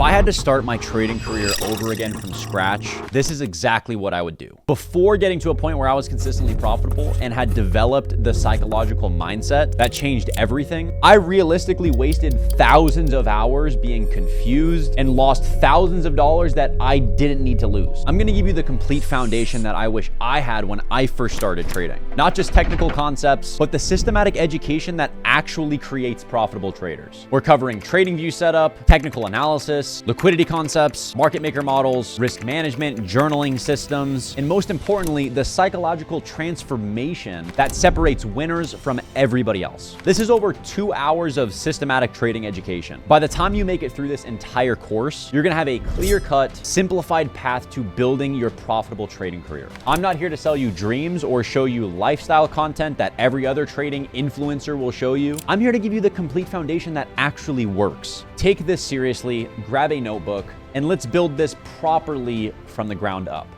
I had to start my trading career over again from scratch, this is exactly what I would do. Before getting to a point where I was consistently profitable and had developed the psychological mindset that changed everything, I realistically wasted thousands of hours being confused and lost thousands of dollars that I didn't need to lose. I'm gonna give you the complete foundation that I wish I had when I first started trading. Not just technical concepts, but the systematic education that actually creates profitable traders. We're covering trading view setup, technical analysis, liquidity concepts, market maker models, risk management, journaling systems, and most importantly, the psychological transformation that separates winners from everybody else. This is over 2 hours of systematic trading education. By the time you make it through this entire course, you're gonna have a clear-cut, simplified path to building your profitable trading career. I'm not here to sell you dreams or show you lifestyle content that every other trading influencer will show you. I'm here to give you the complete foundation that actually works. Take this seriously, grab a notebook, and let's build this properly from the ground up.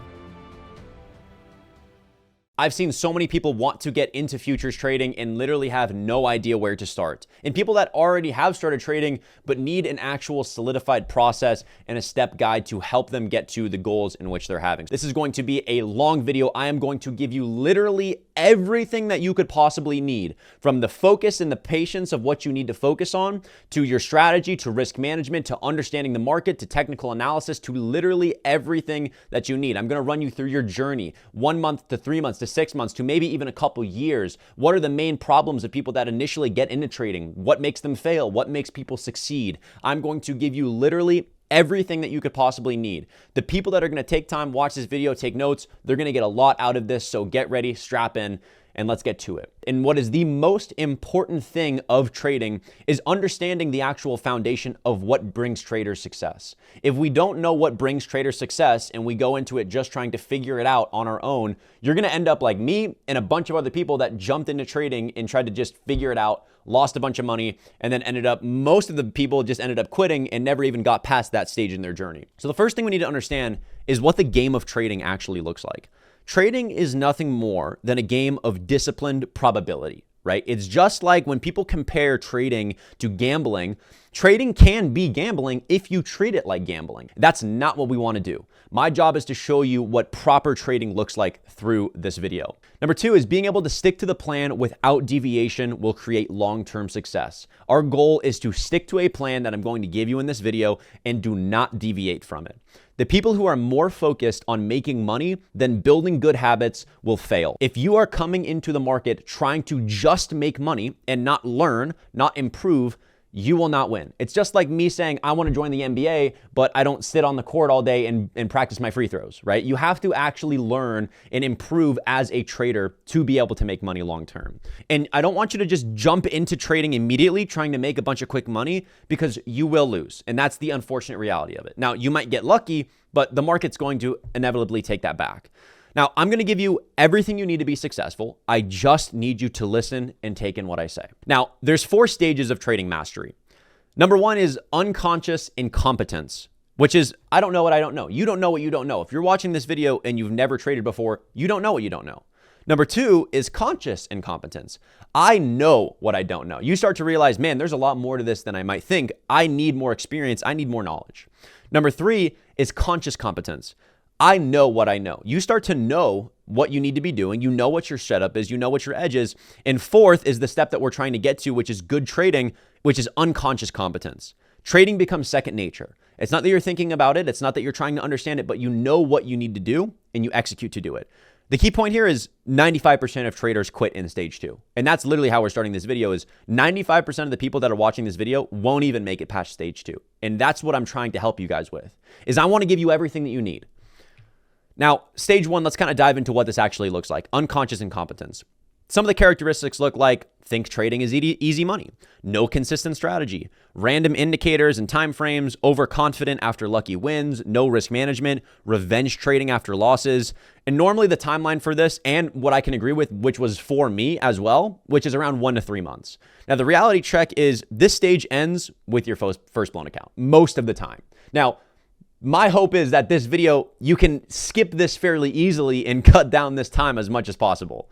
I've seen so many people want to get into futures trading and literally have no idea where to start. And people that already have started trading but need an actual solidified process and a step guide to help them get to the goals in which they're having. This is going to be a long video. I am going to give you literally everything that you could possibly need, from the focus and the patience of what you need to focus on, to your strategy, to risk management, to understanding the market, to technical analysis, to literally everything that you need. I'm going to run you through your journey, 1 month to 3 months to 6 months to maybe even a couple years. What are the main problems of people that initially get into trading? What makes them fail? What makes people succeed? I'm going to give you literally everything that you could possibly need. The people that are going to take time, watch this video, take notes, they're going to get a lot out of this. So get ready, strap in, and let's get to it. And what is the most important thing of trading is understanding the actual foundation of what brings traders success. If we don't know what brings traders success and we go into it just trying to figure it out on our own, you're gonna end up like me and a bunch of other people that jumped into trading and tried to just figure it out, lost a bunch of money, and then most of the people just ended up quitting and never even got past that stage in their journey. So the first thing we need to understand is what the game of trading actually looks like. Trading is nothing more than a game of disciplined probability, right? It's just like when people compare trading to gambling, trading can be gambling if you treat it like gambling. That's not what we want to do. My job is to show you what proper trading looks like through this video. Number 2 is being able to stick to the plan without deviation will create long-term success. Our goal is to stick to a plan that I'm going to give you in this video and do not deviate from it. The people who are more focused on making money than building good habits will fail. If you are coming into the market trying to just make money and not learn, not improve, you will not win. It's just like me saying, I want to join the NBA, but I don't sit on the court all day and practice my free throws, right? You have to actually learn and improve as a trader to be able to make money long term. And I don't want you to just jump into trading immediately trying to make a bunch of quick money, because you will lose. And that's the unfortunate reality of it. Now, you might get lucky, but the market's going to inevitably take that back. Now, I'm going to give you everything you need to be successful. I just need you to listen and take in what I say. Now, there's 4 stages of trading mastery. Number 1 is unconscious incompetence, which is, I don't know what I don't know. You don't know what you don't know. If you're watching this video and you've never traded before, you don't know what you don't know. Number 2 is conscious incompetence. I know what I don't know. You start to realize, man, there's a lot more to this than I might think. I need more experience. I need more knowledge. Number 3 is conscious competence. I know what I know. You start to know what you need to be doing. You know what your setup is. You know what your edge is. And 4th is the step that we're trying to get to, which is good trading, which is unconscious competence. Trading becomes second nature. It's not that you're thinking about it. It's not that you're trying to understand it, but you know what you need to do and you execute to do it. The key point here is 95% of traders quit in stage 2. And that's literally how we're starting this video, is 95% of the people that are watching this video won't even make it past stage 2. And that's what I'm trying to help you guys with, is I want to give you everything that you need. Now, stage 1, let's kind of dive into what this actually looks like. Unconscious incompetence. Some of the characteristics look like think trading is easy money, no consistent strategy, random indicators and time frames, overconfident after lucky wins, no risk management, revenge trading after losses. And normally the timeline for this, and what I can agree with, which was for me as well, which is around 1 to 3 months. Now, the reality check is this stage ends with your first blown account most of the time. Now, my hope is that this video, you can skip this fairly easily and cut down this time as much as possible.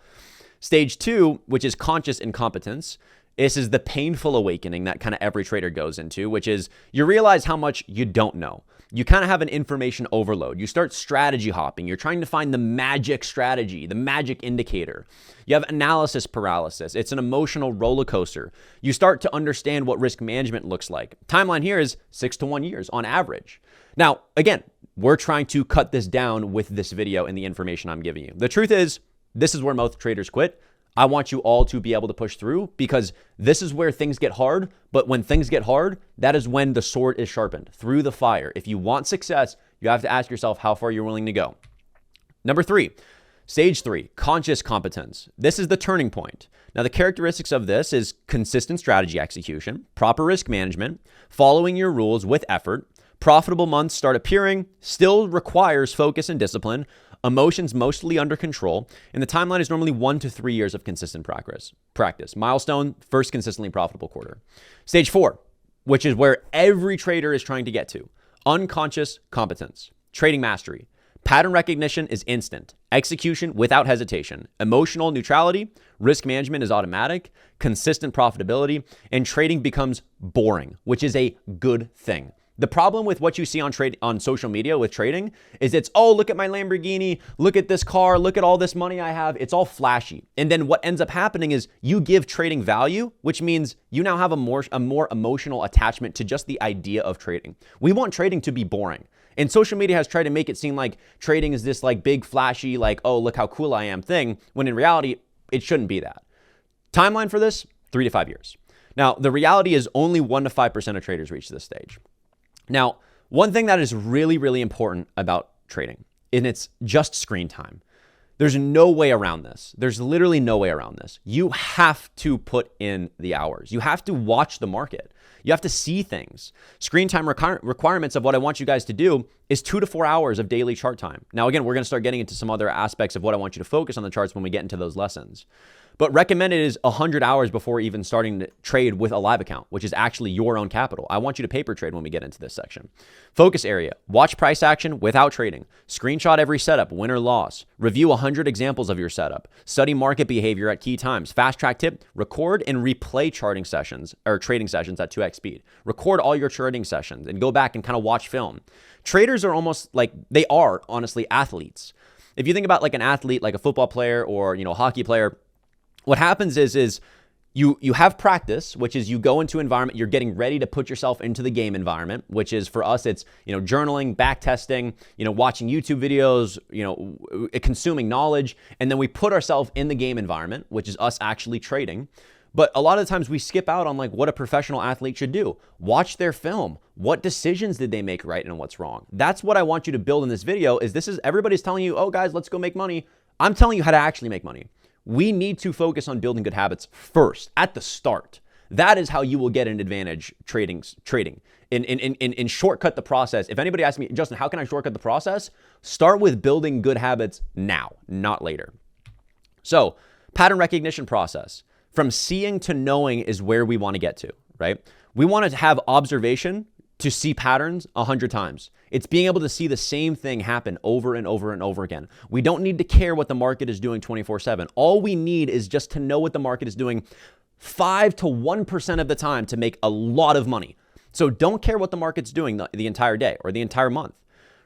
Stage 2, which is conscious incompetence, This is the painful awakening that kind of every trader goes into, which is you realize how much you don't know. You kind of have an information overload. You start strategy hopping. You're trying to find the magic strategy, the magic indicator. You have analysis paralysis. It's an emotional roller coaster. You start to understand what risk management looks like. Timeline here is 6 to 1 years on average. Now, again, we're trying to cut this down with this video and the information I'm giving you. The truth is, this is where most traders quit. I want you all to be able to push through because this is where things get hard. But when things get hard, that is when the sword is sharpened through the fire. If you want success, you have to ask yourself how far you're willing to go. Number 3, stage 3, conscious competence. This is the turning point. Now, the characteristics of this is consistent strategy execution, proper risk management, following your rules with effort, profitable months start appearing, still requires focus and discipline, emotions mostly under control, and the timeline is normally 1 to 3 years of consistent practice. Milestone, first consistently profitable quarter. Stage 4, which is where every trader is trying to get to, unconscious competence, trading mastery. Pattern recognition is instant. Execution without hesitation. Emotional neutrality, risk management is automatic, consistent profitability, and trading becomes boring, which is a good thing. The problem with what you see on social media with trading is it's, oh, look at my Lamborghini, look at this car, look at all this money I have. It's all flashy. And then what ends up happening is you give trading value, which means you now have a more emotional attachment to just the idea of trading. We want trading to be boring. And social media has tried to make it seem like trading is this like big flashy, like, oh, look how cool I am thing, when in reality, it shouldn't be that. Timeline for this, 3 to 5 years. Now, the reality is only 1 to 5% of traders reach this stage. Now, one thing that is really, really important about trading, and it's just screen time. There's no way around this. There's literally no way around this. You have to put in the hours. You have to watch the market. You have to see things. Screen time requirements of what I want you guys to do is 2 to 4 hours of daily chart time. Now, again, we're going to start getting into some other aspects of what I want you to focus on the charts when we get into those lessons. But recommended is 100 hours before even starting to trade with a live account, which is actually your own capital. I want you to paper trade when we get into this section. Focus area, watch price action without trading. Screenshot every setup, win or loss. Review 100 examples of your setup. Study market behavior at key times. Fast track tip, record and replay charting sessions or trading sessions at 2x speed. Record all your trading sessions and go back and kind of watch film. Traders are almost like, they are honestly athletes. If you think about like an athlete, like a football player or, a hockey player, what happens is you have practice, which is you go into environment, you're getting ready to put yourself into the game environment, which is for us, it's, journaling, back testing, watching YouTube videos, consuming knowledge. And then we put ourselves in the game environment, which is us actually trading. But a lot of the times we skip out on like what a professional athlete should do. Watch their film. What decisions did they make right and what's wrong? That's what I want you to build in this video is everybody's telling you, oh guys, let's go make money. I'm telling you how to actually make money. We need to focus on building good habits first at the start. That is how you will get an advantage trading and shortcut the process. If anybody asks me, Justin, how can I shortcut the process? Start with building good habits now, not later. So pattern recognition process from seeing to knowing is where we want to get to, right? We want to have observation to see patterns 100 times. It's being able to see the same thing happen over and over and over again. We don't need to care what the market is doing 24/7. All we need is just to know what the market is doing 5 to 1% of the time to make a lot of money. So don't care what the market's doing the entire day or the entire month.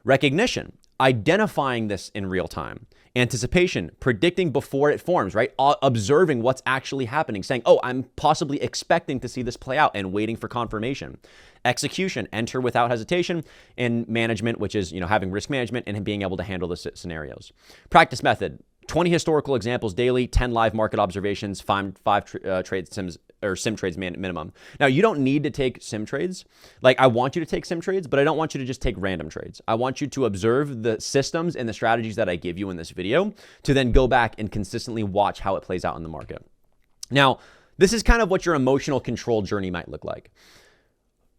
Recognition, identifying this in real time. Anticipation, predicting before it forms, right? Observing what's actually happening, saying, oh, I'm possibly expecting to see this play out and waiting for confirmation. Execution, enter without hesitation, and management, which is, having risk management and being able to handle the scenarios. Practice method, 20 historical examples daily, 10 live market observations, five trade sims or sim trades minimum. Now, you don't need to take sim trades. Like, I want you to take sim trades, but I don't want you to just take random trades. I want you to observe the systems and the strategies that I give you in this video to then go back and consistently watch how it plays out in the market. Now, this is kind of what your emotional control journey might look like.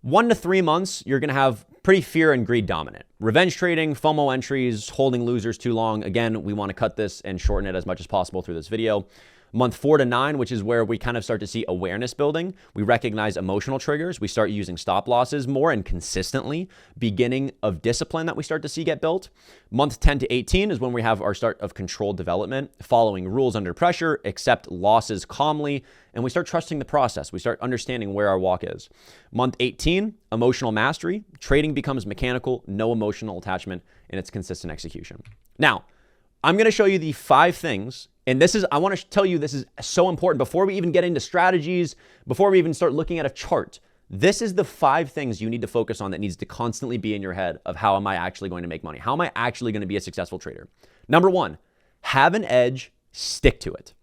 1 to 3 months, you're going to have pretty fear and greed dominant. Revenge trading, FOMO entries, holding losers too long. Again, we want to cut this and shorten it as much as possible through this video. Month 4 to 9, which is where we kind of start to see awareness building. We recognize emotional triggers. We start using stop losses more and consistently. Beginning of discipline that we start to see get built. Month 10 to 18 is when we have our start of controlled development, following rules under pressure, accept losses calmly, and we start trusting the process. We start understanding where our walk is. Month 18, emotional mastery. Trading becomes mechanical, no emotional attachment, and it's consistent execution. Now, I'm going to show you the 5 things, and I want to tell you this is so important before we even get into strategies, before we even start looking at a chart. This is the 5 things you need to focus on that needs to constantly be in your head of how am I actually going to make money? How am I actually going to be a successful trader? Number 1, have an edge, stick to it.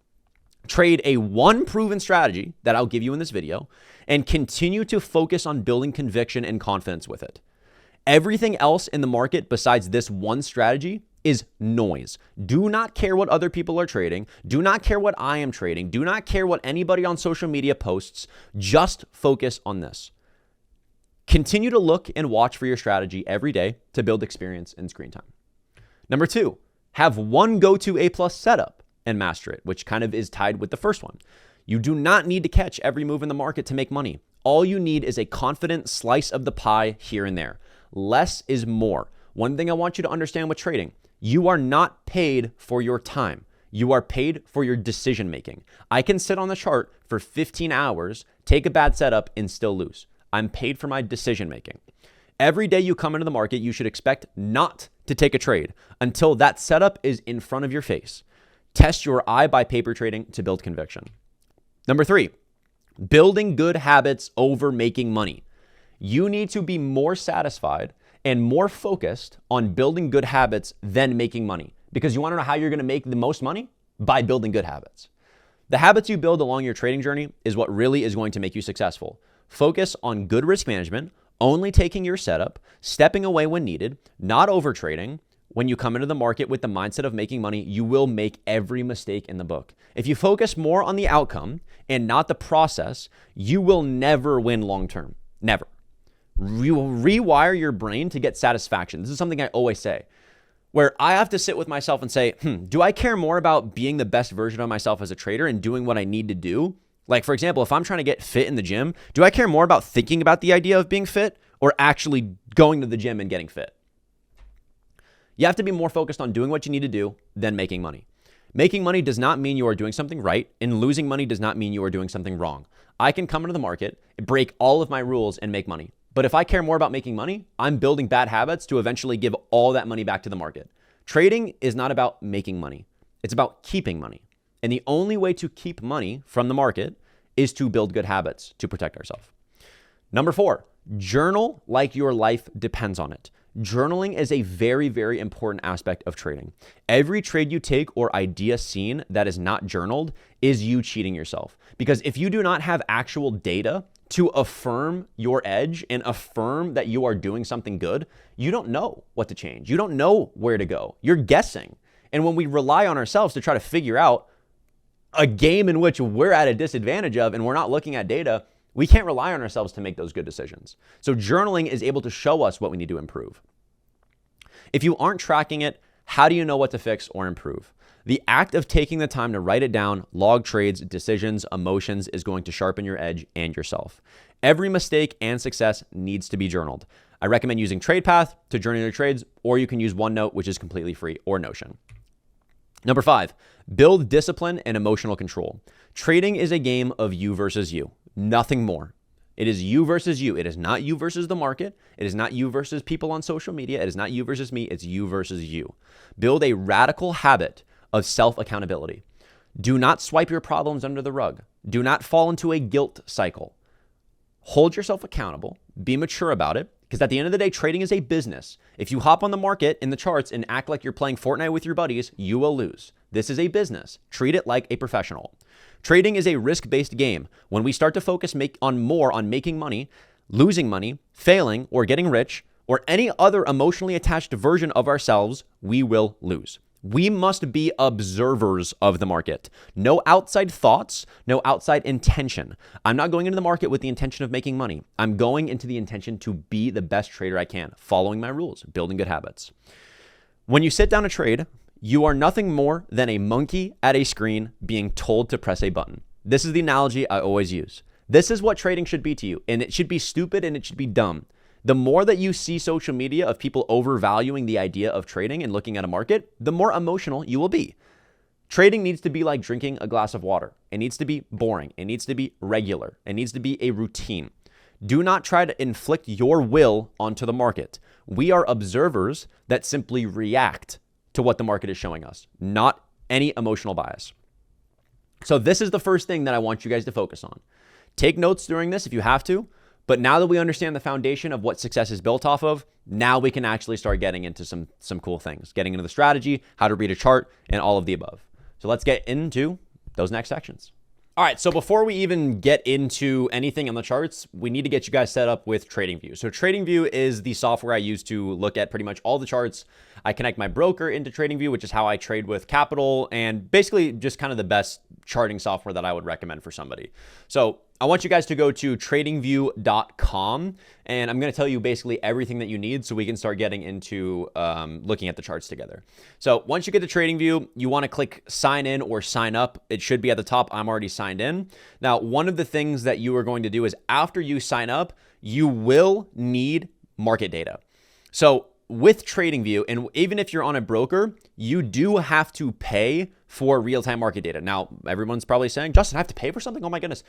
Trade a one proven strategy that I'll give you in this video and continue to focus on building conviction and confidence with it. Everything else in the market besides this one strategy is noise. Do not care what other people are trading. Do not care what I am trading. Do not care what anybody on social media posts. Just focus on this. Continue to look and watch for your strategy every day to build experience and screen time. Number 2, have one go-to A+ setup and master it, which kind of is tied with the first one. You do not need to catch every move in the market to make money. All you need is a confident slice of the pie here and there. Less is more. One thing I want you to understand with trading, you are not paid for your time. You are paid for your decision making. I can sit on the chart for 15 hours, take a bad setup, and still lose. I'm paid for my decision making. Every day you come into the market, you should expect not to take a trade until that setup is in front of your face. Test your eye by paper trading to build conviction. Number 3, building good habits over making money. You need to be more satisfied and more focused on building good habits than making money. Because you want to know how you're going to make the most money? By building good habits. The habits you build along your trading journey is what really is going to make you successful. Focus on good risk management, only taking your setup, stepping away when needed, not over trading. When you come into the market with the mindset of making money, you will make every mistake in the book. If you focus more on the outcome and not the process, you will never win long term. Never. You will rewire your brain to get satisfaction. This is something I always say, where I have to sit with myself and say, do I care more about being the best version of myself as a trader and doing what I need to do? Like, for example, if I'm trying to get fit in the gym, do I care more about thinking about the idea of being fit or actually going to the gym and getting fit? You have to be more focused on doing what you need to do than making money. Making money does not mean you are doing something right, and losing money does not mean you are doing something wrong. I can come into the market, break all of my rules, and make money. But if I care more about making money, I'm building bad habits to eventually give all that money back to the market. Trading is not about making money. It's about keeping money. And the only way to keep money from the market is to build good habits to protect ourselves. Number 4, journal like your life depends on it. Journaling is a very, very important aspect of trading. Every trade you take or idea seen that is not journaled is you cheating yourself. Because if you do not have actual data to affirm your edge and affirm that you are doing something good, you don't know what to change. You don't know where to go. You're guessing. And when we rely on ourselves to try to figure out a game in which we're at a disadvantage of and we're not looking at data, we can't rely on ourselves to make those good decisions. So journaling is able to show us what we need to improve. If you aren't tracking it, how do you know what to fix or improve? The act of taking the time to write it down, log trades, decisions, emotions is going to sharpen your edge and yourself. Every mistake and success needs to be journaled. I recommend using TradePath to journal your trades, or you can use OneNote, which is completely free, or Notion. Number 5, build discipline and emotional control. Trading is a game of you versus you, nothing more. It is you versus you. It is not you versus the market. It is not you versus people on social media. It is not you versus me. It's you versus you. Build a radical habit of self-accountability. Do not swipe your problems under the rug. Do not fall into a guilt cycle. Hold yourself accountable. Be mature about it. Because at the end of the day, trading is a business. If you hop on the market in the charts and act like you're playing Fortnite with your buddies, you will lose. This is a business. Treat it like a professional. Trading is a risk-based game. When we start to focus more on making money, losing money, failing, or getting rich, or any other emotionally attached version of ourselves, we will lose. We must be observers of the market. No outside thoughts, no outside intention. I'm not going into the market with the intention of making money. I'm going into the intention to be the best trader I can, following my rules, building good habits. When you sit down to trade, You are nothing more than a monkey at a screen being told to press a button. This is the analogy I always use. This is what trading should be to you, and it should be stupid and it should be dumb. The more that you see social media of people overvaluing the idea of trading and looking at a market, the more emotional you will be. Trading needs to be like drinking a glass of water. It needs to be boring. It needs to be regular. It needs to be a routine. Do not try to inflict your will onto the market. We are observers that simply react to what the market is showing us, not any emotional bias. So this is the first thing that I want you guys to focus on. Take notes during this if you have to, but now that we understand the foundation of what success is built off of, now we can actually start getting into some cool things, getting into the strategy, how to read a chart, and all of the above. So let's get into those next sections. All right, so before we even get into anything on the charts, we need to get you guys set up with TradingView. So TradingView is the software I use to look at pretty much all the charts. I connect my broker into TradingView, which is how I trade with Capital, and basically just kind of the best charting software that I would recommend for somebody. So I want you guys to go to tradingview.com, and I'm going to tell you basically everything that you need so we can start getting into looking at the charts together. So once you get to TradingView, you want to click sign in or sign up. It should be at the top. I'm already signed in. Now, one of the things that you are going to do is after you sign up, you will need market data. So with TradingView, and even if you're on a broker, you do have to pay for real-time market data. Now, everyone's probably saying, Justin, I have to pay for something? Oh my goodness.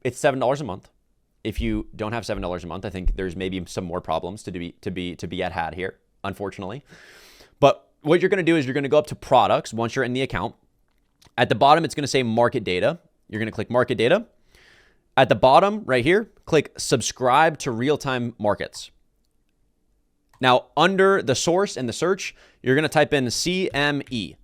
It's $7 a month. If you don't have $7 a month, I think there's maybe some more problems to be had here, unfortunately. But what you're going to do is you're going to go up to products once you're in the account. At the bottom, it's going to say market data. You're going to click market data. At the bottom right here, click subscribe to real-time markets. Now, under the source and the search, you're going to type in CME.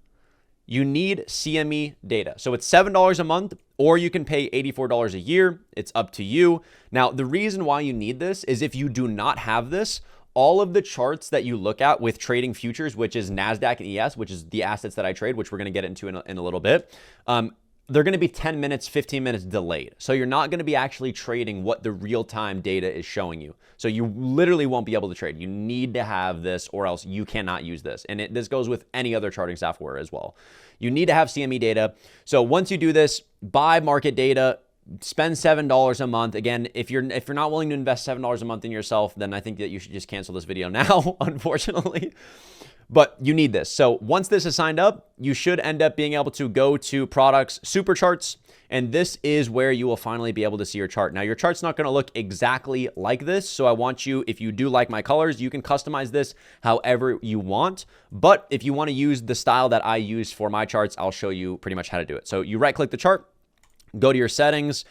You need CME data. So it's $7 a month, or you can pay $84 a year. It's up to you. Now, the reason why you need this is if you do not have this, all of the charts that you look at with trading futures, which is NASDAQ and ES, which is the assets that I trade, which we're going to get into in a little bit, they're going to be 10 minutes, 15 minutes delayed. So you're not going to be actually trading what the real-time data is showing you. So you literally won't be able to trade. You need to have this or else you cannot use this. And this goes with any other charting software as well. You need to have CME data. So once you do this, buy market data, spend $7 a month. Again, if you're not willing to invest $7 a month in yourself, then I think that you should just cancel this video now, unfortunately. But you need this. So once this is signed up, you should end up being able to go to products, super charts, and this is where you will finally be able to see your chart. Now, your chart's not going to look exactly like this. So I want you, if you do like my colors, you can customize this however you want. But if you want to use the style that I use for my charts, I'll show you pretty much how to do it. So you right click the chart, go to your settings.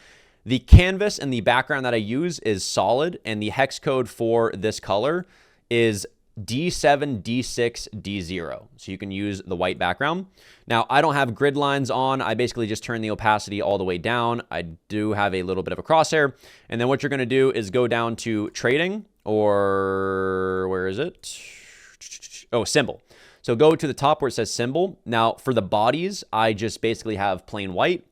The canvas and the background that I use is solid, and the hex code for this color is D7, D6, D0. So you can use the white background. Now, I don't have grid lines on. I basically just turn the opacity all the way down. I do have a little bit of a crosshair. And then what you're going to do is go down to trading, or where is it? Oh, symbol. So go to the top where it says symbol. Now, for the bodies, I just basically have plain white.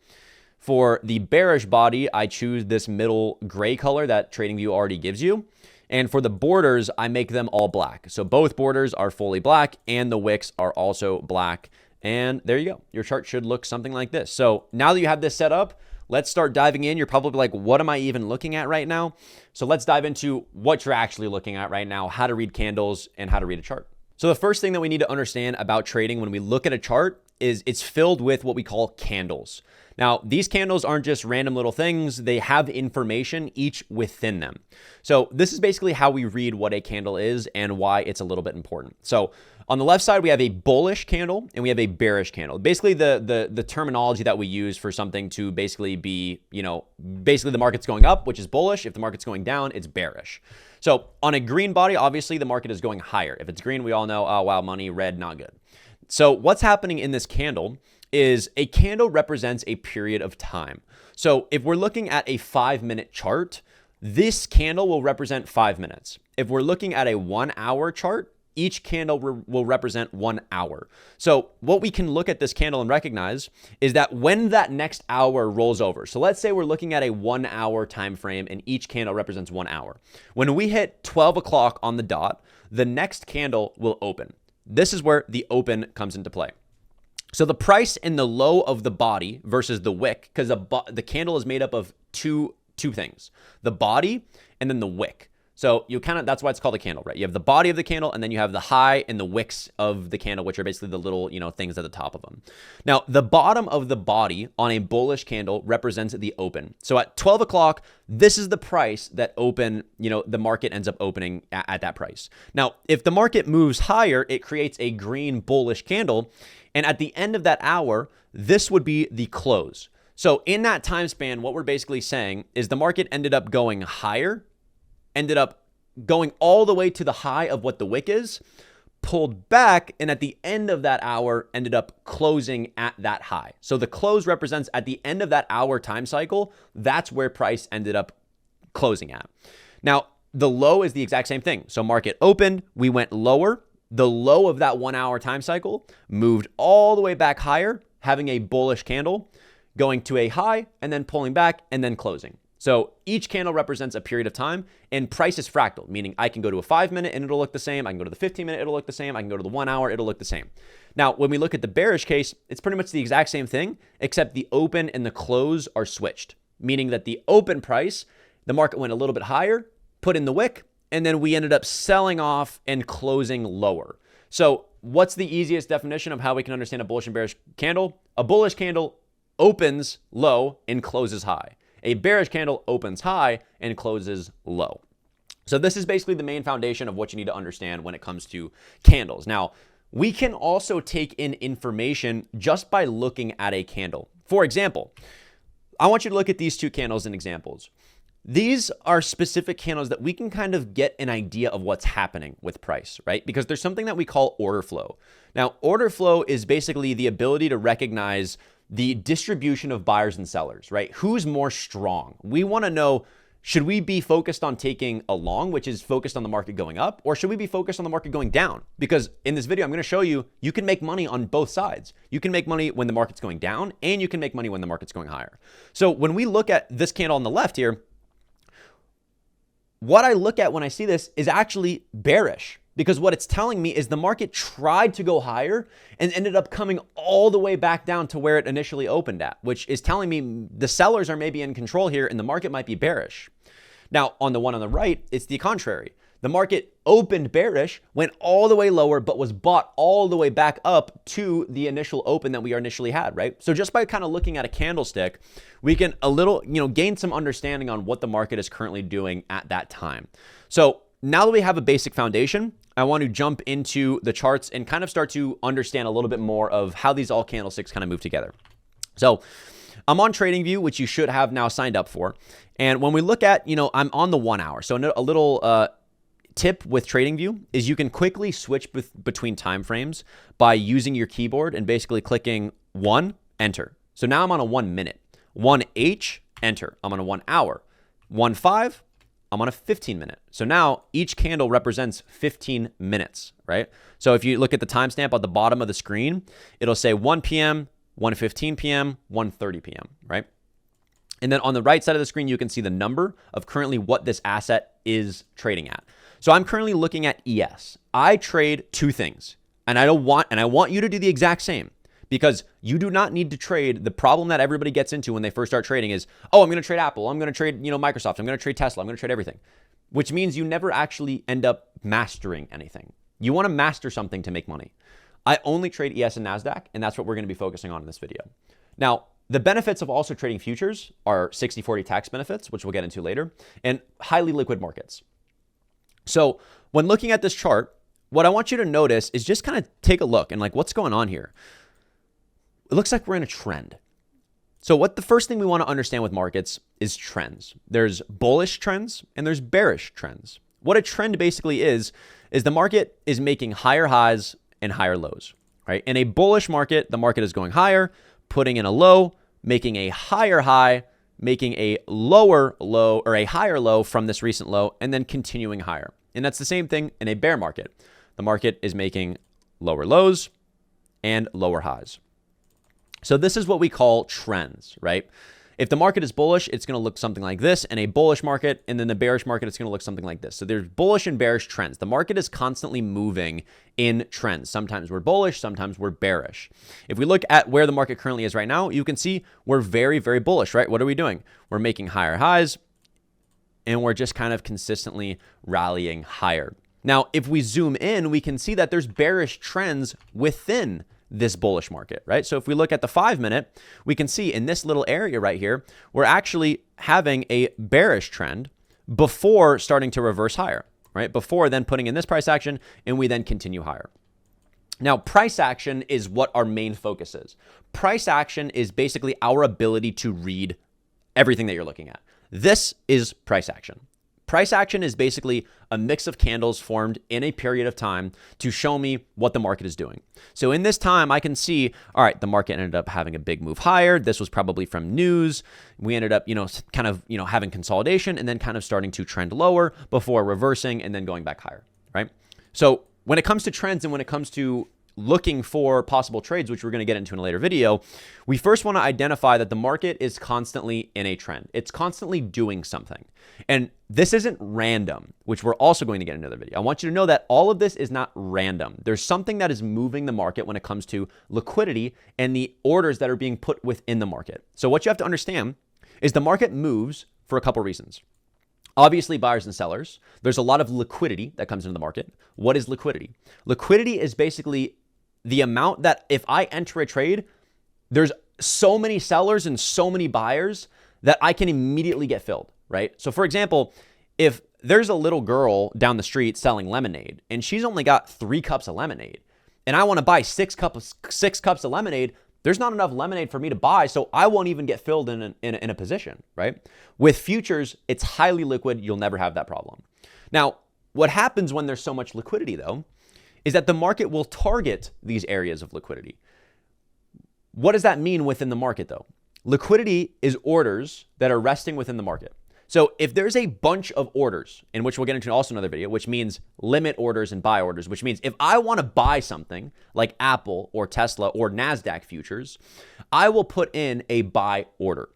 For the bearish body, I choose this middle gray color that TradingView already gives you. And for the borders, I make them all black. So both borders are fully black and the wicks are also black. And there you go. Your chart should look something like this. So now that you have this set up, let's start diving in. You're probably like, what am I even looking at right now? So let's dive into what you're actually looking at right now, how to read candles and how to read a chart. So the first thing that we need to understand about trading when we look at a chart is it's filled with what we call candles. Now, these candles aren't just random little things. They have information each within them. So this is basically how we read what a candle is and why it's a little bit important. So on the left side, we have a bullish candle and we have a bearish candle. Basically, the terminology that we use for something to basically be, basically the market's going up, which is bullish. If the market's going down, it's bearish. So on a green body, obviously the market is going higher. If it's green, we all know, oh, wow, money, red, not good. So what's happening in this candle is a candle represents a period of time. So if we're looking at a 5-minute chart, this candle will represent 5 minutes. If we're looking at a 1-hour chart, each candle will represent 1 hour. So what we can look at this candle and recognize is that when that next hour rolls over, so let's say we're looking at a 1-hour time frame and each candle represents 1 hour. When we hit 12 o'clock on the dot, the next candle will open. This is where the open comes into play. So the price in the low of the body versus the wick, because the candle is made up of two things, the body and then the wick. So you that's why it's called a candle, right? You have the body of the candle, and then you have the high and the wicks of the candle, which are basically the little, things at the top of them. Now, the bottom of the body on a bullish candle represents the open. So at 12 o'clock, this is the price that the market ends up opening at that price. Now, if the market moves higher, it creates a green bullish candle. And at the end of that hour, this would be the close. So in that time span, what we're basically saying is the market ended up going higher, ended up going all the way to the high of what the wick is, pulled back, and at the end of that hour ended up closing at that high. So the close represents at the end of that hour time cycle, that's where price ended up closing at. Now, the low is the exact same thing. So market opened, we went lower. The low of that 1 hour time cycle moved all the way back higher, having a bullish candle, going to a high, and then pulling back, and then closing. So each candle represents a period of time, and price is fractal, meaning I can go to a 5 minute and it'll look the same. I can go to the 15 minute, it'll look the same. I can go to the 1 hour, it'll look the same. Now, when we look at the bearish case, it's pretty much the exact same thing, except the open and the close are switched, meaning that the open price, the market went a little bit higher, put in the wick, and then we ended up selling off and closing lower. So what's the easiest definition of how we can understand a bullish and bearish candle? A bullish candle opens low and closes high. A bearish candle opens high and closes low. So this is basically the main foundation of what you need to understand when it comes to candles. Now, we can also take in information just by looking at a candle. For example, I want you to look at these two candles in examples. These are specific candles that we can kind of get an idea of what's happening with price, right? Because there's something that we call order flow. Now, order flow is basically the ability to recognize the distribution of buyers and sellers, right? Who's more strong? We want to know, should we be focused on taking a long, which is focused on the market going up, or should we be focused on the market going down? Because in this video, I'm going to show you, you can make money on both sides. You can make money when the market's going down, and you can make money when the market's going higher. So when we look at this candle on the left here, what I look at when I see this is actually bearish, because what it's telling me is the market tried to go higher and ended up coming all the way back down to where it initially opened at, which is telling me the sellers are maybe in control here and the market might be bearish. Now, on the one on the right, it's the contrary. The market opened bearish, went all the way lower, but was bought all the way back up to the initial open that we initially had, right? So just by kind of looking at a candlestick, we can gain some understanding on what the market is currently doing at that time. So now that we have a basic foundation, I want to jump into the charts and kind of start to understand a little bit more of how these all candlesticks kind of move together. So I'm on TradingView, which you should have now signed up for. And when we look at, I'm on the 1 hour. So a little tip with TradingView is you can quickly switch between time frames by using your keyboard and basically clicking 1, enter. So now I'm on a 1 minute. 1H, enter. I'm on a 1 hour. 1.5, I'm on a 15 minute. So now each candle represents 15 minutes, right? So if you look at the timestamp at the bottom of the screen, it'll say 1 p.m., 1:15 p.m., 1:30 p.m., right? And then on the right side of the screen, you can see the number of currently what this asset is trading at. So I'm currently looking at ES. I trade two things, and I want you to do the exact same, because you do not need to trade. The problem that everybody gets into when they first start trading is, oh, I'm going to trade Apple. I'm going to trade, Microsoft. I'm going to trade Tesla. I'm going to trade everything, which means you never actually end up mastering anything. You want to master something to make money. I only trade ES and NASDAQ, and that's what we're going to be focusing on in this video. Now, the benefits of also trading futures are 60-40 tax benefits, which we'll get into later, and highly liquid markets. So when looking at this chart, what I want you to notice is just kind of take a look and what's going on here? It looks like we're in a trend. So what the first thing we want to understand with markets is trends. There's bullish trends and there's bearish trends. What a trend basically is the market is making higher highs and higher lows, right? In a bullish market, the market is going higher, putting in a low, making a higher high, making a lower low or a higher low from this recent low, and then continuing higher. And that's the same thing in a bear market. The market is making lower lows and lower highs. So this is what we call trends, right? If the market is bullish, it's going to look something like this, and a bullish market, and then the bearish market, it's going to look something like this. So there's bullish and bearish trends. The market is constantly moving in trends. Sometimes we're bullish, sometimes we're bearish. If we look at where the market currently is right now, you can see we're very, very bullish, right? What are we doing? We're making higher highs, and we're just kind of consistently rallying higher. Now, if we zoom in, we can see that there's bearish trends within this bullish market, right? So if we look at the 5-minute, we can see in this little area right here, we're actually having a bearish trend before starting to reverse higher, right? Before then putting in this price action, and we then continue higher. Now, price action is what our main focus is. Price action is basically our ability to read everything that you're looking at. This is price action. Price action is basically a mix of candles formed in a period of time to show me what the market is doing. So in this time, I can see, all right, the market ended up having a big move higher. This was probably from news. We ended up, kind of, having consolidation and then kind of starting to trend lower before reversing and then going back higher, right? So when it comes to trends and when it comes to looking for possible trades, which we're going to get into in a later video, we first want to identify that the market is constantly in a trend. It's constantly doing something. And this isn't random, which we're also going to get in another video. I want you to know that all of this is not random. There's something that is moving the market when it comes to liquidity and the orders that are being put within the market. So what you have to understand is the market moves for a couple reasons. Obviously, buyers and sellers. There's a lot of liquidity that comes into the market. What is liquidity? Liquidity is basically the amount that if I enter a trade, there's so many sellers and so many buyers that I can immediately get filled, right? So for example, if there's a little girl down the street selling lemonade and she's only got 3 cups of lemonade and I want to buy 6 cups of lemonade, there's not enough lemonade for me to buy, so I won't even get filled in a position, right? With futures, it's highly liquid. You'll never have that problem. Now, what happens when there's so much liquidity, though, is that the market will target these areas of liquidity. What does that mean within the market, though? Liquidity is orders that are resting within the market. So if there's a bunch of orders, in which we'll get into also another video, which means limit orders and buy orders, which means if I want to buy something like Apple or Tesla or NASDAQ futures, I will put in a buy order.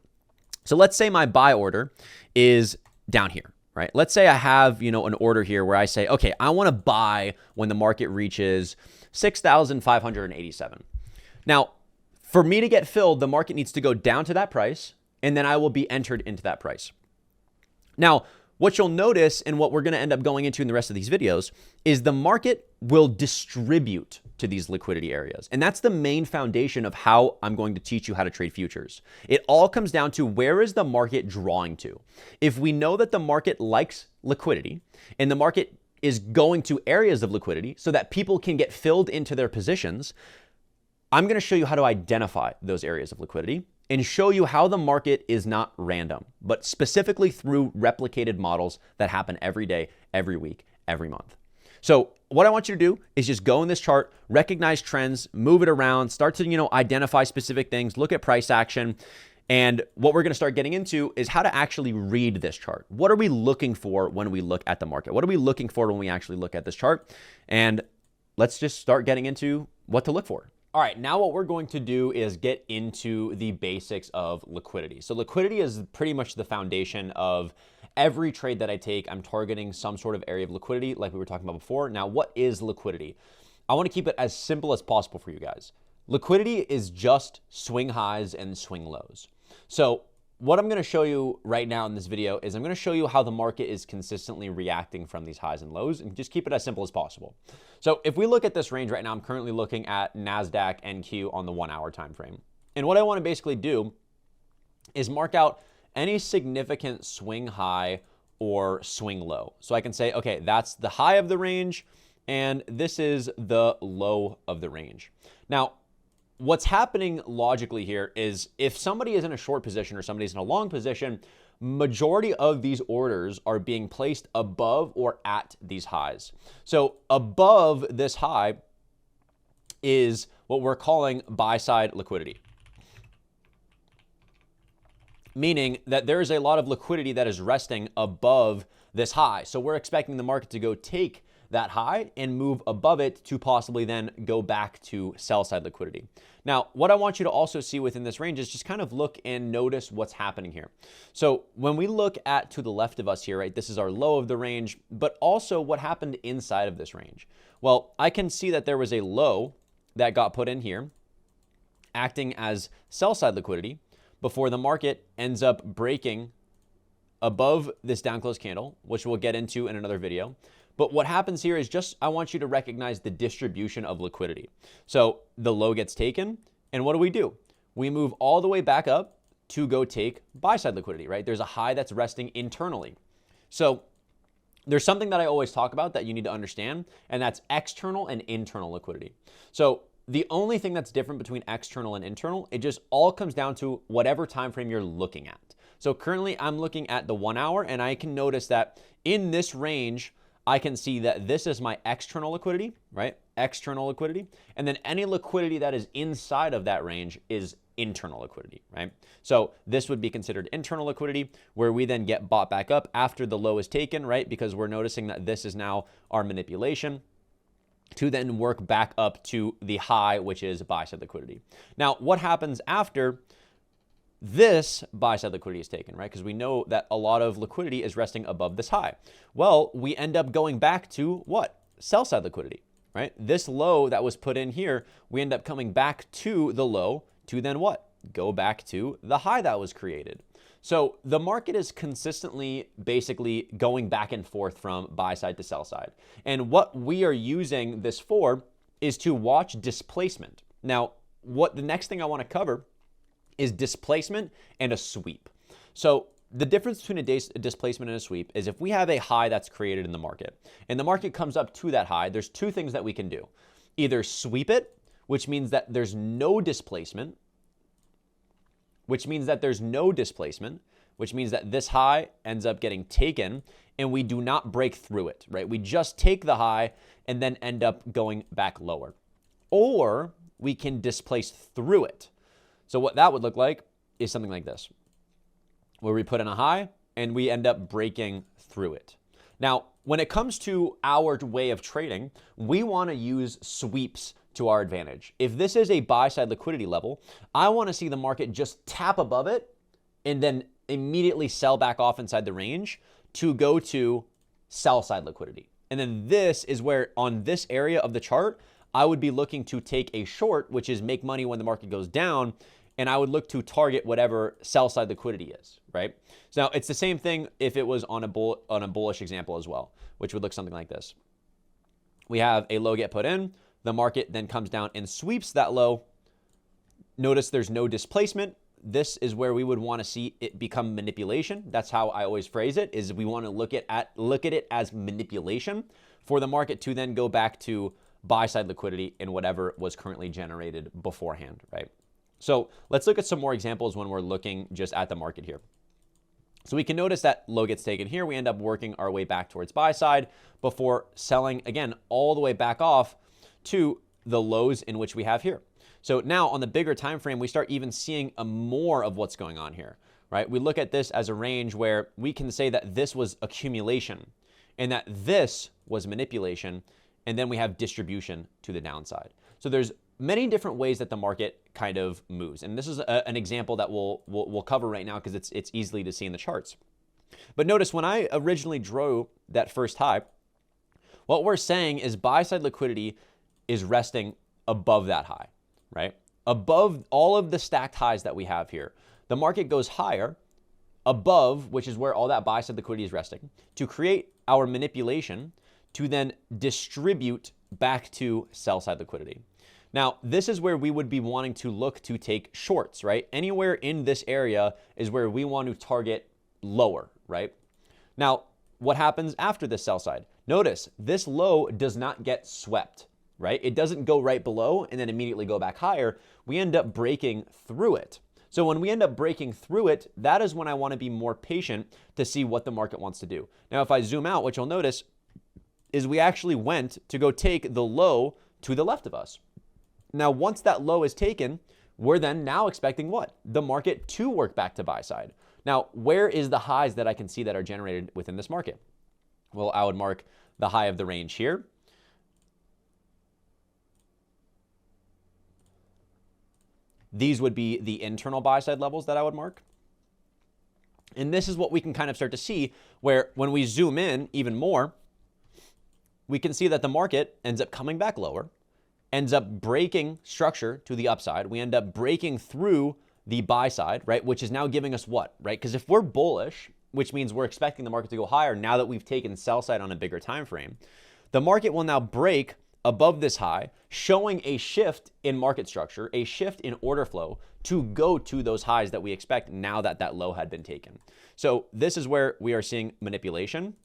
So let's say my buy order is down here. Right? Let's say I have, an order here where I say, okay, I want to buy when the market reaches 6,587. Now, for me to get filled, the market needs to go down to that price, and then I will be entered into that price. Now, what you'll notice and what we're going to end up going into in the rest of these videos is the market will distribute to these liquidity areas. And that's the main foundation of how I'm going to teach you how to trade futures. It all comes down to where is the market drawing to? If we know that the market likes liquidity and the market is going to areas of liquidity so that people can get filled into their positions, I'm going to show you how to identify those areas of liquidity and show you how the market is not random, but specifically through replicated models that happen every day, every week, every month. So what I want you to do is just go in this chart, recognize trends, move it around, start to, identify specific things, look at price action. And what we're going to start getting into is how to actually read this chart. What are we looking for when we look at the market? What are we looking for when we actually look at this chart? And let's just start getting into what to look for. All right, now what we're going to do is get into the basics of liquidity. So liquidity is pretty much the foundation of every trade that I take. I'm targeting some sort of area of liquidity like we were talking about before. Now, what is liquidity? I want to keep it as simple as possible for you guys. Liquidity is just swing highs and swing lows. So what I'm going to show you right now in this video is I'm going to show you how the market is consistently reacting from these highs and lows, and just keep it as simple as possible. So if we look at this range right now, I'm currently looking at NASDAQ NQ on the 1 hour time frame. And what I want to basically do is mark out any significant swing high or swing low. So I can say, okay, that's the high of the range and this is the low of the range. Now, what's happening logically here is if somebody is in a short position or somebody's in a long position, majority of these orders are being placed above or at these highs. So above this high is what we're calling buy-side liquidity, meaning that there is a lot of liquidity that is resting above this high. So we're expecting the market to go take that high and move above it to possibly then go back to sell side liquidity. Now, what I want you to also see within this range is just kind of look and notice what's happening here. So when we look at to the left of us here, right, this is our low of the range, but also what happened inside of this range. Well, I can see that there was a low that got put in here, acting as sell side liquidity before the market ends up breaking above this down close candle, which we'll get into in another video. But what happens here is just, I want you to recognize the distribution of liquidity. So the low gets taken, and what do? We move all the way back up to go take buy side liquidity, right? There's a high that's resting internally. So there's something that I always talk about that you need to understand, and that's external and internal liquidity. So the only thing that's different between external and internal, it just all comes down to whatever time frame you're looking at. So currently I'm looking at the 1 hour, and I can notice that in this range, I can see that this is my external liquidity, right? External liquidity. And then any liquidity that is inside of that range is internal liquidity, right? So this would be considered internal liquidity, where we then get bought back up after the low is taken, right? Because we're noticing that this is now our manipulation to then work back up to the high, which is buy side liquidity. Now, what happens after this buy side liquidity is taken, right? Because we know that a lot of liquidity is resting above this high. Well, we end up going back to what? Sell side liquidity, right? This low that was put in here, we end up coming back to the low to then what? Go back to the high that was created. So the market is consistently basically going back and forth from buy side to sell side. And what we are using this for is to watch displacement. Now, what the next thing I want to cover is displacement and a sweep. So the difference between a displacement and a sweep is if we have a high that's created in the market and the market comes up to that high, there's two things that we can do. Either sweep it, which means that there's no displacement, which means that this high ends up getting taken and we do not break through it, right? We just take the high and then end up going back lower. Or we can displace through it. So what that would look like is something like this, where we put in a high and we end up breaking through it. Now, when it comes to our way of trading, we want to use sweeps to our advantage. If this is a buy side liquidity level, I want to see the market just tap above it and then immediately sell back off inside the range to go to sell side liquidity. And then this is where on this area of the chart, I would be looking to take a short, which is make money when the market goes down, and I would look to target whatever sell side liquidity is, right? So now it's the same thing if it was on a bullish example as well, which would look something like this. We have a low get put in, the market then comes down and sweeps that low. Notice there's no displacement. This is where we would want to see it become manipulation. That's how I always phrase it, is we want to look at it as manipulation for the market to then go back to buy side liquidity in whatever was currently generated beforehand, right? So let's look at some more examples when we're looking just at the market here. So we can notice that low gets taken here. We end up working our way back towards buy side before selling again all the way back off to the lows in which we have here. So now on the bigger time frame, we start even seeing a more of what's going on here, right? We look at this as a range where we can say that this was accumulation and that this was manipulation, and then we have distribution to the downside. So there's many different ways that the market kind of moves. And this is an example that we'll cover right now because it's easily to see in the charts. But notice when I originally drew that first high, what we're saying is buy side liquidity is resting above that high, right? Above all of the stacked highs that we have here. The market goes higher above, which is where all that buy side liquidity is resting, to create our manipulation to then distribute back to sell side liquidity. Now, this is where we would be wanting to look to take shorts, right? Anywhere in this area is where we want to target lower, right? Now, what happens after this sell side? Notice this low does not get swept, right? It doesn't go right below and then immediately go back higher. We end up breaking through it. So when we end up breaking through it, that is when I want to be more patient to see what the market wants to do. Now, if I zoom out, what you'll notice is we actually went to go take the low to the left of us. Now, once that low is taken, we're then now expecting what? The market to work back to buy side. Now, where is the highs that I can see that are generated within this market? Well, I would mark the high of the range here. These would be the internal buy side levels that I would mark. And this is what we can kind of start to see, where when we zoom in even more, we can see that the market ends up coming back lower, ends up breaking structure to the upside. We end up breaking through the buy side, right? Which is now giving us what, right? Because if we're bullish, which means we're expecting the market to go higher now that we've taken sell side on a bigger time frame, the market will now break above this high, showing a shift in market structure, a shift in order flow to go to those highs that we expect now that that low had been taken. So this is where we are seeing manipulation,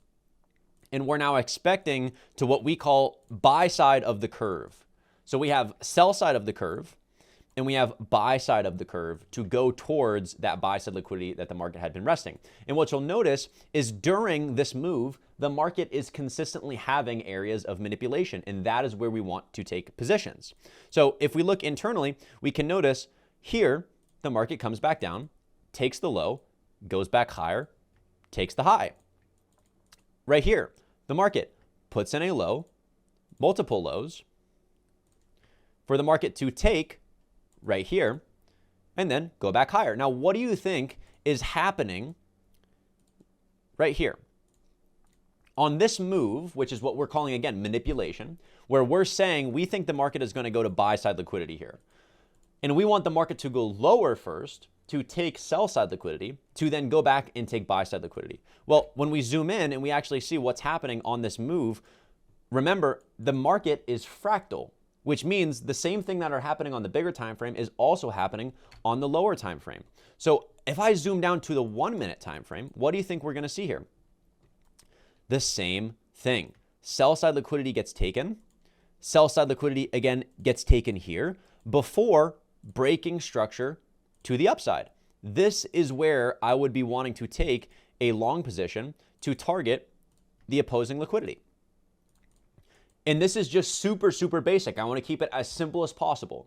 and we're now expecting to what we call buy side of the curve. So we have sell side of the curve, and we have buy side of the curve to go towards that buy side liquidity that the market had been resting. And what you'll notice is during this move, the market is consistently having areas of manipulation, and that is where we want to take positions. So if we look internally, we can notice here, the market comes back down, takes the low, goes back higher, takes the high. Right here, the market puts in a low, multiple lows, for the market to take right here, and then go back higher. Now, what do you think is happening right here? On this move, which is what we're calling, again, manipulation, where we're saying we think the market is going to go to buy side liquidity here. And we want the market to go lower first to take sell side liquidity, to then go back and take buy side liquidity. Well, when we zoom in and we actually see what's happening on this move, remember, the market is fractal, which means the same thing that are happening on the bigger time frame is also happening on the lower time frame. So if I zoom down to the 1 minute time frame, what do you think we're going to see here? The same thing. Sell side liquidity gets taken. Sell side liquidity again gets taken here before breaking structure to the upside. This is where I would be wanting to take a long position to target the opposing liquidity. And this is just super, super basic. I want to keep it as simple as possible.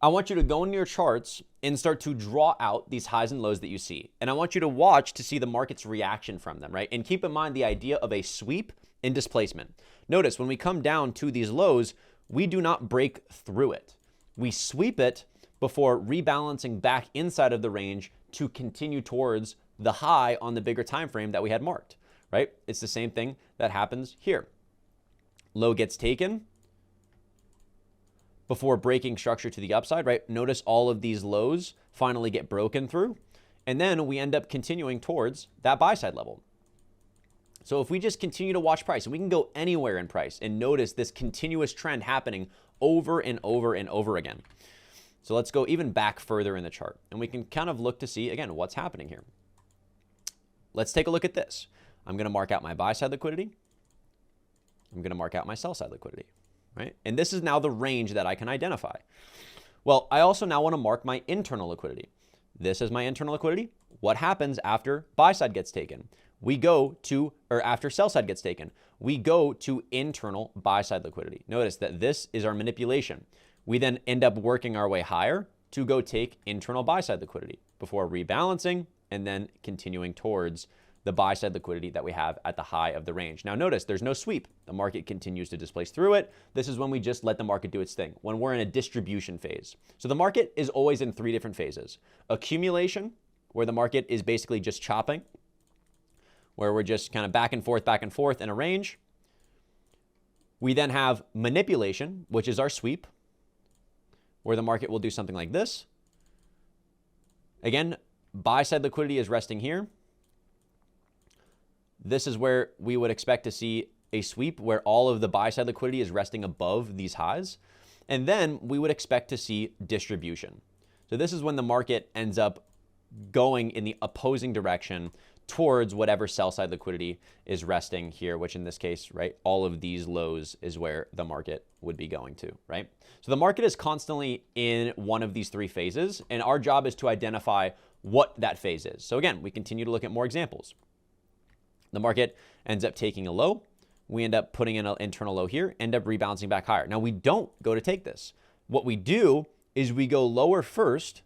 I want you to go into your charts and start to draw out these highs and lows that you see. And I want you to watch to see the market's reaction from them, right? And keep in mind the idea of a sweep and displacement. Notice when we come down to these lows, we do not break through it. We sweep it before rebalancing back inside of the range to continue towards the high on the bigger time frame that we had marked, right? It's the same thing that happens here. Low gets taken before breaking structure to the upside, right? Notice all of these lows finally get broken through, and then we end up continuing towards that buy side level. So if we just continue to watch price, and we can go anywhere in price and notice this continuous trend happening over and over and over again. So let's go even back further in the chart, and we can kind of look to see, again, what's happening here. Let's take a look at this. I'm going to mark out my buy side liquidity. I'm going to mark out my sell side liquidity, right? And this is now the range that I can identify. Well, I also now want to mark my internal liquidity. This is my internal liquidity. What happens after buy side gets taken? We go to, or after sell side gets taken, we go to internal buy side liquidity. Notice that this is our manipulation. We then end up working our way higher to go take internal buy side liquidity before rebalancing and then continuing towards the buy side liquidity that we have at the high of the range. Now notice there's no sweep. The market continues to displace through it. This is when we just let the market do its thing, when we're in a distribution phase. So the market is always in three different phases. Accumulation, where the market is basically just chopping, where we're just kind of back and forth in a range. We then have manipulation, which is our sweep, where the market will do something like this. Again, buy side liquidity is resting here. This is where we would expect to see a sweep where all of the buy side liquidity is resting above these highs. And then we would expect to see distribution. So this is when the market ends up going in the opposing direction towards whatever sell side liquidity is resting here, which in this case, right, all of these lows is where the market would be going to, right? So the market is constantly in one of these three phases, and our job is to identify what that phase is. So again, we continue to look at more examples. The market ends up taking a low. We end up putting in an internal low here, end up rebalancing back higher. Now we don't go to take this. What we do is we go lower first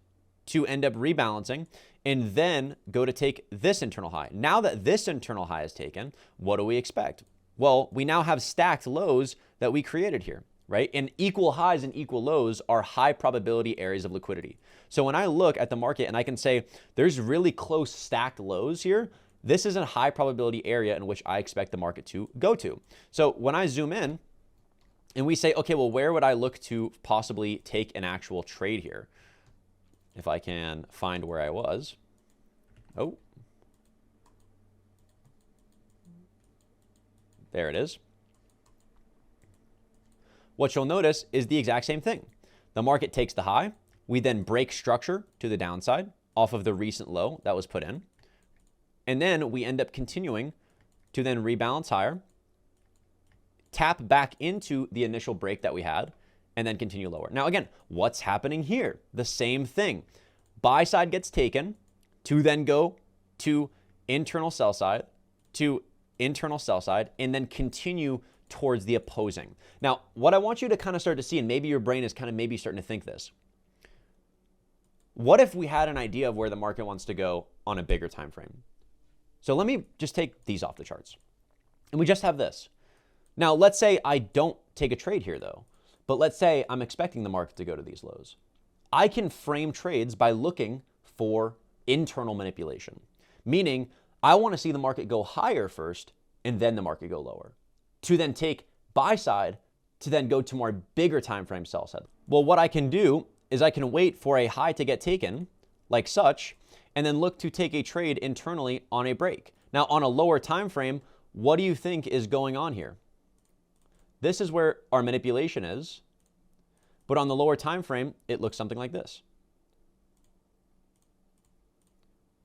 to end up rebalancing and then go to take this internal high. Now that this internal high is taken, what do we expect? Well, we now have stacked lows that we created here, right? And equal highs and equal lows are high probability areas of liquidity. So when I look at the market and I can say there's really close stacked lows here, this is a high probability area in which I expect the market to go to. So when I zoom in and we say, okay, well, where would I look to possibly take an actual trade here? If I can find where I was. Oh, there it is. What you'll notice is the exact same thing. The market takes the high. We then break structure to the downside off of the recent low that was put in. And then we end up continuing to then rebalance higher, tap back into the initial break that we had, and then continue lower. Now, again, what's happening here? The same thing. Buy side gets taken to then go to internal sell side, to internal sell side, and then continue towards the opposing. Now, what I want you to kind of start to see, and maybe your brain is kind of maybe starting to think this. What if we had an idea of where the market wants to go on a bigger time frame? So let me just take these off the charts. And we just have this. Now, let's say I don't take a trade here, though. But let's say I'm expecting the market to go to these lows. I can frame trades by looking for internal manipulation, meaning I want to see the market go higher first and then the market go lower, to then take buy side to then go to more bigger time frame sell side. Well, what I can do is I can wait for a high to get taken like such, and then look to take a trade internally on a break. Now, on a lower time frame, what do you think is going on here? This is where our manipulation is, but on the lower time frame, it looks something like this.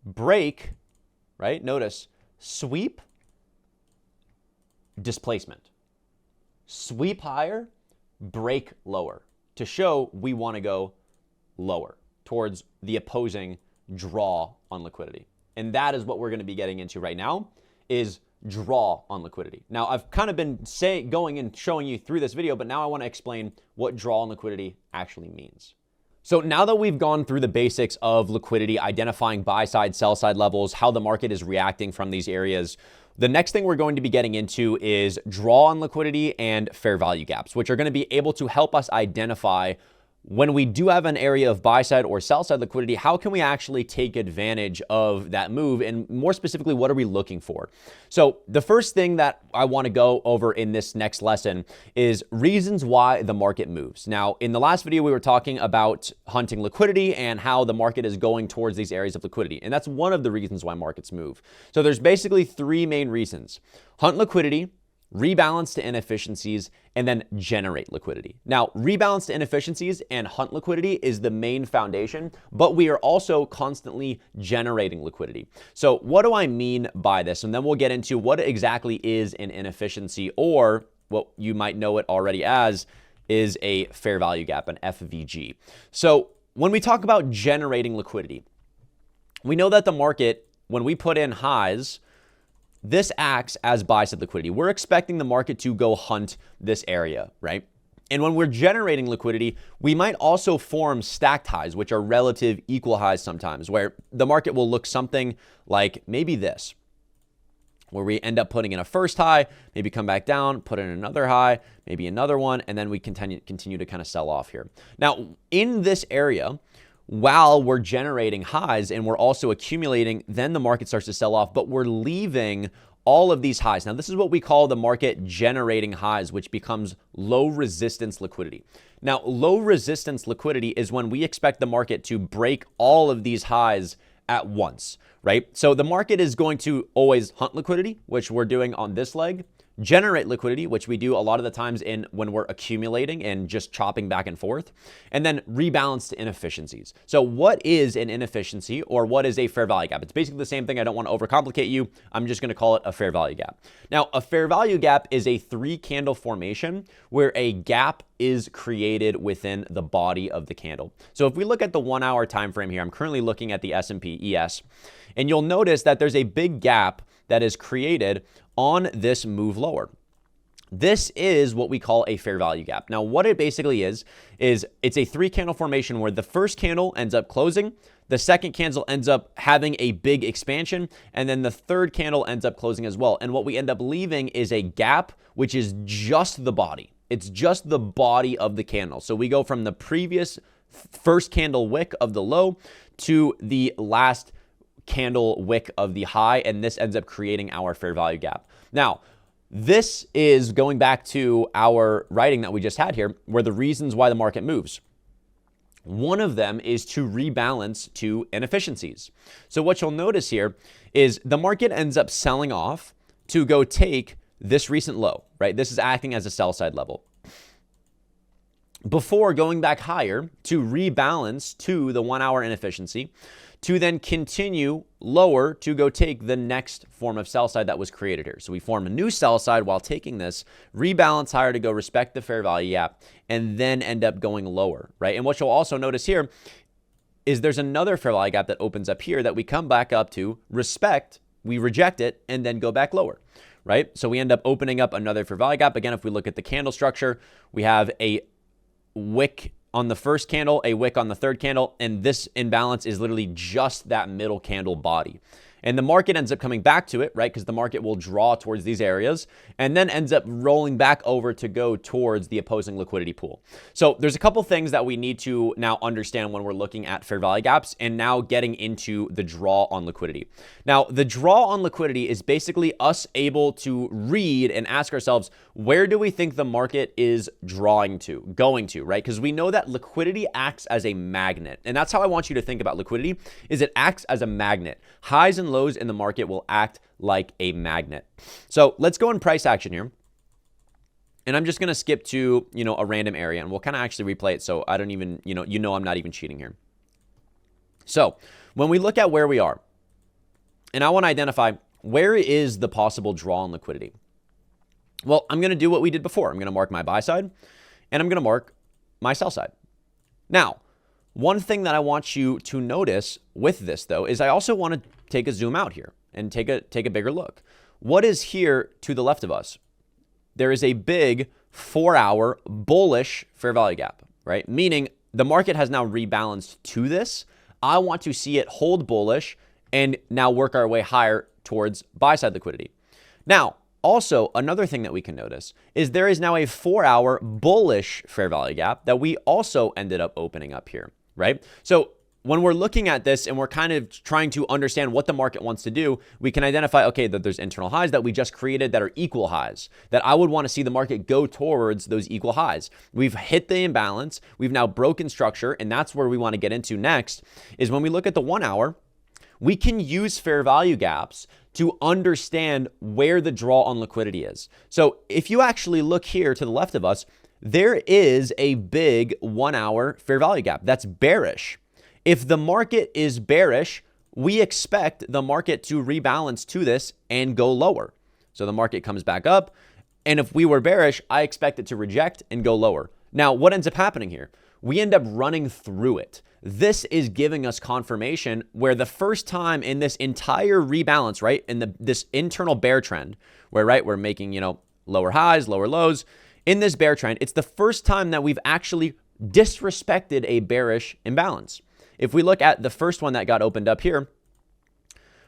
Break, right? Notice sweep, displacement. Sweep higher, break lower, to show we want to go lower towards the opposing draw on liquidity. And that is what we're going to be getting into right now, is draw on liquidity. Now, I've kind of been going and showing you through this video, but now I want to explain what draw on liquidity actually means. So now that we've gone through the basics of liquidity, identifying buy side, sell side levels, how the market is reacting from these areas, the next thing we're going to be getting into is draw on liquidity and fair value gaps, which are going to be able to help us identify when we do have an area of buy side or sell side liquidity, how can we actually take advantage of that move? And more specifically, what are we looking for? So the first thing that I want to go over in this next lesson is reasons why the market moves. Now, in the last video, we were talking about hunting liquidity and how the market is going towards these areas of liquidity. And that's one of the reasons why markets move. So there's basically three main reasons: hunt liquidity, rebalance to inefficiencies, and then generate liquidity. Now, rebalance to inefficiencies and hunt liquidity is the main foundation, but we are also constantly generating liquidity. So what do I mean by this? And then we'll get into what exactly is an inefficiency, or what you might know it already as is a fair value gap, an FVG. So when we talk about generating liquidity, we know that the market, when we put in highs, this acts as buy side liquidity. We're expecting the market to go hunt this area, right? And when we're generating liquidity, we might also form stacked highs, which are relative equal highs sometimes, where the market will look something like maybe this, where we end up putting in a first high, maybe come back down, put in another high, maybe another one, and then we continue to kind of sell off here. Now, in this area, while we're generating highs and we're also accumulating, then the market starts to sell off, but we're leaving all of these highs. Now, this is what we call the market generating highs, which becomes low resistance liquidity. Now, low resistance liquidity is when we expect the market to break all of these highs at once, right? So the market is going to always hunt liquidity, which we're doing on this leg, generate liquidity, which we do a lot of the times when we're accumulating and just chopping back and forth, and then rebalance to inefficiencies. So what is an inefficiency, or what is a fair value gap? It's basically the same thing. I don't want to overcomplicate you. I'm just going to call it a fair value gap. Now, a fair value gap is a 3-candle formation where a gap is created within the body of the candle. So if we look at the 1-hour time frame here, I'm currently looking at the S&P ES, and you'll notice that there's a big gap that is created on this move lower. This is what we call a fair value gap. Now, what it basically is it's a 3-candle formation where the first candle ends up closing, the second candle ends up having a big expansion, and then the third candle ends up closing as well. And what we end up leaving is a gap, which is just the body. It's just the body of the candle. So we go from the previous first candle wick of the low to the last candle wick of the high, and this ends up creating our fair value gap. Now, this is going back to our writing that we just had here, where the reasons why the market moves. One of them is to rebalance to inefficiencies. So what you'll notice here is the market ends up selling off to go take this recent low, right? This is acting as a sell side level, before going back higher to rebalance to the 1-hour inefficiency, to then continue lower to go take the next form of sell side that was created here. So we form a new sell side while taking this, rebalance higher to go respect the fair value gap, and then end up going lower, right? And what you'll also notice here is there's another fair value gap that opens up here that we come back up to, respect, we reject it, and then go back lower, right? So we end up opening up another fair value gap. Again, if we look at the candle structure, we have a wick on the first candle, a wick on the third candle, and this imbalance is literally just that middle candle body. And the market ends up coming back to it, right? Because the market will draw towards these areas and then ends up rolling back over to go towards the opposing liquidity pool. So there's a couple things that we need to now understand when we're looking at fair value gaps and now getting into the draw on liquidity. Now, the draw on liquidity is basically us able to read and ask ourselves, where do we think the market is going to, right? Because we know that liquidity acts as a magnet. And that's how I want you to think about liquidity, is it acts as a magnet. Highs and lows in the market will act like a magnet. So let's go in price action here. And I'm just going to skip to, a random area, and we'll kind of actually replay it. So I don't even, I'm not even cheating here. So when we look at where we are, and I want to identify where is the possible draw on liquidity. Well, I'm going to do what we did before. I'm going to mark my buy side and I'm going to mark my sell side. Now, one thing that I want you to notice with this, though, is I also want to take a zoom out here and take a bigger look. What is here to the left of us? There is a big 4-hour bullish fair value gap, right? Meaning the market has now rebalanced to this. I want to see it hold bullish and now work our way higher towards buy side liquidity. Now, also, another thing that we can notice is there is now a 4-hour bullish fair value gap that we also ended up opening up here, right? So when we're looking at this and we're kind of trying to understand what the market wants to do, we can identify, okay, that there's internal highs that we just created that are equal highs, that I would want to see the market go towards those equal highs. We've hit the imbalance. We've now broken structure, and that's where we want to get into next, is when we look at the 1-hour, we can use fair value gaps to understand where the draw on liquidity is. So if you actually look here to the left of us, there is a big 1-hour fair value gap that's bearish. If the market is bearish, we expect the market to rebalance to this and go lower. So the market comes back up, and if we were bearish, I expect it to reject and go lower. Now, what ends up happening here? We end up running through it. This is giving us confirmation where the first time in this entire rebalance, right, in this internal bear trend, where, right, we're making, lower highs, lower lows, in this bear trend, it's the first time that we've actually disrespected a bearish imbalance. If we look at the first one that got opened up here,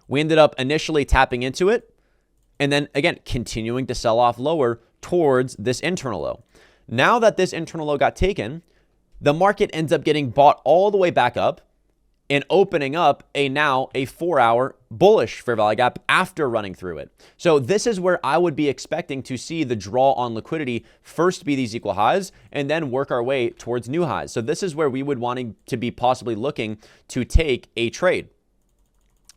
we ended up initially tapping into it and then, again, continuing to sell off lower towards this internal low. Now that this internal low got taken, the market ends up getting bought all the way back up and opening up now a 4-hour bullish fair value gap after running through it. So this is where I would be expecting to see the draw on liquidity first be these equal highs and then work our way towards new highs. So this is where we would wanting to be possibly looking to take a trade.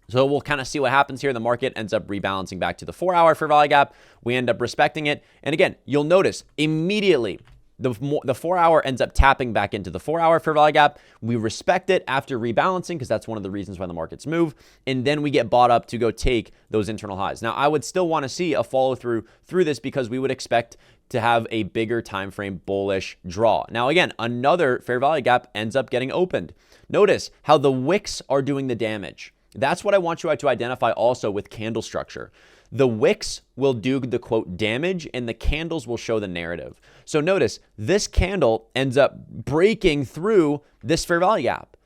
So we'll kind of see what happens here. The market ends up rebalancing back to the 4-hour fair value gap. We end up respecting it. And again, you'll notice immediately the 4-hour ends up tapping back into the 4-hour fair value gap. We respect it after rebalancing because that's one of the reasons why the markets move. And then we get bought up to go take those internal highs. Now, I would still want to see a follow through this because we would expect to have a bigger time frame bullish draw. Now, again, another fair value gap ends up getting opened. Notice how the wicks are doing the damage. That's what I want you to identify also with candle structure. The wicks will do the quote damage and the candles will show the narrative. So notice this candle ends up breaking through this fair value gap.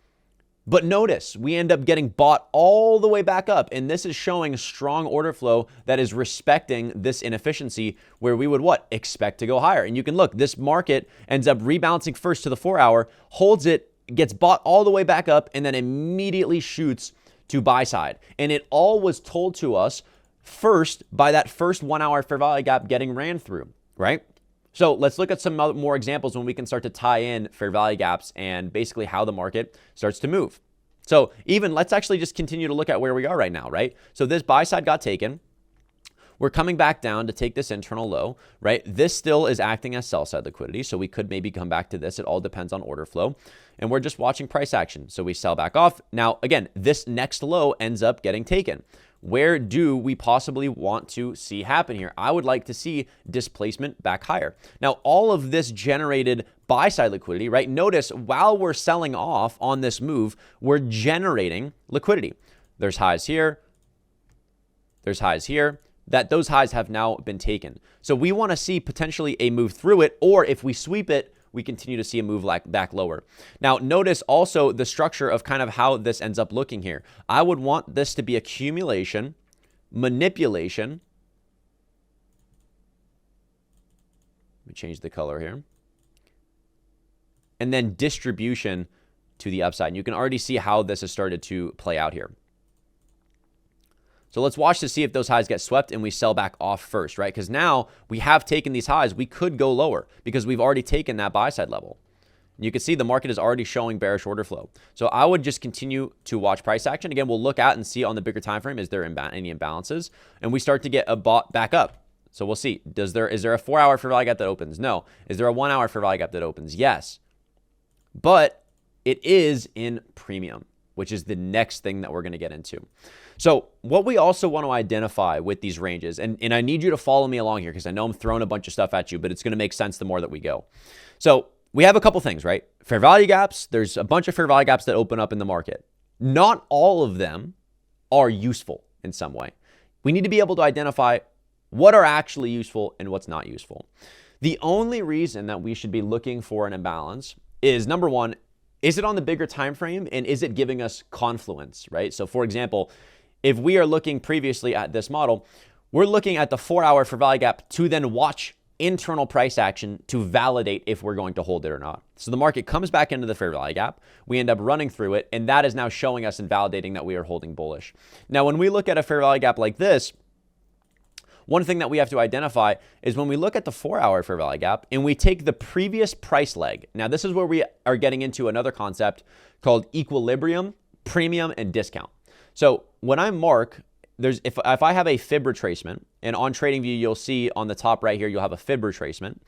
But notice we end up getting bought all the way back up. And this is showing strong order flow that is respecting this inefficiency where we would what? Expect to go higher. And you can look, this market ends up rebalancing first to the 4 hour, holds it, gets bought all the way back up, and then immediately shoots to buy side. And it all was told to us first by that first 1 hour fair value gap getting ran through, right? So let's look at some more examples when we can start to tie in fair value gaps and basically how the market starts to move. So even let's actually just continue to look at where we are right now, right? So this buy side got taken. We're coming back down to take this internal low, right? This still is acting as sell side liquidity. So we could maybe come back to this. It all depends on order flow. And we're just watching price action. So we sell back off. Now, again, this next low ends up getting taken. Where do we possibly want to see happen here? I would like to see displacement back higher. Now, all of this generated buy side liquidity, right? Notice while we're selling off on this move, we're generating liquidity. There's highs here. There's highs here. Those highs have now been taken. So we want to see potentially a move through it, or if we sweep it, we continue to see a move back lower. Now, notice also the structure of kind of how this ends up looking here. I would want this to be accumulation, manipulation. Let me change the color here. And then distribution to the upside. And you can already see how this has started to play out here. So let's watch to see if those highs get swept and we sell back off first, right? Because now we have taken these highs. We could go lower because we've already taken that buy side level. You can see the market is already showing bearish order flow. So I would just continue to watch price action. Again, we'll look at and see on the bigger time frame, is there any imbalances? And we start to get a bought back up. So we'll see. Is there a 4 hour fair value gap that opens? No. Is there a 1 hour fair value gap that opens? Yes. But it is in premium, which is the next thing that we're going to get into. So what we also want to identify with these ranges, and I need you to follow me along here because I know I'm throwing a bunch of stuff at you, but it's going to make sense the more that we go. So we have a couple things, right? Fair value gaps. There's a bunch of fair value gaps that open up in the market. Not all of them are useful in some way. We need to be able to identify what are actually useful and what's not useful. The only reason that we should be looking for an imbalance is, number one, is it on the bigger time frame and is it giving us confluence, right? So for example, if we are looking previously at this model, we're looking at the 4 hour fair value gap to then watch internal price action to validate if we're going to hold it or not. So the market comes back into the fair value gap, we end up running through it, and that is now showing us and validating that we are holding bullish. Now, when we look at a fair value gap like this, one thing that we have to identify is when we look at the 4 hour fair value gap and we take the previous price leg. Now, this is where we are getting into another concept called equilibrium, premium, and discount. So when I mark, if I have a fib retracement, and on TradingView, you'll see on the top right here, you'll have a fib retracement,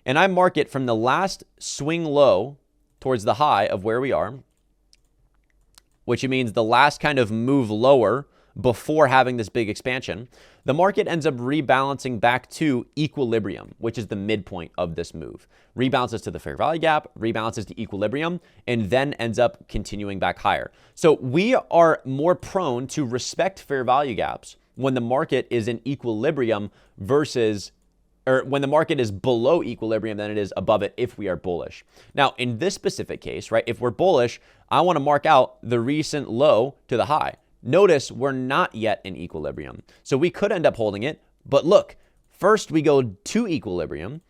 and I mark it from the last swing low towards the high of where we are, which means the last kind of move lower before having this big expansion, the market ends up rebalancing back to equilibrium, which is the midpoint of this move. Rebalances to the fair value gap, rebalances to equilibrium, and then ends up continuing back higher. So we are more prone to respect fair value gaps when the market is in equilibrium or when the market is below equilibrium than it is above it if we are bullish. Now, in this specific case, right, if we're bullish, I want to mark out the recent low to the high. Notice we're not yet in equilibrium. So we could end up holding it, but look, first we go to equilibrium,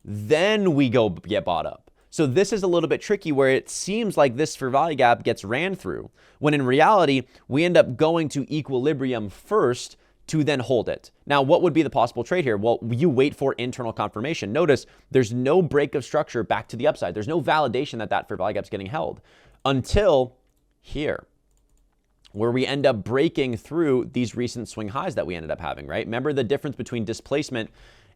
then we go get bought up. So this is a little bit tricky where it seems like this fair value gap gets ran through, when in reality, we end up going to equilibrium first to then hold it. Now, what would be the possible trade here? Well, you wait for internal confirmation. Notice there's no break of structure back to the upside. There's no validation that that fair value gap is getting held until here, where we end up breaking through these recent swing highs that we ended up having, right? Remember the difference between displacement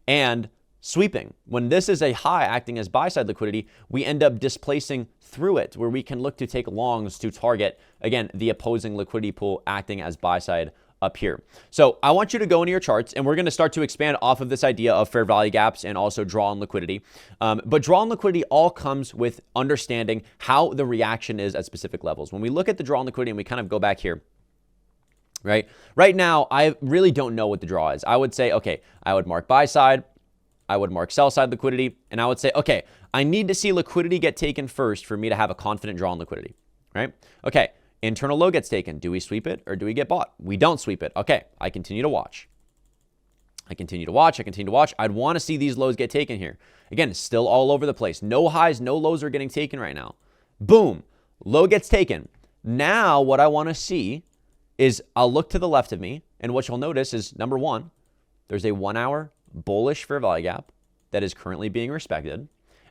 and sweeping. When this is a high acting as buy side liquidity, we end up displacing through it, where we can look to take longs to target, again, the opposing liquidity pool acting as buy side up here. So I want you to go into your charts, and we're going to start to expand off of this idea of fair value gaps and also draw on liquidity. But draw on liquidity all comes with understanding how the reaction is at specific levels. When we look at the draw on liquidity and we kind of go back here, right? Right now, I really don't know what the draw is. I would say, okay, I would mark buy side, I would mark sell side liquidity, and I would say, okay, I need to see liquidity get taken first for me to have a confident draw on liquidity, right? Okay, internal low gets taken. Do we sweep it or do we get bought? We don't sweep it. Okay, I continue to watch. I continue to watch. I continue to watch. I'd want to see these lows get taken here. Again, still all over the place. No highs, no lows are getting taken right now. Boom, low gets taken. Now what I want to see is I'll look to the left of me, and what you'll notice is, number one, there's a 1 hour bullish fair value gap that is currently being respected,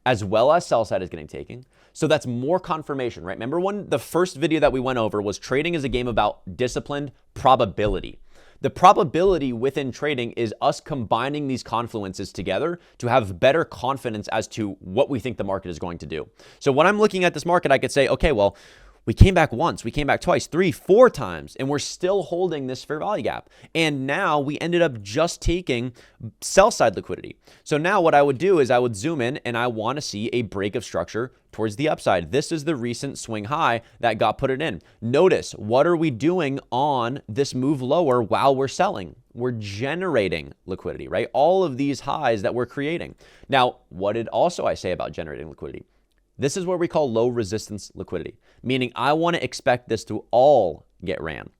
as well as sell side is getting taken. So that's more confirmation, right? Remember when the first video that we went over was trading is a game about disciplined probability. The probability within trading is us combining these confluences together to have better confidence as to what we think the market is going to do. So when I'm looking at this market, I could say, okay, well, we came back once, we came back twice, 3, 4 times, and we're still holding this fair value gap. And now we ended up just taking sell side liquidity. So now what I would do is I would zoom in and I want to see a break of structure towards the upside. This is the recent swing high that got put it in. Notice, what are we doing on this move lower while we're selling? We're generating liquidity, right? All of these highs that we're creating. Now, what did also I say about generating liquidity? This is what we call low resistance liquidity, meaning I want to expect this to all get ran.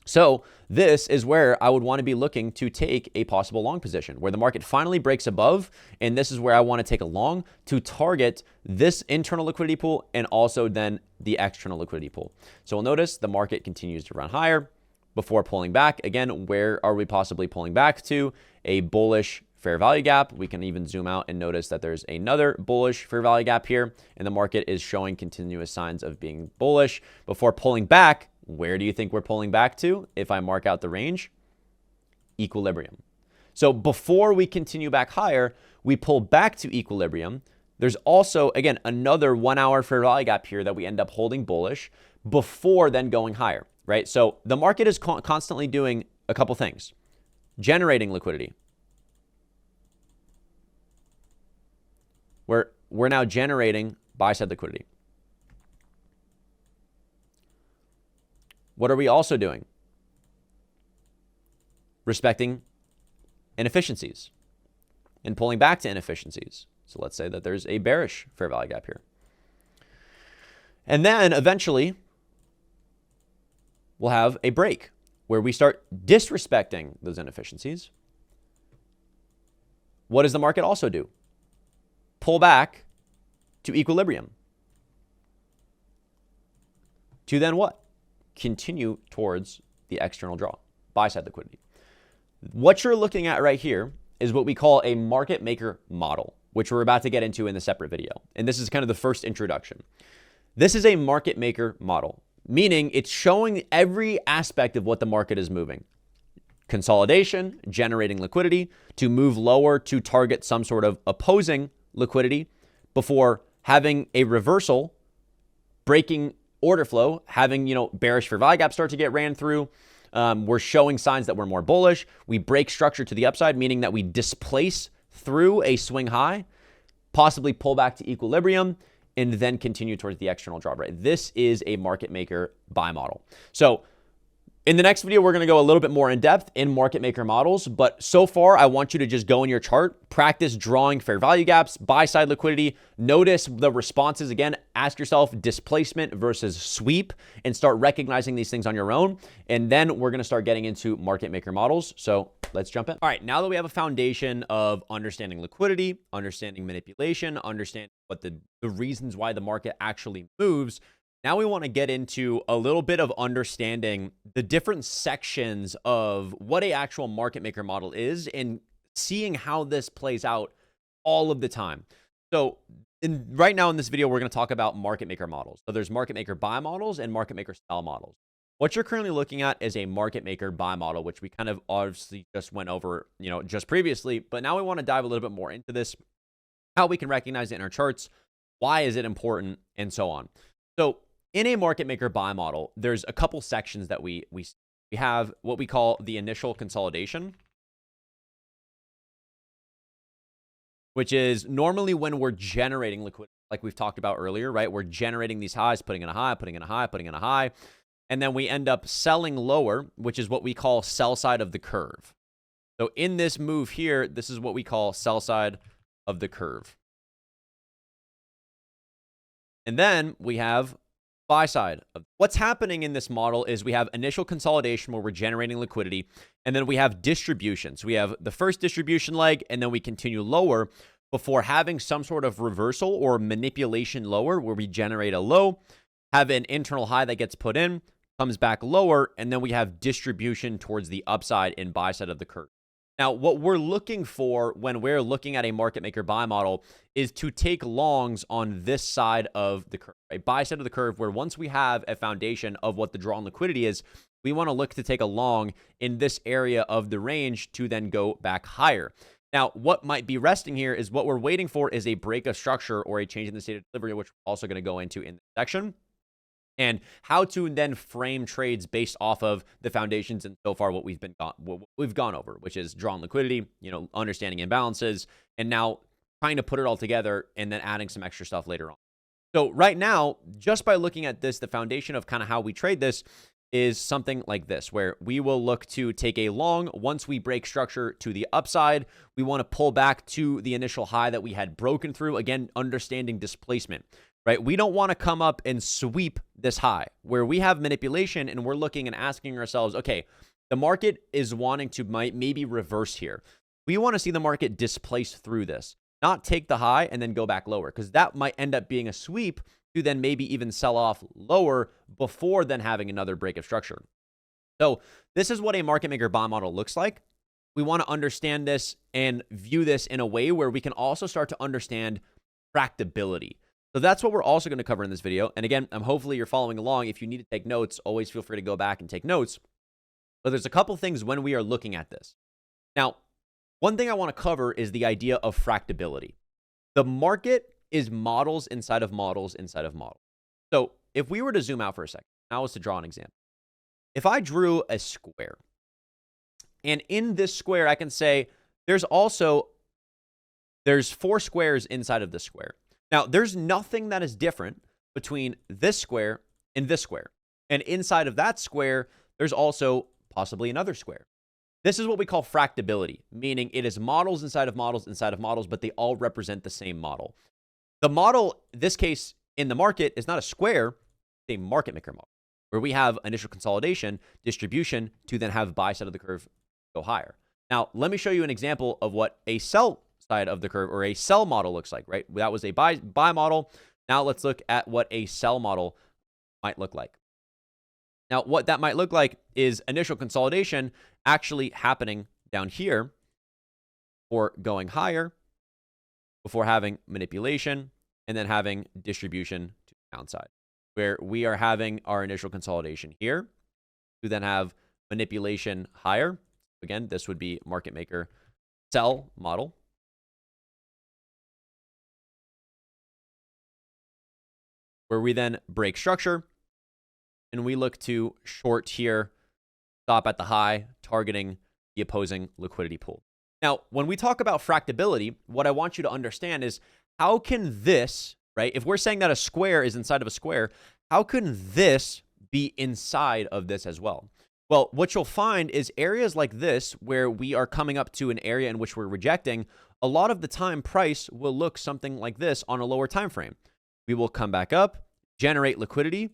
So this is where I would want to be looking to take a possible long position where the market finally breaks above. And this is where I want to take a long to target this internal liquidity pool and also then the external liquidity pool. So we'll notice the market continues to run higher before pulling back. Again, where are we possibly pulling back to? A bullish fair value gap. We can even zoom out and notice that there's another bullish fair value gap here, and the market is showing continuous signs of being bullish before pulling back. Where do you think we're pulling back to? If I mark out the range, equilibrium. So before we continue back higher, we pull back to equilibrium. There's also, again, another 1 hour fair value gap here that we end up holding bullish before then going higher, right? So the market is constantly doing a couple things. Generating liquidity. We're now generating buy-side liquidity. What are we also doing? Respecting inefficiencies and pulling back to inefficiencies. So let's say that there's a bearish fair value gap here. And then eventually we'll have a break where we start disrespecting those inefficiencies. What does the market also do? Pull back to equilibrium. To then what? Continue towards the external draw, buy-side liquidity. What you're looking at right here is what we call a market maker model, which we're about to get into in the separate video. And this is kind of the first introduction. This is a market maker model, meaning it's showing every aspect of what the market is moving. Consolidation, generating liquidity, to move lower to target some sort of opposing liquidity before having a reversal, breaking order flow, having, bearish fair value gap start to get ran through. We're showing signs that we're more bullish. We break structure to the upside, meaning that we displace through a swing high, possibly pull back to equilibrium, and then continue towards the external draw, right? This is a market maker buy model. So in the next video, we're going to go a little bit more in depth in market maker models. But so far, I want you to just go in your chart, practice drawing fair value gaps, buy side liquidity, notice the responses. Again, ask yourself displacement versus sweep and start recognizing these things on your own. And then we're going to start getting into market maker models. So let's jump in. All right, now that we have a foundation of understanding liquidity, understanding manipulation, understanding what the reasons why the market actually moves, now we want to get into a little bit of understanding the different sections of what an actual market maker model is and seeing how this plays out all of the time. So right now in this video, we're going to talk about market maker models. So there's market maker buy models and market maker sell models. What you're currently looking at is a market maker buy model, which we kind of obviously just went over, just previously, but now we want to dive a little bit more into this, how we can recognize it in our charts, why is it important, and so on. So in a market maker buy model, there's a couple sections that we have what we call the initial consolidation, which is normally when we're generating liquidity, like we've talked about earlier, right? We're generating these highs, putting in a high, putting in a high, putting in a high. and then we end up selling lower, which is what we call sell side of the curve. So in this move here, this is what we call sell side of the curve. And then we have buy side. What's happening in this model is we have initial consolidation where we're generating liquidity, and then we have distribution. So we have the first distribution leg, and then we continue lower before having some sort of reversal or manipulation lower where we generate a low, have an internal high that gets put in, comes back lower, and then we have distribution towards the upside in buy side of the curve. Now, what we're looking for when we're looking at a market maker buy model is to take longs on this side of the curve, a buy side of the curve, where once we have a foundation of what the draw on liquidity is, we want to look to take a long in this area of the range to then go back higher. Now, what might be resting here is what we're waiting for is a break of structure or a change in the state of delivery, which we're also going to go into in this section. And how to then frame trades based off of the foundations and so far what we've gone over, which is drawn liquidity, understanding imbalances, and now trying to put it all together and then adding some extra stuff later on. So right now, just by looking at this, the foundation of kind of how we trade this is something like this, where we will look to take a long. Once we break structure to the upside, we want to pull back to the initial high that we had broken through. Again, understanding displacement. Right? We don't want to come up and sweep this high where we have manipulation and we're looking and asking ourselves, okay, the market is wanting to maybe reverse here. We want to see the market displace through this, not take the high and then go back lower, because that might end up being a sweep to then maybe even sell off lower before then having another break of structure. So this is what a market maker buy model looks like. We want to understand this and view this in a way where we can also start to understand fractability. So that's what we're also going to cover in this video. And again, hopefully you're following along. If you need to take notes, always feel free to go back and take notes. But there's a couple things when we are looking at this. Now, one thing I want to cover is the idea of fractability. The market is models inside of models inside of models. So if we were to zoom out for a second, now is to draw an example. If I drew a square, and in this square, I can say there's 4 squares inside of this square. Now, there's nothing that is different between this square and this square. And inside of that square, there's also possibly another square. This is what we call fractability, meaning it is models inside of models inside of models, but they all represent the same model. The model, in this case, in the market is not a square, it's a market maker model, where we have initial consolidation, distribution, to then have buy side of the curve go higher. Now, let me show you an example of what a sell side of the curve or a sell model looks like, right? That was a buy model. Now let's look at what a sell model might look like. Now, what that might look like is initial consolidation actually happening down here or going higher before having manipulation and then having distribution to the downside, where we are having our initial consolidation here to then have manipulation higher. Again, this would be market maker sell model. Where we then break structure and we look to short here, stop at the high, targeting the opposing liquidity pool. Now, when we talk about fractability, what I want you to understand is how can this, right? If we're saying that a square is inside of a square, how can this be inside of this as well? Well, what you'll find is areas like this where we are coming up to an area in which we're rejecting, a lot of the time price will look something like this on a lower time frame. We will come back up, generate liquidity,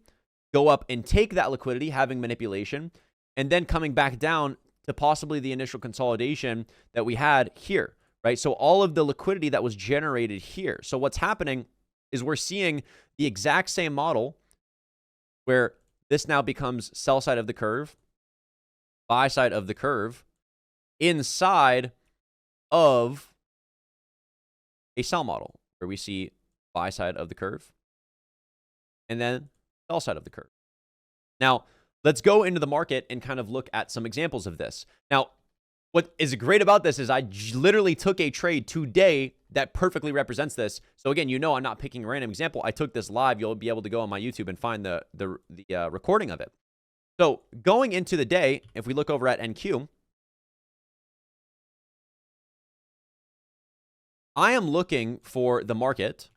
go up and take that liquidity, having manipulation, and then coming back down to possibly the initial consolidation that we had here, right? So all of the liquidity that was generated here. So what's happening is we're seeing the exact same model where this now becomes sell side of the curve, buy side of the curve, inside of a sell model where we see buy side of the curve and then sell side of the curve. Now, let's go into the market and kind of look at some examples of this. Now, what is great about this is I literally took a trade today that perfectly represents this. So again, I'm not picking a random example. I took this live. You'll be able to go on my YouTube and find the recording of it. So going into the day, if we look over at NQ, I am looking for the market.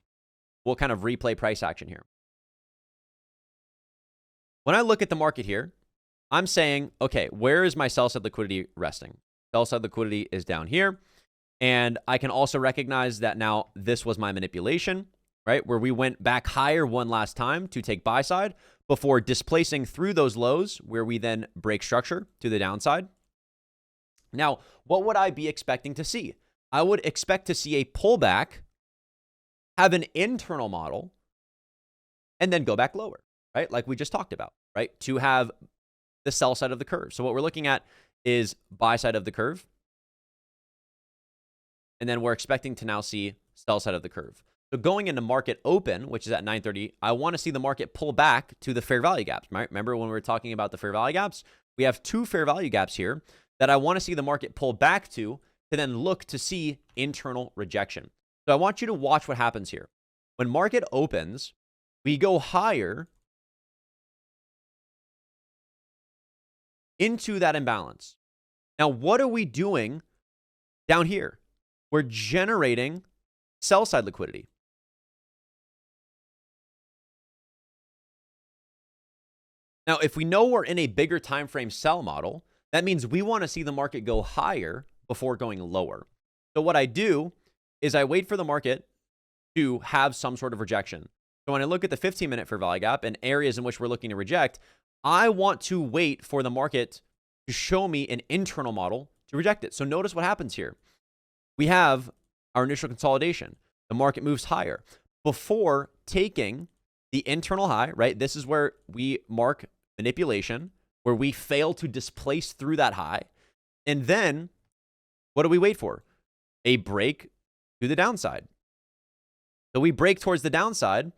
We'll kind of replay price action here. When I look at the market here, I'm saying, okay, where is my sell side liquidity resting? Sell side liquidity is down here. And I can also recognize that now this was my manipulation, right? Where we went back higher one last time to take buy side before displacing through those lows where we then break structure to the downside. Now, what would I be expecting to see? I would expect to see a pullback, have an internal model, and then go back lower, right? Like we just talked about, right? To have the sell side of the curve. So what we're looking at is buy side of the curve. And then we're expecting to now see sell side of the curve. So going into market open, which is at 9:30, I want to see the market pull back to the fair value gaps, right? Remember when we were talking about the fair value gaps? We have two fair value gaps here that I want to see the market pull back to then look to see internal rejection. So I want you to watch what happens here. When market opens, we go higher into that imbalance. Now, what are we doing down here? We're generating sell side liquidity. Now, if we know we're in a bigger time frame sell model, that means we want to see the market go higher before going lower. So what I do is I wait for the market to have some sort of rejection. So when I look at the 15-minute fair value gap and areas in which we're looking to reject, I want to wait for the market to show me an internal model to reject it. So notice what happens here. We have our initial consolidation. The market moves higher before taking the internal high, right? This is where we mark manipulation, where we fail to displace through that high. And then what do we wait for? A break to the downside. So we break towards the downside.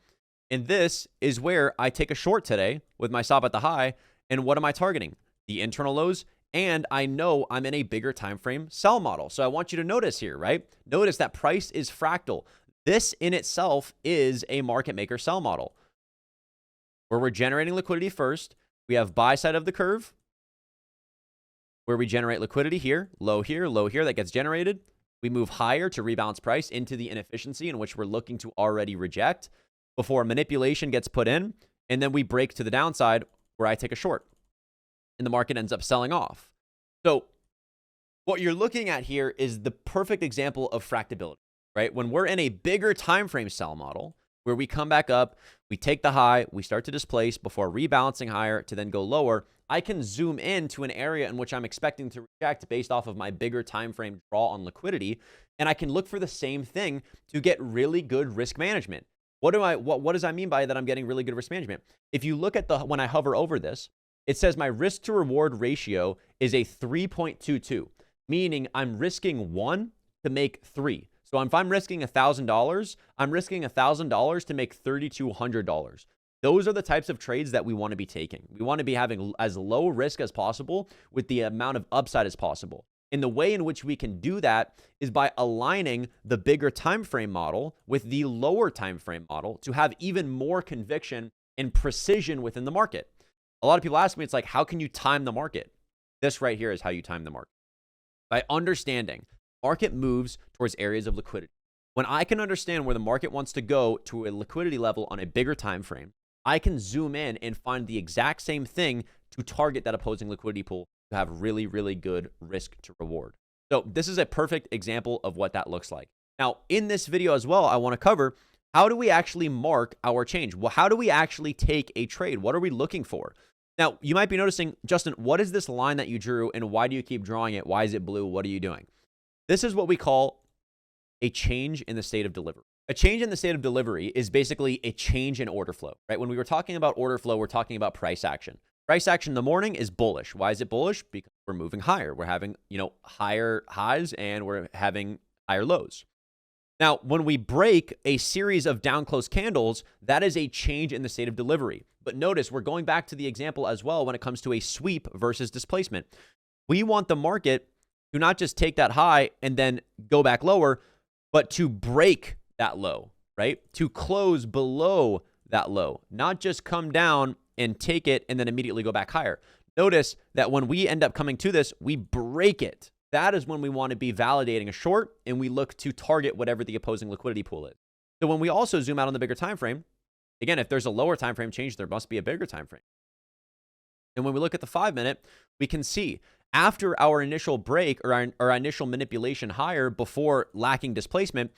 And this is where I take a short today with my stop at the high. And what am I targeting? The internal lows. And I know I'm in a bigger time frame sell model. So I want you to notice here, right? Notice that price is fractal. This in itself is a market maker sell model where we're generating liquidity first. We have buy side of the curve where we generate liquidity here, low here, low here that gets generated. We move higher to rebalance price into the inefficiency in which we're looking to already reject before manipulation gets put in. And then we break to the downside where I take a short and the market ends up selling off. So what you're looking at here is the perfect example of fractability, right? When we're in a bigger time frame sell model where we come back up, we take the high, we start to displace before rebalancing higher to then go lower, I can zoom in to an area in which I'm expecting to reject based off of my bigger time frame draw on liquidity, and I can look for the same thing to get really good risk management. What does I mean by that I'm getting really good risk management? If you look at when I hover over this, it says my risk to reward ratio is a 3.22, meaning I'm risking 1 to make 3. So if I'm risking $1,000, I'm risking $1,000 to make $3,200. Those are the types of trades that we want to be taking. We want to be having as low risk as possible with the amount of upside as possible. And the way in which we can do that is by aligning the bigger time frame model with the lower time frame model to have even more conviction and precision within the market. A lot of people ask me, it's like, how can you time the market? This right here is how you time the market. By understanding market moves towards areas of liquidity. When I can understand where the market wants to go to a liquidity level on a bigger time frame, I can zoom in and find the exact same thing to target that opposing liquidity pool to have really, really good risk to reward. So this is a perfect example of what that looks like. Now, in this video as well, I want to cover how do we actually mark our change? Well, how do we actually take a trade? What are we looking for? Now, you might be noticing, Justin, what is this line that you drew and why do you keep drawing it? Why is it blue? What are you doing? This is what we call a change in the state of delivery. A change in the state of delivery is basically a change in order flow, right? When we were talking about order flow, we're talking about price action. Price action in the morning is bullish. Why is it bullish? Because we're moving higher. We're having, higher highs and we're having higher lows. Now, when we break a series of down close candles, that is a change in the state of delivery. But notice we're going back to the example as well when it comes to a sweep versus displacement. We want the market to not just take that high and then go back lower, but to break that low, right? To close below that low, not just come down and take it and then immediately go back higher. Notice that when we end up coming to this, we break it. That is when we want to be validating a short and we look to target whatever the opposing liquidity pool is. So when we also zoom out on the bigger time frame, again, if there's a lower time frame change, there must be a bigger time frame. And when we look at the 5-minute, we can see after our initial break or our initial manipulation higher before lacking displacement,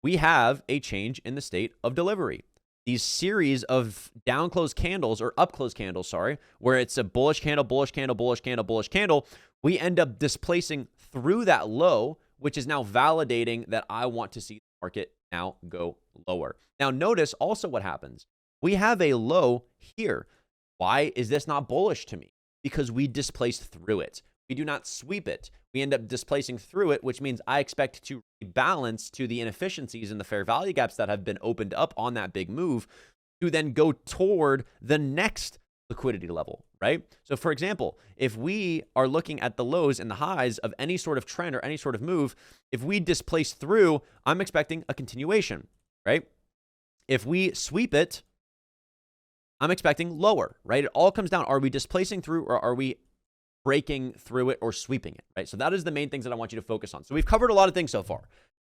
we have a change in the state of delivery. These series of down close candles or up close candles, sorry, where it's a bullish candle, bullish candle, bullish candle, bullish candle, we end up displacing through that low, which is now validating that I want to see the market now go lower. Now, notice also what happens. We have a low here. Why is this not bullish to me? Because we displaced through it. We do not sweep it. We end up displacing through it, which means I expect to rebalance to the inefficiencies and the fair value gaps that have been opened up on that big move to then go toward the next liquidity level, right? So for example, if we are looking at the lows and the highs of any sort of trend or any sort of move, if we displace through, I'm expecting a continuation, right? If we sweep it, I'm expecting lower, right? It all comes down, are we displacing through or are we breaking through it or sweeping it, right? So that is the main things that I want you to focus on. So we've covered a lot of things so far,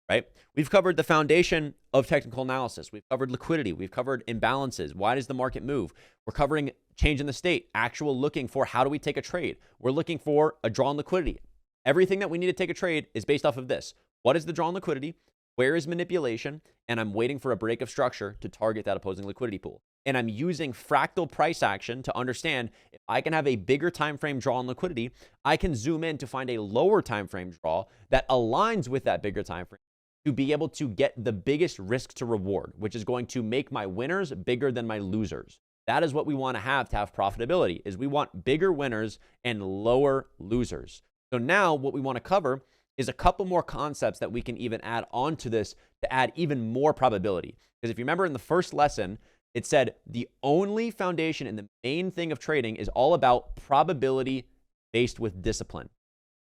right? We've covered the foundation of technical analysis. We've covered liquidity. We've covered imbalances. Why does the market move? We're covering change in the state, actual looking for how do we take a trade? We're looking for a drawn liquidity. Everything that we need to take a trade is based off of this. What is the drawn liquidity? Where is manipulation? And I'm waiting for a break of structure to target that opposing liquidity pool. And I'm using fractal price action to understand if I can have a bigger time frame draw on liquidity, I can zoom in to find a lower time frame draw that aligns with that bigger time frame to be able to get the biggest risk to reward, which is going to make my winners bigger than my losers. That is what we want to have profitability, is we want bigger winners and lower losers. So now what we want to cover is a couple more concepts that we can even add on to this to add even more probability. Because if you remember in the first lesson, it said the only foundation and the main thing of trading is all about probability based with discipline.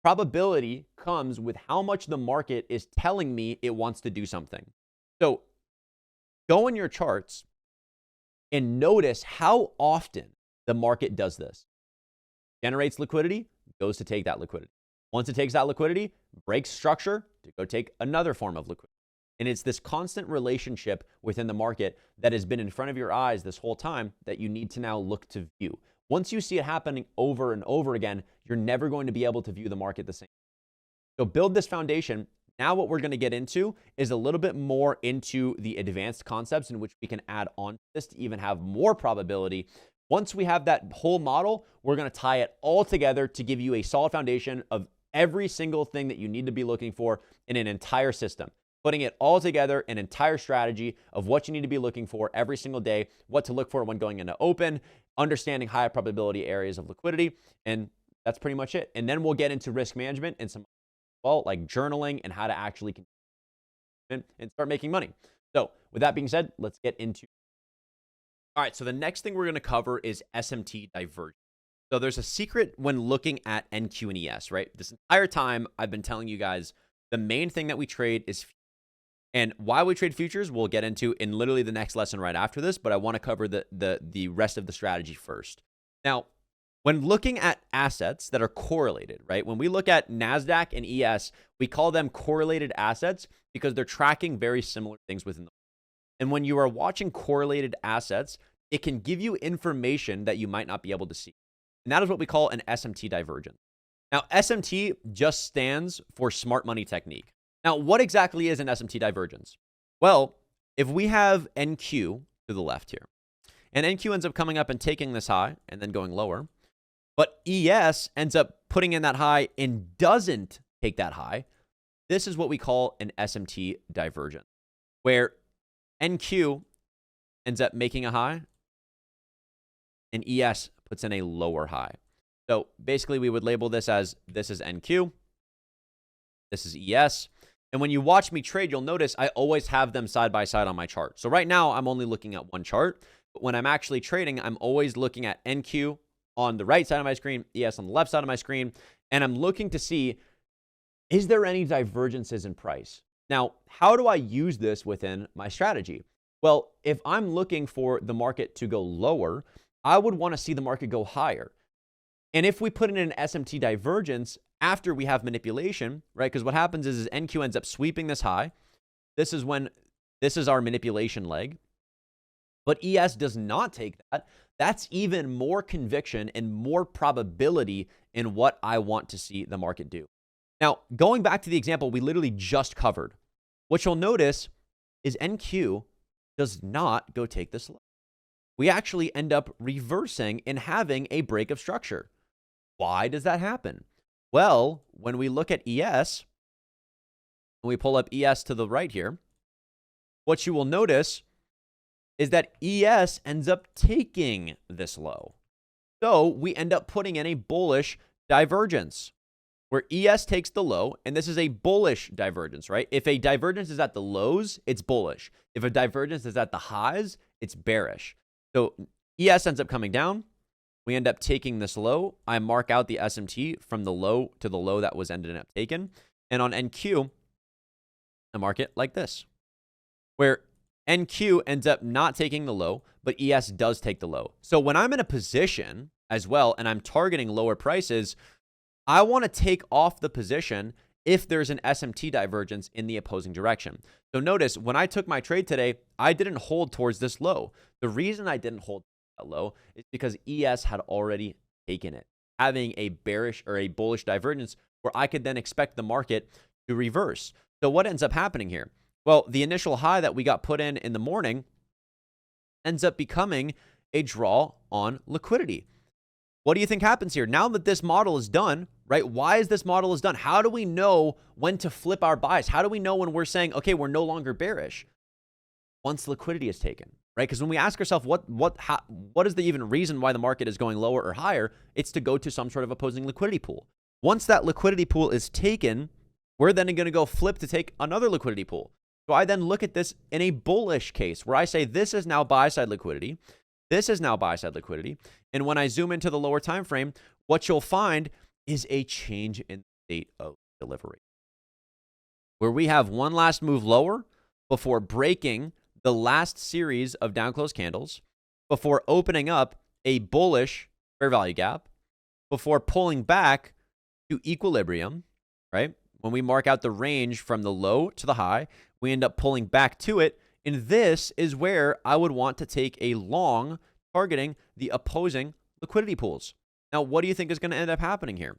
Probability comes with how much the market is telling me it wants to do something. So go in your charts and notice how often the market does this. Generates liquidity, goes to take that liquidity. Once it takes that liquidity, breaks structure to go take another form of liquidity. And it's this constant relationship within the market that has been in front of your eyes this whole time that you need to now look to view. Once you see it happening over and over again, you're never going to be able to view the market the same. So build this foundation. Now what we're going to get into is a little bit more into the advanced concepts in which we can add on to this to even have more probability. Once we have that whole model, we're going to tie it all together to give you a solid foundation of every single thing that you need to be looking for in an entire system. Putting it all together, an entire strategy of what you need to be looking for every single day, what to look for when going into open, understanding high probability areas of liquidity, and that's pretty much it. And then we'll get into risk management and some, well, like journaling and how to actually and start making money. So with that being said, let's get into. All right, so the next thing we're going to cover is SMT divergence. So there's a secret when looking at NQ and ES, right? This entire time I've been telling you guys the main thing that we trade is. And why we trade futures, we'll get into in literally the next lesson right after this, but I want to cover the rest of the strategy first. Now, when looking at assets that are correlated, right? When we look at NASDAQ and ES, we call them correlated assets because they're tracking very similar things within them. And when you are watching correlated assets, it can give you information that you might not be able to see. And that is what we call an SMT divergence. Now, SMT just stands for smart money technique. Now, what exactly is an SMT divergence? Well, if we have NQ to the left here, and NQ ends up coming up and taking this high and then going lower, but ES ends up putting in that high and doesn't take that high, this is what we call an SMT divergence, where NQ ends up making a high and ES puts in a lower high. So basically, we would label this as this is NQ, this is ES. And when you watch me trade, you'll notice I always have them side by side on my chart. So right now, I'm only looking at one chart. But when I'm actually trading, I'm always looking at NQ on the right side of my screen, ES on the left side of my screen. And I'm looking to see, is there any divergences in price? Now, how do I use this within my strategy? Well, if I'm looking for the market to go lower, I would want to see the market go higher. And if we put in an SMT divergence after we have manipulation, right? Because what happens is NQ ends up sweeping this high. This is when this is our manipulation leg. But ES does not take that. That's even more conviction and more probability in what I want to see the market do. Now, going back to the example we literally just covered, what you'll notice is NQ does not go take this low. We actually end up reversing and having a break of structure. Why does that happen? Well, when we look at ES, and we pull up ES to the right here, what you will notice is that ES ends up taking this low. So we end up putting in a bullish divergence where ES takes the low, and this is a bullish divergence, right? If a divergence is at the lows, it's bullish. If a divergence is at the highs, it's bearish. So ES ends up coming down. We end up taking this low. I mark out the SMT from the low to the low that was ended up taken. And on NQ, I mark it like this, where NQ ends up not taking the low, but ES does take the low. So when I'm in a position as well, and I'm targeting lower prices, I want to take off the position if there's an SMT divergence in the opposing direction. So notice when I took my trade today, I didn't hold towards this low. The reason I didn't hold that low is because ES had already taken it, having a bearish or a bullish divergence where I could then expect the market to reverse. So what ends up happening here? Well, the initial high that we got put in the morning ends up becoming a draw on liquidity. What do you think happens here? Now that this model is done, right? Why is this model is done? How do we know when to flip our buys? How do we know when we're saying, okay, we're no longer bearish? Once liquidity is taken, right? Because when we ask ourselves, what is the even reason why the market is going lower or higher? It's to go to some sort of opposing liquidity pool. Once that liquidity pool is taken, we're then going to go flip to take another liquidity pool. So I then look at this in a bullish case where I say this is now buy side liquidity. This is now buy side liquidity. And when I zoom into the lower time frame, what you'll find is a change in state of delivery, where we have one last move lower before breaking the last series of down close candles, before opening up a bullish fair value gap, before pulling back to equilibrium, right? When we mark out the range from the low to the high, we end up pulling back to it. And this is where I would want to take a long targeting the opposing liquidity pools. Now, what do you think is going to end up happening here?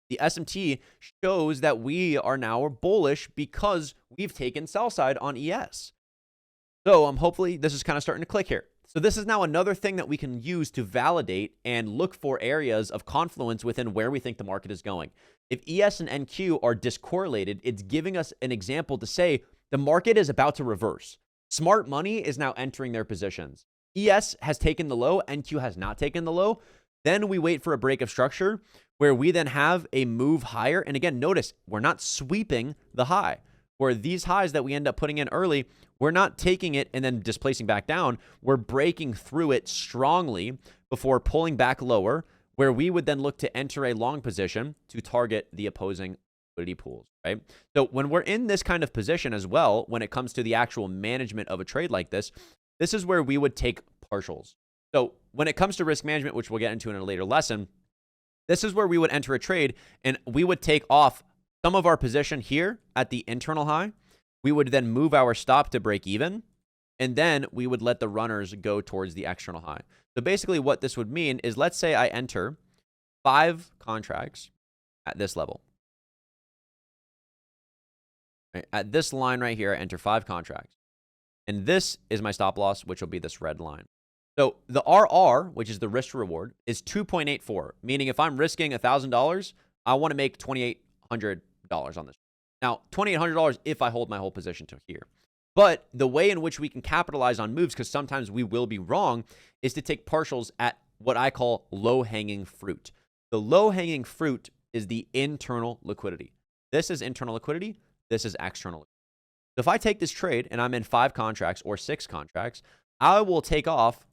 The SMT shows that we are now bullish because we've taken sell side on ES. So hopefully this is kind of starting to click here. So this is now another thing that we can use to validate and look for areas of confluence within where we think the market is going. If ES and NQ are discorrelated, it's giving us an example to say the market is about to reverse. Smart money is now entering their positions. ES has taken the low, NQ has not taken the low. Then we wait for a break of structure where we then have a move higher. And again, notice we're not sweeping the high. Where these highs that we end up putting in early, we're not taking it and then displacing back down. We're breaking through it strongly before pulling back lower, where we would then look to enter a long position to target the opposing liquidity pools, right? So when we're in this kind of position as well, when it comes to the actual management of a trade like this, this is where we would take partials. So when it comes to risk management, which we'll get into in a later lesson, this is where we would enter a trade and we would take off some of our position here at the internal high. We would then move our stop to break even, and then we would let the runners go towards the external high. So basically what this would mean is, let's say I enter 5 contracts at this level. Right? At this line right here, I enter 5 contracts. And this is my stop loss, which will be this red line. So the RR, which is the risk to reward, is 2.84, meaning if I'm risking $1,000, I want to make $2,800 on this. Now, $2,800 if I hold my whole position to here. But the way in which we can capitalize on moves, because sometimes we will be wrong, is to take partials at what I call low-hanging fruit. The low-hanging fruit is the internal liquidity. This is internal liquidity. This is external. So if I take this trade and I'm in 5 contracts or 6 contracts, I will take off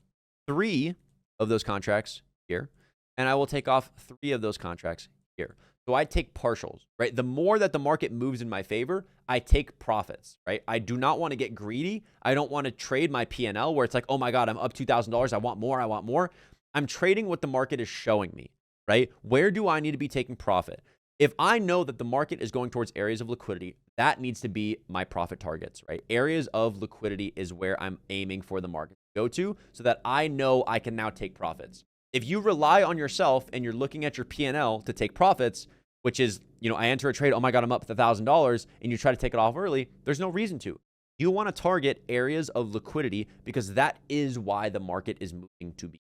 3 of those contracts here, and I will take off 3 of those contracts here. So I take partials, right? The more that the market moves in my favor, I take profits, right? I do not want to get greedy. I don't want to trade my P&L where it's like, oh my God, I'm up $2,000. I want more. I want more. I'm trading what the market is showing me, right? Where do I need to be taking profit? If I know that the market is going towards areas of liquidity, that needs to be my profit targets, right? Areas of liquidity is where I'm aiming for the market. go to so that I know I can now take profits. If you rely on yourself and you're looking at your P&L to take profits, which is, I enter a trade, oh my God, I'm up $1,000, and you try to take it off early, there's no reason to. You want to target areas of liquidity because that is why the market is moving to be.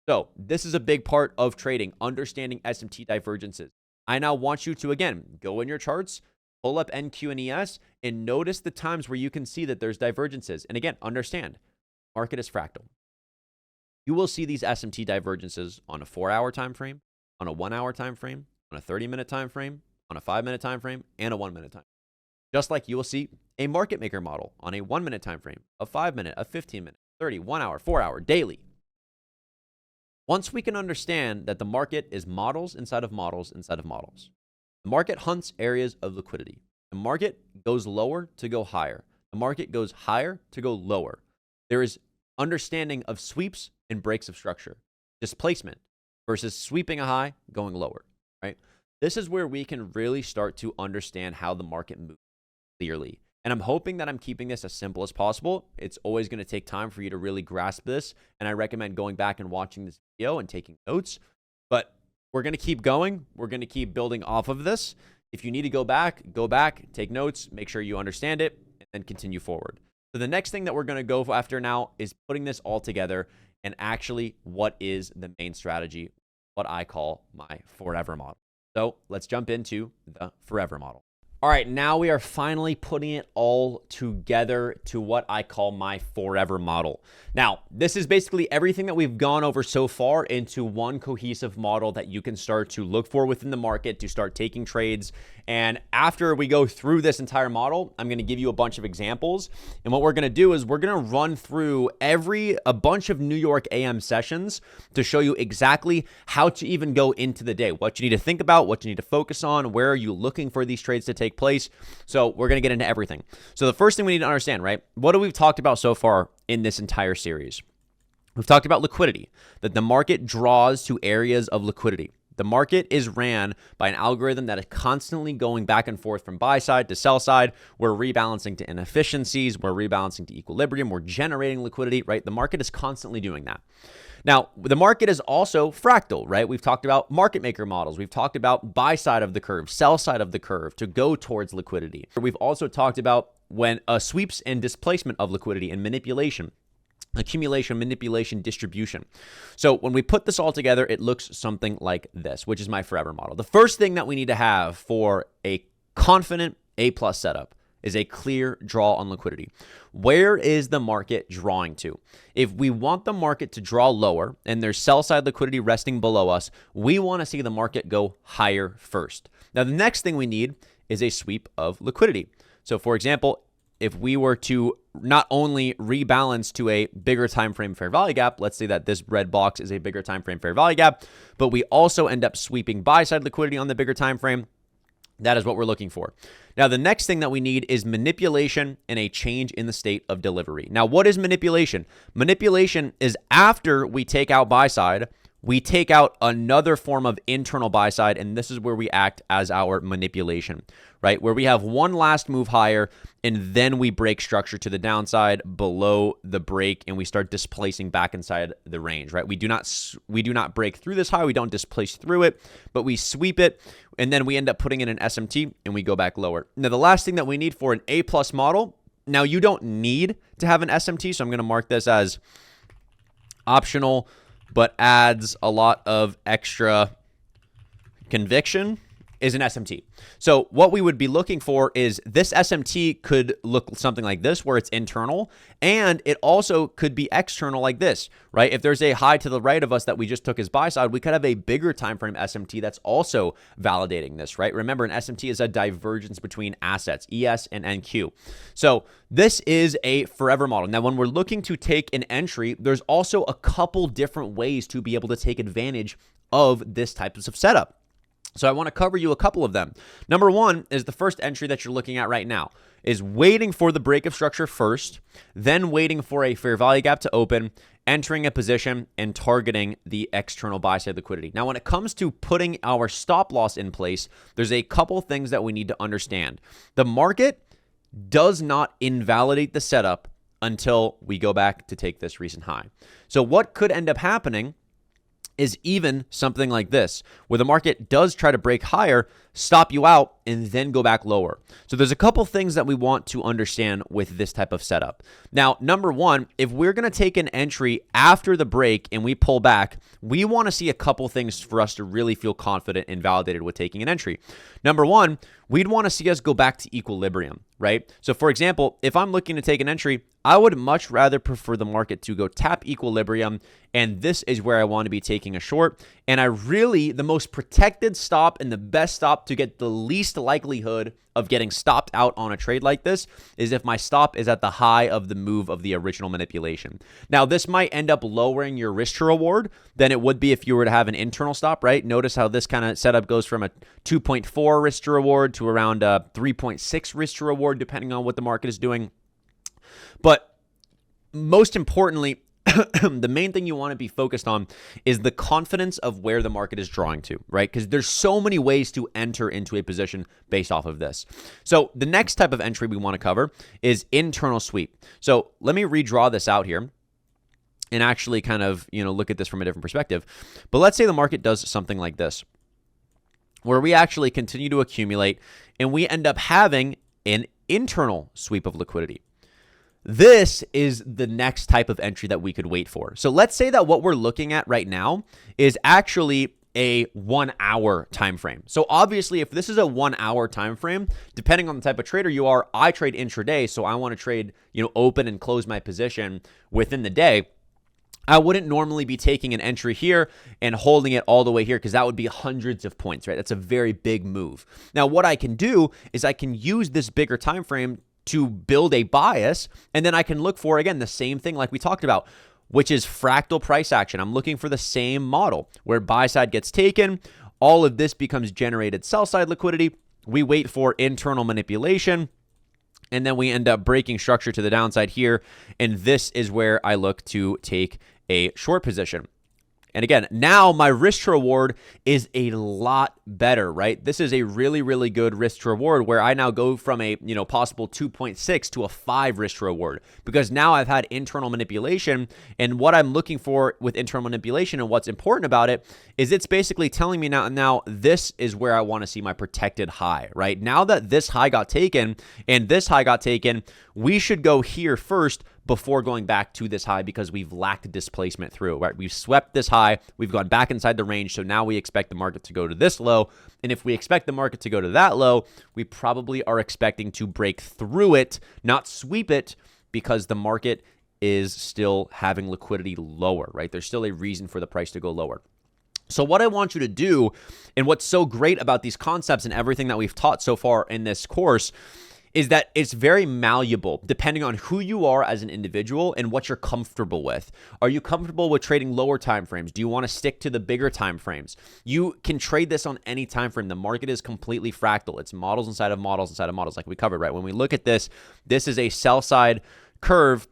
So this is a big part of trading, understanding SMT divergences. I now want you to, again, go in your charts, pull up NQ and ES, and notice the times where you can see that there's divergences. And again, understand, market is fractal. You will see these SMT divergences on a 4-hour time frame, on a 1-hour time frame, on a 30-minute time frame, on a 5-minute time frame, and a 1-minute time frame. Just like you will see a market maker model on a 1-minute time frame, a 5-minute, a 15-minute, 30, 1-hour, 4-hour, daily. Once we can understand that the market is models inside of models inside of models, the market hunts areas of liquidity. The market goes lower to go higher. The market goes higher to go lower. There is understanding of sweeps and breaks of structure, displacement versus sweeping a high, going lower, right? This is where we can really start to understand how the market moves clearly. And I'm hoping that I'm keeping this as simple as possible. It's always going to take time for you to really grasp this. And I recommend going back and watching this video and taking notes. But we're going to keep going. We're going to keep building off of this. If you need to go back, take notes, make sure you understand it, and then continue forward. So the next thing that we're going to go after now is putting this all together and actually what is the main strategy, what I call my forever model. So let's jump into the forever model. All right, now we are finally putting it all together to what I call my forever model. Now, this is basically everything that we've gone over so far into one cohesive model that you can start to look for within the market to start taking trades. And after we go through this entire model, I'm going to give you a bunch of examples. And what we're going to do is we're going to run through a bunch of New York AM sessions to show you exactly how to even go into the day, what you need to think about, what you need to focus on, where are you looking for these trades to take place. So we're going to get into everything. So the first thing we need to understand, right? What have we talked about so far in this entire series? We've talked about liquidity, that the market draws to areas of liquidity. The market is ran by an algorithm that is constantly going back and forth from buy side to sell side. We're rebalancing to inefficiencies. We're rebalancing to equilibrium. We're generating liquidity, right? The market is constantly doing that. Now, the market is also fractal, right? We've talked about market maker models. We've talked about buy side of the curve, sell side of the curve to go towards liquidity. We've also talked about when sweeps and displacement of liquidity and manipulation. Accumulation, manipulation, distribution. So when we put this all together, it looks something like this, which is my forever model. The first thing that we need to have for a confident A+ setup is a clear draw on liquidity. Where is the market drawing to? If we want the market to draw lower and there's sell side liquidity resting below us, we want to see the market go higher first. Now, the next thing we need is a sweep of liquidity. So for example, if we were to not only rebalance to a bigger time frame fair value gap, let's say that this red box is a bigger time frame fair value gap, but we also end up sweeping buy side liquidity on the bigger time frame, that is what we're looking for. Now, the next thing that we need is manipulation and a change in the state of delivery. Now, what is manipulation? Manipulation is after we take out buy side, we take out another form of internal buy side, and this is where we act as our manipulation, right? Where we have one last move higher, and then we break structure to the downside below the break, and we start displacing back inside the range, right? We do not break through this high, we don't displace through it, but we sweep it, and then we end up putting in an SMT, and we go back lower. Now, the last thing that we need for an A+ model, now you don't need to have an SMT, so I'm going to mark this as optional, but adds a lot of extra conviction, is an SMT. So what we would be looking for is this SMT could look something like this, where it's internal, and it also could be external like this, right? If there's a high to the right of us that we just took as buy side, we could have a bigger time frame SMT that's also validating this, right? Remember, an SMT is a divergence between assets, ES and NQ. So this is a forever model. Now, when we're looking to take an entry, there's also a couple different ways to be able to take advantage of this type of setup. So I want to cover you a couple of them. Number one is the first entry that you're looking at right now, is waiting for the break of structure first, then waiting for a fair value gap to open, entering a position, and targeting the external buy side liquidity. Now, when it comes to putting our stop loss in place, there's a couple things that we need to understand. The market does not invalidate the setup until we go back to take this recent high. So what could end up happening is even something like this, where the market does try to break higher, stop you out, and then go back lower. So there's a couple things that we want to understand with this type of setup. Now, number one, if we're going to take an entry after the break and we pull back, we want to see a couple things for us to really feel confident and validated with taking an entry. Number one, we'd want to see us go back to equilibrium, right? So for example, if I'm looking to take an entry, I would much rather prefer the market to go tap equilibrium, and this is where I want to be taking a short. And the most protected stop and the best stop to get the least likelihood of getting stopped out on a trade like this is if my stop is at the high of the move of the original manipulation. Now, this might end up lowering your risk to reward than it would be if you were to have an internal stop, right? Notice how this kind of setup goes from a 2.4 risk to reward to around a 3.6 risk to reward, depending on what the market is doing. But most importantly, the main thing you want to be focused on is the confidence of where the market is drawing to, right? Because there's so many ways to enter into a position based off of this. So the next type of entry we want to cover is internal sweep. So let me redraw this out here and actually kind of, look at this from a different perspective. But let's say the market does something like this, where we actually continue to accumulate and we end up having an internal sweep of liquidity. This is the next type of entry that we could wait for. So let's say that what we're looking at right now is actually a 1 hour time frame. So obviously, if this is a 1 hour time frame, depending on the type of trader you are, I trade intraday, so I want to trade, open and close my position within the day. I wouldn't normally be taking an entry here and holding it all the way here because that would be hundreds of points, right? That's a very big move. Now, what I can do is I can use this bigger time frame to build a bias, and then I can look for, again, the same thing like we talked about, which is fractal price action. I'm looking for the same model where buy side gets taken, all of this becomes generated sell side liquidity, we wait for internal manipulation, and then we end up breaking structure to the downside here, and this is where I look to take a short position. And again, now my risk to reward is a lot better, right? This is a really, really good risk to reward where I now go from a, possible 2.6 to a 5 risk to reward because now I've had internal manipulation. And what I'm looking for with internal manipulation and what's important about it is it's basically telling me now this is where I want to see my protected high, right? Now that this high got taken and this high got taken, we should go here first before going back to this high because we've lacked displacement through, right? We've swept this high, we've gone back inside the range, so now we expect the market to go to this low, and if we expect the market to go to that low, we probably are expecting to break through it, not sweep it, because the market is still having liquidity lower, right? There's still a reason for the price to go lower. So what I want you to do, and what's so great about these concepts and everything that we've taught so far in this course, is that it's very malleable depending on who you are as an individual and what you're comfortable with. Are you comfortable with trading lower time frames? Do you want to stick to the bigger time frames? You can trade this on any time frame. The market is completely fractal. It's models inside of models inside of models like we covered, right? When we look at this, this is a sell side curve.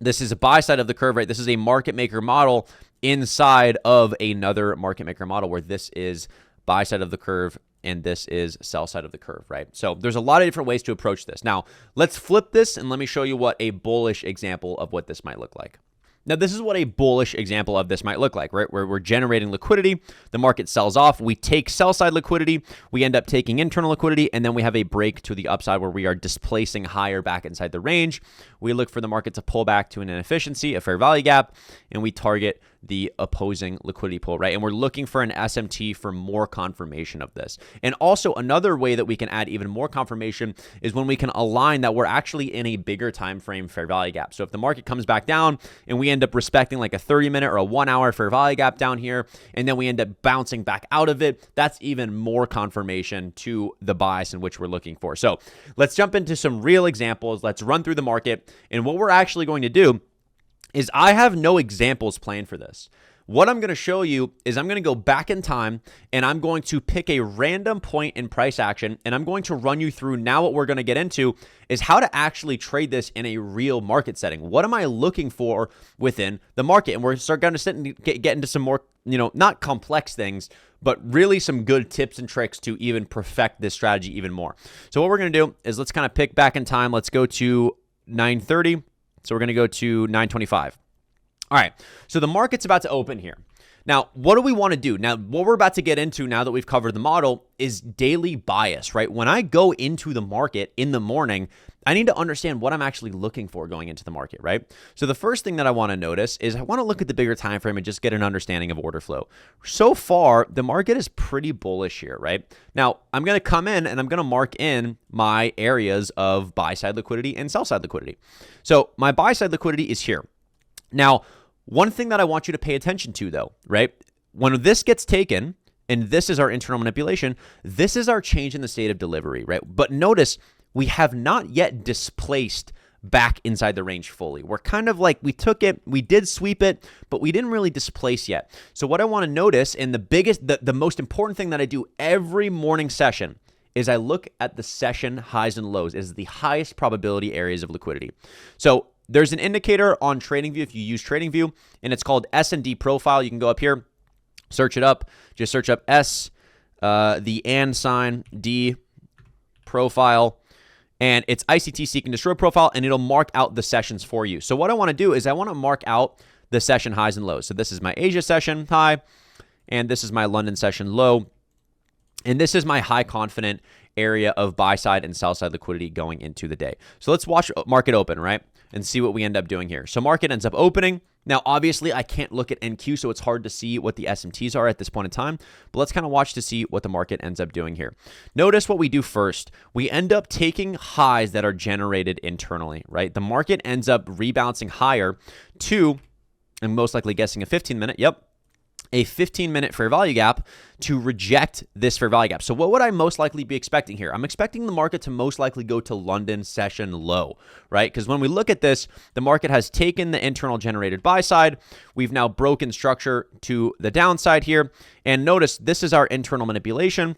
This is a buy side of the curve, right? This is a market maker model inside of another market maker model where this is buy side of the curve and this is sell side of the curve, right? So there's a lot of different ways to approach this. Now, let's flip this and let me show you what a bullish example of what this might look like. Now, this is what a bullish example of this might look like, right? Where we're generating liquidity, the market sells off, we take sell side liquidity, we end up taking internal liquidity, and then we have a break to the upside where we are displacing higher back inside the range. We look for the market to pull back to an inefficiency, a fair value gap, and we target the opposing liquidity pool, right? And we're looking for an SMT for more confirmation of this. And also another way that we can add even more confirmation is when we can align that we're actually in a bigger time frame fair value gap. So if the market comes back down and we end up respecting like a 30-minute or a 1 hour fair value gap down here, and then we end up bouncing back out of it, that's even more confirmation to the bias in which we're looking for. So let's jump into some real examples. Let's run through the market. And what we're actually going to do is I have no examples planned for this. What I'm going to show you is I'm going to go back in time and I'm going to pick a random point in price action and I'm going to run you through now what we're going to get into is how to actually trade this in a real market setting. What am I looking for within the market? And we're going to get into some more, not complex things, but really some good tips and tricks to even perfect this strategy even more. So what we're going to do is let's kind of pick back in time. Let's go to 9:30. So we're going to go to 925. All right, so the market's about to open here. Now, what do we want to do? Now, what we're about to get into now that we've covered the model is daily bias, right? When I go into the market in the morning, I need to understand what I'm actually looking for going into the market, right? So the first thing that I want to notice is I want to look at the bigger time frame and just get an understanding of order flow. So far, the market is pretty bullish here, right? Now, I'm going to come in and I'm going to mark in my areas of buy side liquidity and sell side liquidity. So my buy side liquidity is here. Now, one thing that I want you to pay attention to, though, right? When this gets taken, and this is our internal manipulation, this is our change in the state of delivery, right? But notice we have not yet displaced back inside the range fully. We're kind of like, we took it, we did sweep it, but we didn't really displace yet. So what I want to notice, and the most important thing that I do every morning session is I look at the session highs and lows as the highest probability areas of liquidity. So there's an indicator on TradingView if you use TradingView, and it's called S&D profile. You can go up here, search it up. Just search up S, the and sign, D profile, and it's ICT Seek and Destroy profile, and it'll mark out the sessions for you. So what I want to do is I want to mark out the session highs and lows. So this is my Asia session high, and this is my London session low, and this is my high confident area of buy side and sell side liquidity going into the day. So let's watch market open, right? And see what we end up doing here. So market ends up opening. Now, obviously, I can't look at NQ, so it's hard to see what the SMTs are at this point in time. But let's kind of watch to see what the market ends up doing here. Notice what we do first. We end up taking highs that are generated internally, right? The market ends up rebalancing higher to, I'm most likely guessing a 15-minute, yep, a 15-minute fair value gap to reject this fair value gap. So what would I most likely be expecting here? I'm expecting the market to most likely go to London session low, right? Because when we look at this, the market has taken the internal generated buy side. We've now broken structure to the downside here. And notice this is our internal manipulation.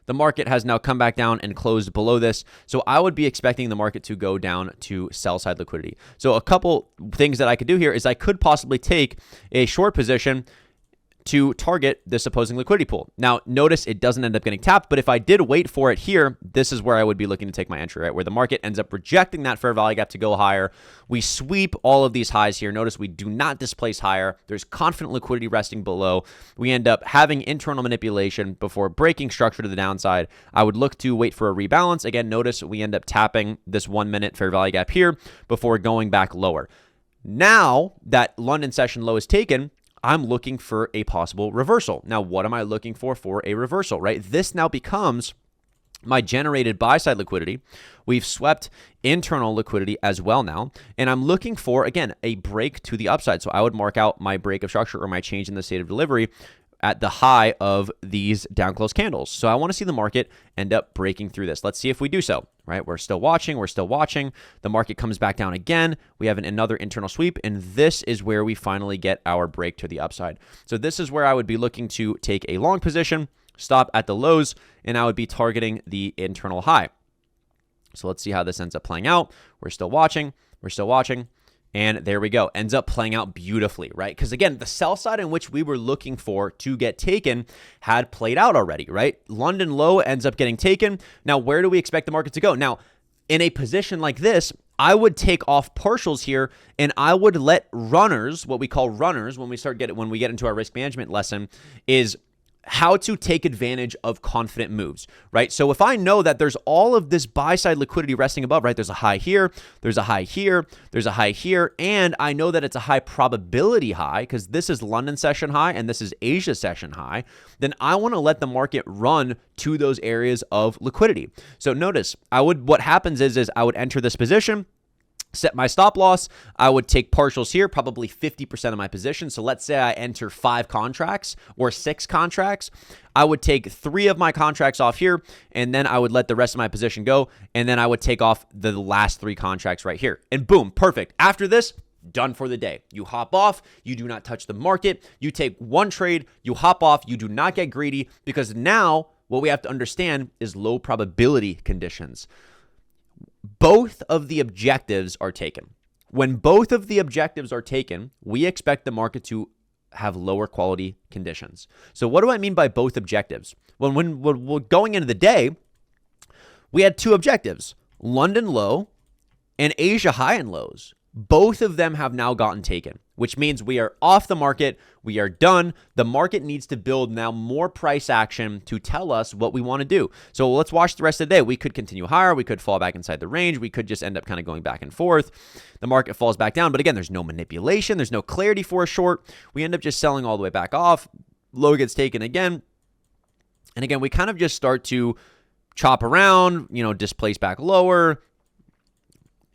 The market has now come back down and closed below this. So I would be expecting the market to go down to sell side liquidity. So a couple things that I could do here is I could possibly take a short position to target this opposing liquidity pool. Now, notice it doesn't end up getting tapped, but if I did wait for it here, this is where I would be looking to take my entry, right? Where the market ends up rejecting that fair value gap to go higher. We sweep all of these highs here. Notice we do not displace higher. There's confident liquidity resting below. We end up having internal manipulation before breaking structure to the downside. I would look to wait for a rebalance. Again, notice we end up tapping this 1 minute fair value gap here before going back lower. Now that London session low is taken, I'm looking for a possible reversal. Now, what am I looking for a reversal, right? This now becomes my generated buy side liquidity. We've swept internal liquidity as well now. And I'm looking for, again, a break to the upside. So I would mark out my break of structure or my change in the state of delivery at the high of these down close candles. So I want to see the market end up breaking through this. Let's see if we do so, right? We're still watching. The market comes back down again. We have another internal sweep, and this is where we finally get our break to the upside. So this is where I would be looking to take a long position, stop at the lows, and I would be targeting the internal high. So let's see how this ends up playing out. We're still watching. And there we go. Ends up playing out beautifully, right? Because again, the sell side in which we were looking for to get taken had played out already, right? London low ends up getting taken. Now, where do we expect the market to go? Now, in a position like this, I would take off partials here and I would let runners, what we call runners when we get into our risk management lesson, is how to take advantage of confident moves, right? So if I know that there's all of this buy side liquidity resting above, right? There's a high here, there's a high here, there's a high here, and I know that it's a high probability high because this is London session high and this is Asia session high, then I want to let the market run to those areas of liquidity. So notice, what happens is I would enter this position, set my stop loss. I would take partials here, probably 50% of my position. So let's say I enter 5 contracts or 6 contracts. I would take 3 of my contracts off here, and then I would let the rest of my position go, and then I would take off the last 3 contracts right here. And boom, perfect. After this, done for the day. You hop off. You do not touch the market. You take 1 trade. You hop off. You do not get greedy because now what we have to understand is low probability conditions. Both of the objectives are taken. When both of the objectives are taken, we expect the market to have lower quality conditions. So what do I mean by both objectives? Well, when we're going into the day, we had 2 objectives, London low and Asia high and lows. Both of them have now gotten taken, which means we are off the market. We are done. The market needs to build now more price action to tell us what we want to do. So let's watch the rest of the day. We could continue higher. We could fall back inside the range. We could just end up kind of going back and forth. The market falls back down. But again, there's no manipulation. There's no clarity for a short. We end up just selling all the way back off. Low gets taken again. And again, we kind of just start to chop around, displace back lower.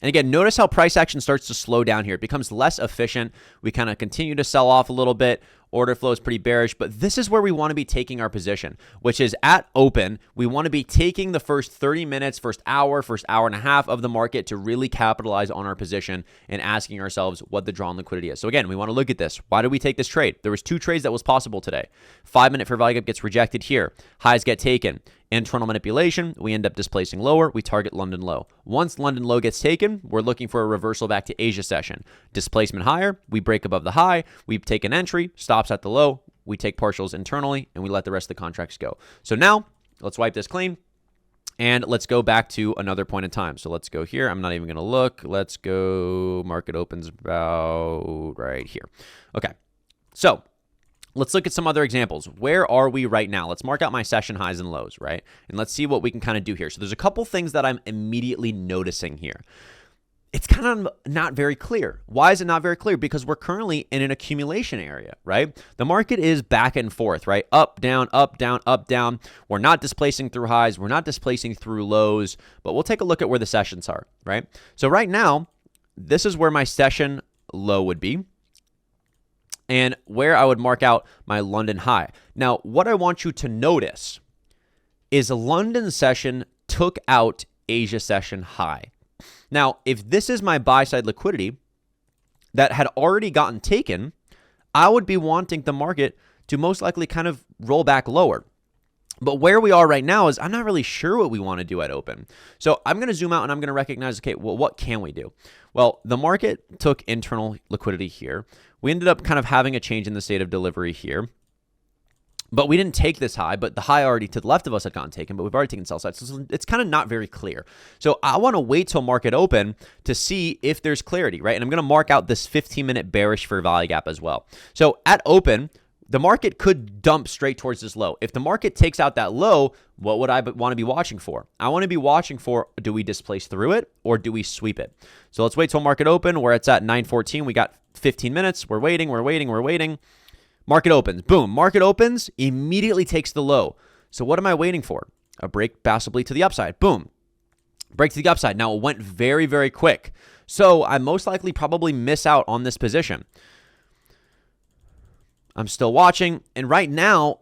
And again, notice how price action starts to slow down here. It becomes less efficient. We kind of continue to sell off a little bit. Order flow is pretty bearish, but this is where we want to be taking our position, which is at open. We want to be taking the first 30 minutes, first hour and a half of the market to really capitalize on our position and asking ourselves what the drawn liquidity is. So again, we want to look at this. Why did we take this trade? There was 2 trades that was possible today. 5-minute fair value gap gets rejected here. Highs get taken. Internal manipulation, we end up displacing lower. We target London low. Once London low gets taken, we're looking for a reversal back to Asia session. Displacement higher, we break above the high. We take an entry, stops at the low. We take partials internally, and we let the rest of the contracts go. So now, let's wipe this clean, and let's go back to another point in time. So let's go here. I'm not even going to look. Let's go. Market opens about right here. Okay. So let's look at some other examples. Where are we right now? Let's mark out my session highs and lows, right? And let's see what we can kind of do here. So there's a couple things that I'm immediately noticing here. It's kind of not very clear. Why is it not very clear? Because we're currently in an accumulation area, right? The market is back and forth, right? Up, down, up, down, up, down. We're not displacing through highs. We're not displacing through lows, but we'll take a look at where the sessions are, right? So right now, this is where my session low would be, and where I would mark out my London high. Now, what I want you to notice is London session took out Asia session high. Now, if this is my buy side liquidity that had already gotten taken, I would be wanting the market to most likely kind of roll back lower. But where we are right now is I'm not really sure what we want to do at open. So I'm going to zoom out and I'm going to recognize, okay, well, what can we do? Well, the market took internal liquidity here. We ended up kind of having a change in the state of delivery here. But we didn't take this high, but the high already to the left of us had gotten taken, but we've already taken sell side. So it's kind of not very clear. So I want to wait till market open to see if there's clarity, right? And I'm going to mark out this 15-minute bearish fair value gap as well. So at open, the market could dump straight towards this low. If the market takes out that low, what would I want to be watching for? I want to be watching for, do we displace through it or do we sweep it? So let's wait till market open where it's at 9:14. We got 15 minutes. We're waiting. Market opens. Boom. Market opens, immediately takes the low. So what am I waiting for? A break possibly to the upside. Boom. Break to the upside. Now it went very, very quick. So I most likely probably miss out on this position. I'm still watching. And right now,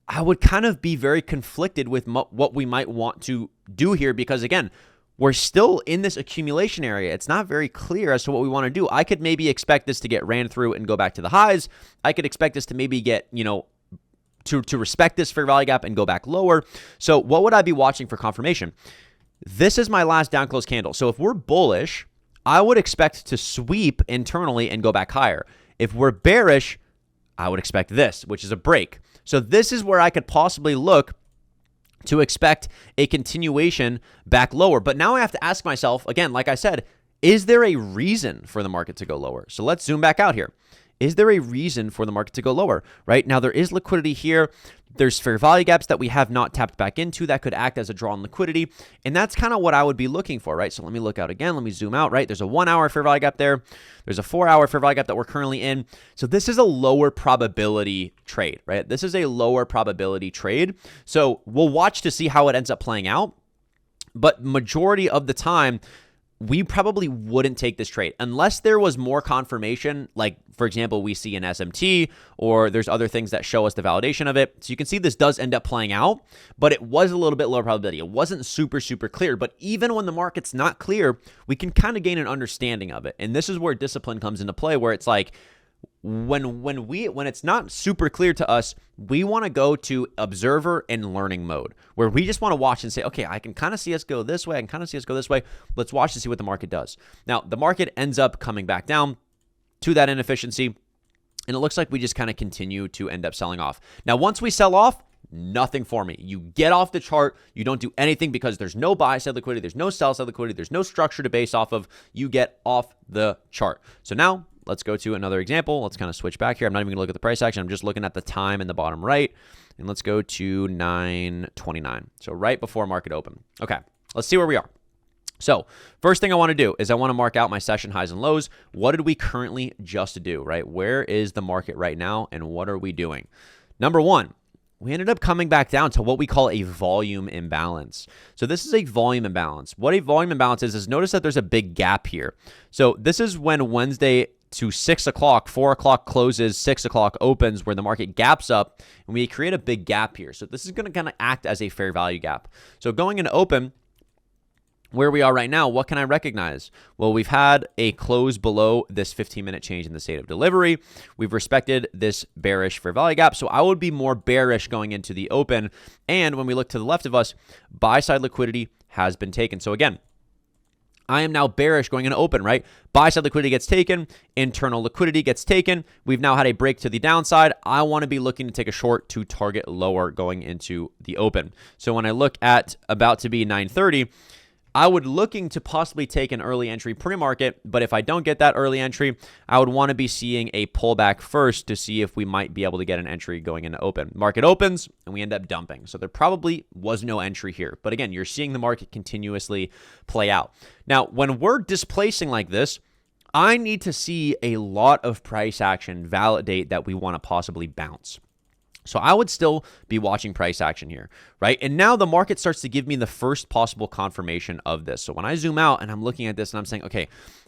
I would kind of be very conflicted with what we might want to do here because, again, we're still in this accumulation area. It's not very clear as to what we want to do. I could maybe expect this to get ran through and go back to the highs. I could expect this to maybe get, to respect this fair value gap and go back lower. So what would I be watching for confirmation? This is my last down close candle. So if we're bullish, I would expect to sweep internally and go back higher. If we're bearish, I would expect this, which is a break. So this is where I could possibly look to expect a continuation back lower. But now I have to ask myself, again, like I said, is there a reason for the market to go lower? So let's zoom back out here. Is there a reason for the market to go lower, right? Now, there is liquidity here. There's fair value gaps that we have not tapped back into that could act as a drawn liquidity. And that's kind of what I would be looking for, right? So let me look out again. Let me zoom out, right? There's a 1 hour fair value gap there. There's a 4 hour fair value gap that we're currently in. So this is a lower probability trade, right? This is a lower probability trade. So we'll watch to see how it ends up playing out. But majority of the time, we probably wouldn't take this trade unless there was more confirmation. Like, for example, we see an SMT or there's other things that show us the validation of it. So you can see this does end up playing out, but it was a little bit lower probability. It wasn't super, super clear, but even when the market's not clear, we can kind of gain an understanding of it. And this is where discipline comes into play, where it's like, when it's not super clear to us, we want to go to observer and learning mode, where we just want to watch and say, okay, I can kind of see us go this way. I can kind of see us go this way. Let's watch to see what the market does. Now, the market ends up coming back down to that inefficiency, and it looks like we just kind of continue to end up selling off. Now, once we sell off, nothing for me. You get off the chart. You don't do anything because there's no buy side liquidity. There's no sell side liquidity. There's no structure to base off of. You get off the chart. So now let's go to another example. Let's kind of switch back here. I'm not even going to look at the price action. I'm just looking at the time in the bottom right. And let's go to 9:29. So right before market open. Okay, let's see where we are. So first thing I want to do is I want to mark out my session highs and lows. What did we currently just do, right? Where is the market right now and what are we doing? Number one, we ended up coming back down to what we call a volume imbalance. So this is a volume imbalance. What a volume imbalance is notice that there's a big gap here. So this is when Wednesday to 6 o'clock, 4 o'clock closes, 6 o'clock opens, where the market gaps up and we create a big gap here. So this is going to kind of act as a fair value gap. So going into open, where we are right now, what can I recognize? Well, we've had a close below this 15-minute change in the state of delivery. We've respected this bearish fair value gap. So I would be more bearish going into the open. And when we look to the left of us, buy side liquidity has been taken. So again, I am now bearish going into open, right? Buy side liquidity gets taken. Internal liquidity gets taken. We've now had a break to the downside. I want to be looking to take a short to target lower going into the open. So when I look at about to be 9:30, I would looking to possibly take an early entry pre-market, but if I don't get that early entry, I would want to be seeing a pullback first to see if we might be able to get an entry going into open. Market opens and we end up dumping. So there probably was no entry here. But again, you're seeing the market continuously play out. Now, when we're displacing like this, I need to see a lot of price action validate that we want to possibly bounce. So I would still be watching price action here, right? And now the market starts to give me the first possible confirmation of this. So when I zoom out and I'm looking at this and I'm saying, okay,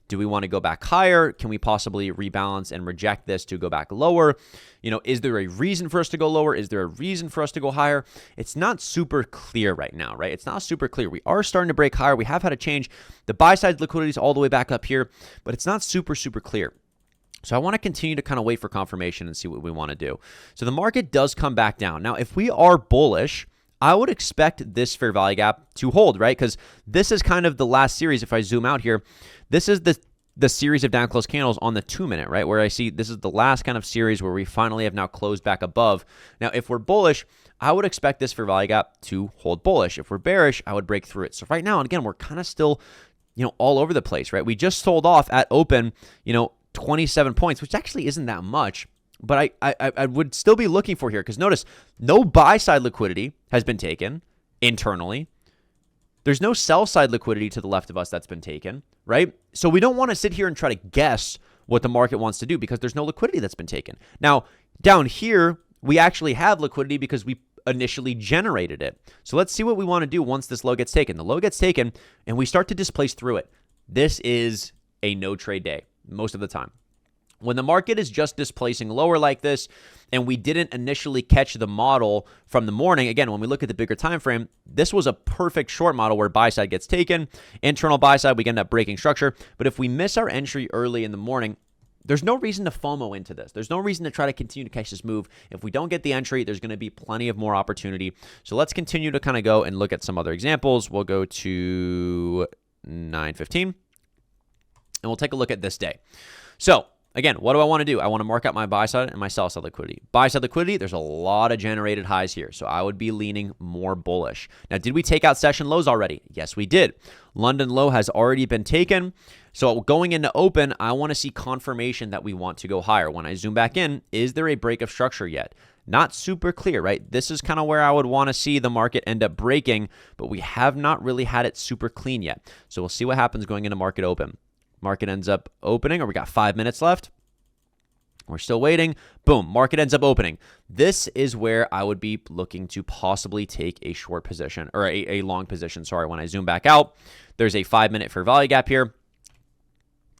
do we want to go back higher? Can we possibly rebalance and reject this to go back lower? You know, is there a reason for us to go lower? Is there a reason for us to go higher? It's not super clear right now, right? It's not super clear. We are starting to break higher. We have had a change. The buy side liquidity is all the way back up here, but it's not super clear. So I want to continue to kind of wait for confirmation and see what we want to do. So the market does come back down. Now, if we are bullish, I would expect this fair value gap to hold, right? Because this is kind of the last series. If I zoom out here, this is the series of down close candles on the 2-minute, right? Where I see this is the last kind of series where we finally have now closed back above. Now, if we're bullish, I would expect this fair value gap to hold bullish. If we're bearish, I would break through it. So right now, and again, we're kind of still, all over the place, right? We just sold off at open, 27 points, which actually isn't that much, but I would still be looking for here because notice no buy side liquidity has been taken internally. There's no sell side liquidity to the left of us that's been taken, right? So we don't want to sit here and try to guess what the market wants to do because there's no liquidity that's been taken. Now, down here, we actually have liquidity because we initially generated it. So let's see what we want to do once this low gets taken. The low gets taken and we start to displace through it. This is a no trade day most of the time. When the market is just displacing lower like this and we didn't initially catch the model from the morning, again, when we look at the bigger time frame, this was a perfect short model where buy side gets taken, internal buy side, we end up breaking structure. But if we miss our entry early in the morning, there's no reason to FOMO into this. There's no reason to try to continue to catch this move. If we don't get the entry, there's going to be plenty of more opportunity. So let's continue to kind of go and look at some other examples. We'll go to 9:15. And we'll take a look at this day. So again, what do I want to do? I want to mark out my buy side and my sell side liquidity. Buy side liquidity, there's a lot of generated highs here. So I would be leaning more bullish. Now, did we take out session lows already? Yes, we did. London low has already been taken. So going into open, I want to see confirmation that we want to go higher. When I zoom back in, is there a break of structure yet? Not super clear, right? This is kind of where I would want to see the market end up breaking, but we have not really had it super clean yet. So we'll see what happens going into market open. Market ends up opening, or we got 5 minutes left. We're still waiting. Boom, market ends up opening. This is where I would be looking to possibly take a short position, or a long position, sorry. When I zoom back out, there's a 5-minute fair value gap here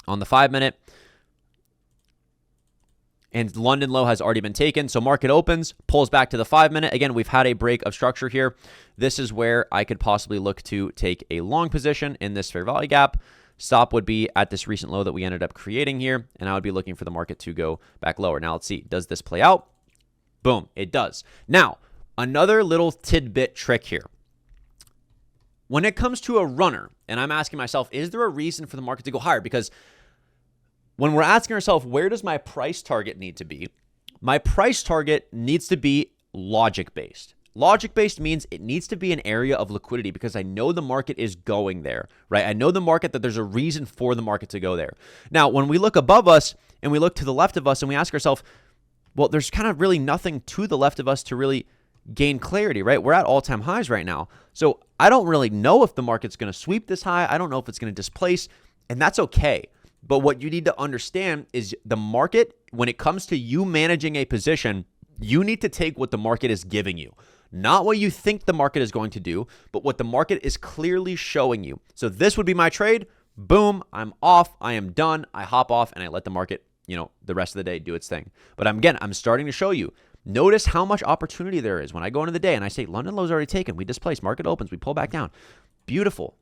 on the 5-minute. And London low has already been taken. So market opens, pulls back to the 5-minute. Again, we've had a break of structure here. This is where I could possibly look to take a long position in this fair value gap. Stop would be at this recent low that we ended up creating here, and I would be looking for the market to go back lower. Now, let's see. Does this play out? Boom, it does. Now, another little tidbit trick here. When it comes to a runner, and I'm asking myself, is there a reason for the market to go higher? Because when we're asking ourselves, where does my price target need to be? My price target needs to be logic-based. Logic-based means it needs to be an area of liquidity because I know the market is going there, right? I know the market, that there's a reason for the market to go there. Now, when we look above us and we look to the left of us and we ask ourselves, well, there's kind of really nothing to the left of us to really gain clarity, right? We're at all-time highs right now. So I don't really know if the market's going to sweep this high. I don't know if it's going to displace, and that's okay. But what you need to understand is the market, when it comes to you managing a position, you need to take what the market is giving you. Not what you think the market is going to do, but what the market is clearly showing you. So this would be my trade. Boom, I'm off. I am done. I hop off and I let the market, the rest of the day do its thing. But I'm starting to show you. Notice how much opportunity there is when I go into the day and I say, London low's already taken. We displace. Market opens. We pull back down. Beautiful.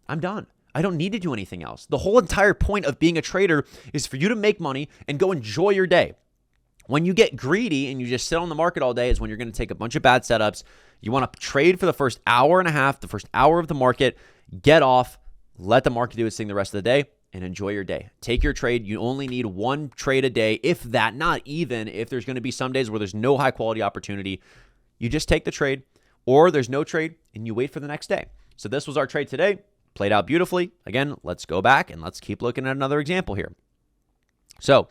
I'm done. I don't need to do anything else. The whole entire point of being a trader is for you to make money and go enjoy your day. When you get greedy and you just sit on the market all day is when you're going to take a bunch of bad setups. You want to trade for the first hour and a half, the first hour of the market, get off, let the market do its thing the rest of the day, and enjoy your day. Take your trade. You only need one trade a day, if that, not even. If there's going to be some days where there's no high quality opportunity, you just take the trade, or there's no trade and you wait for the next day. So this was our trade today. Played out beautifully. Again, let's go back and let's keep looking at another example here. So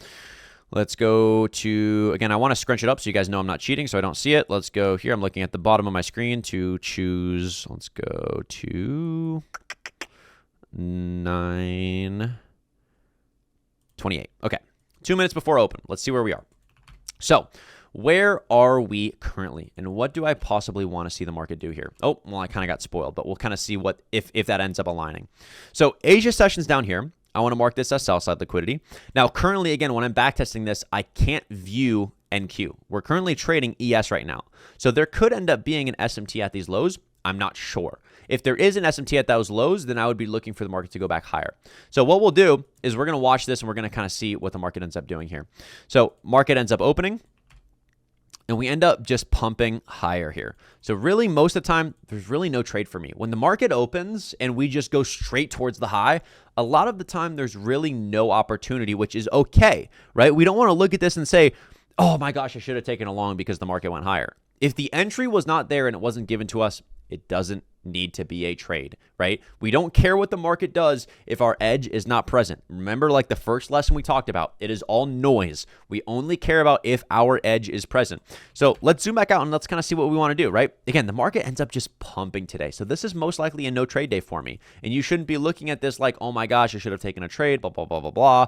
let's go to, again, I want to scrunch it up so you guys know I'm not cheating so I don't see it. Let's go here. I'm looking at the bottom of my screen to choose. Let's go to 9:28. Okay. 2 minutes before open. Let's see where we are. So where are we currently? And what do I possibly want to see the market do here? Oh, well, I kind of got spoiled, but we'll kind of see what if that ends up aligning. So Asia session's down here. I want to mark this as sell-side liquidity. Now, currently, again, when I'm backtesting this, I can't view NQ. We're currently trading ES right now. So there could end up being an SMT at these lows. I'm not sure. If there is an SMT at those lows, then I would be looking for the market to go back higher. So what we'll do is we're going to watch this and we're going to kind of see what the market ends up doing here. So market ends up opening. And we end up just pumping higher here. So really, most of the time, there's really no trade for me. When the market opens and we just go straight towards the high, a lot of the time, there's really no opportunity, which is okay, right? We don't want to look at this and say, oh my gosh, I should have taken a long because the market went higher. If the entry was not there and it wasn't given to us, it doesn't need to be a trade, right? We don't care what the market does if our edge is not present. Remember, like the first lesson we talked about, it is all noise. We only care about if our edge is present. So let's zoom back out and let's kind of see what we want to do, right? Again, the market ends up just pumping today. So this is most likely a no trade day for me. And you shouldn't be looking at this like, oh my gosh, I should have taken a trade, blah, blah, blah, blah, blah.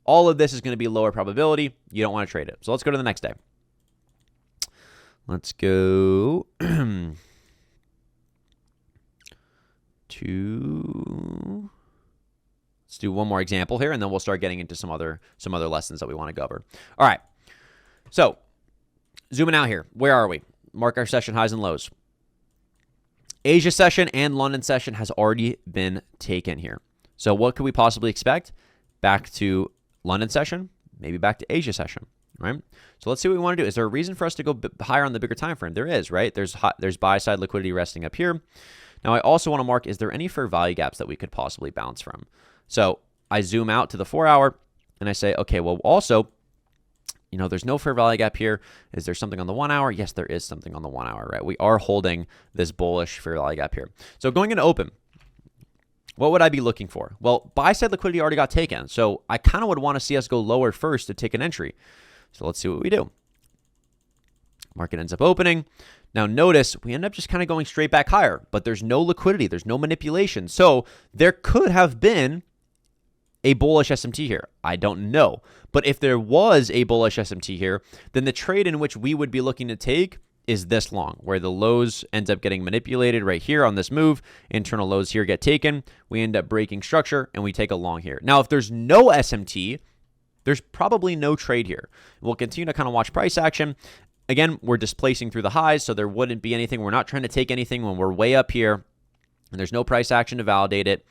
All of this is going to be lower probability. You don't want to trade it. So let's go to the next day. Let's go let's do one more example here, and then we'll start getting into some other lessons that we want to cover. All right. So zooming out here, where are we? Mark our session highs and lows. Asia session and London session has already been taken here. So what could we possibly expect? Back to London session, maybe back to Asia session, right? So let's see what we want to do. Is there a reason for us to go higher on the bigger time frame? There is, right? There's buy side liquidity resting up here. Now, I also want to mark, is there any fair value gaps that we could possibly bounce from? So I zoom out to the 4 hour and I say, okay, well, also, there's no fair value gap here. Is there something on the 1 hour? Yes, there is something on the 1 hour, right? We are holding this bullish fair value gap here. So going into open, what would I be looking for? Well, buy side liquidity already got taken. So I kind of would want to see us go lower first to take an entry. So let's see what we do. Market ends up opening. Now notice we end up just kind of going straight back higher, but there's no liquidity. There's no manipulation. So there could have been a bullish SMT here. I don't know. But if there was a bullish SMT here, then the trade in which we would be looking to take is this long, where the lows ends up getting manipulated right here on this move. Internal lows here get taken. We end up breaking structure and we take a long here. Now, if there's no SMT, there's probably no trade here. We'll continue to kind of watch price action. Again, we're displacing through the highs, so there wouldn't be anything. We're not trying to take anything when we're way up here, and there's no price action to validate it.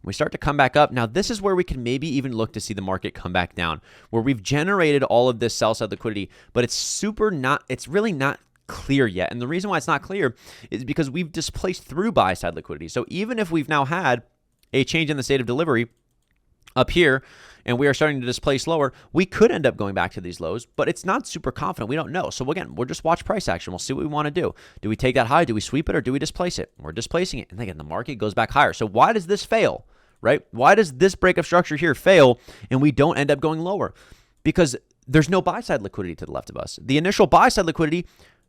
We start to come back up. Now, this is where we can maybe even look to see the market come back down, where we've generated all of this sell-side liquidity, but it's really not clear yet. And the reason why it's not clear is because we've displaced through buy-side liquidity. So even if we've now had a change in the state of delivery up here, and we are starting to displace lower, we could end up going back to these lows, but it's not super confident. We don't know. So again, we'll just watch price action. We'll see what we want to do. Do we take that high? Do we sweep it, or do we displace it? We're displacing it. And again, the market goes back higher. So why does this fail, right? Why does this break of structure here fail and we don't end up going lower? Because there's no buy side liquidity to the left of us. The initial buy side liquidity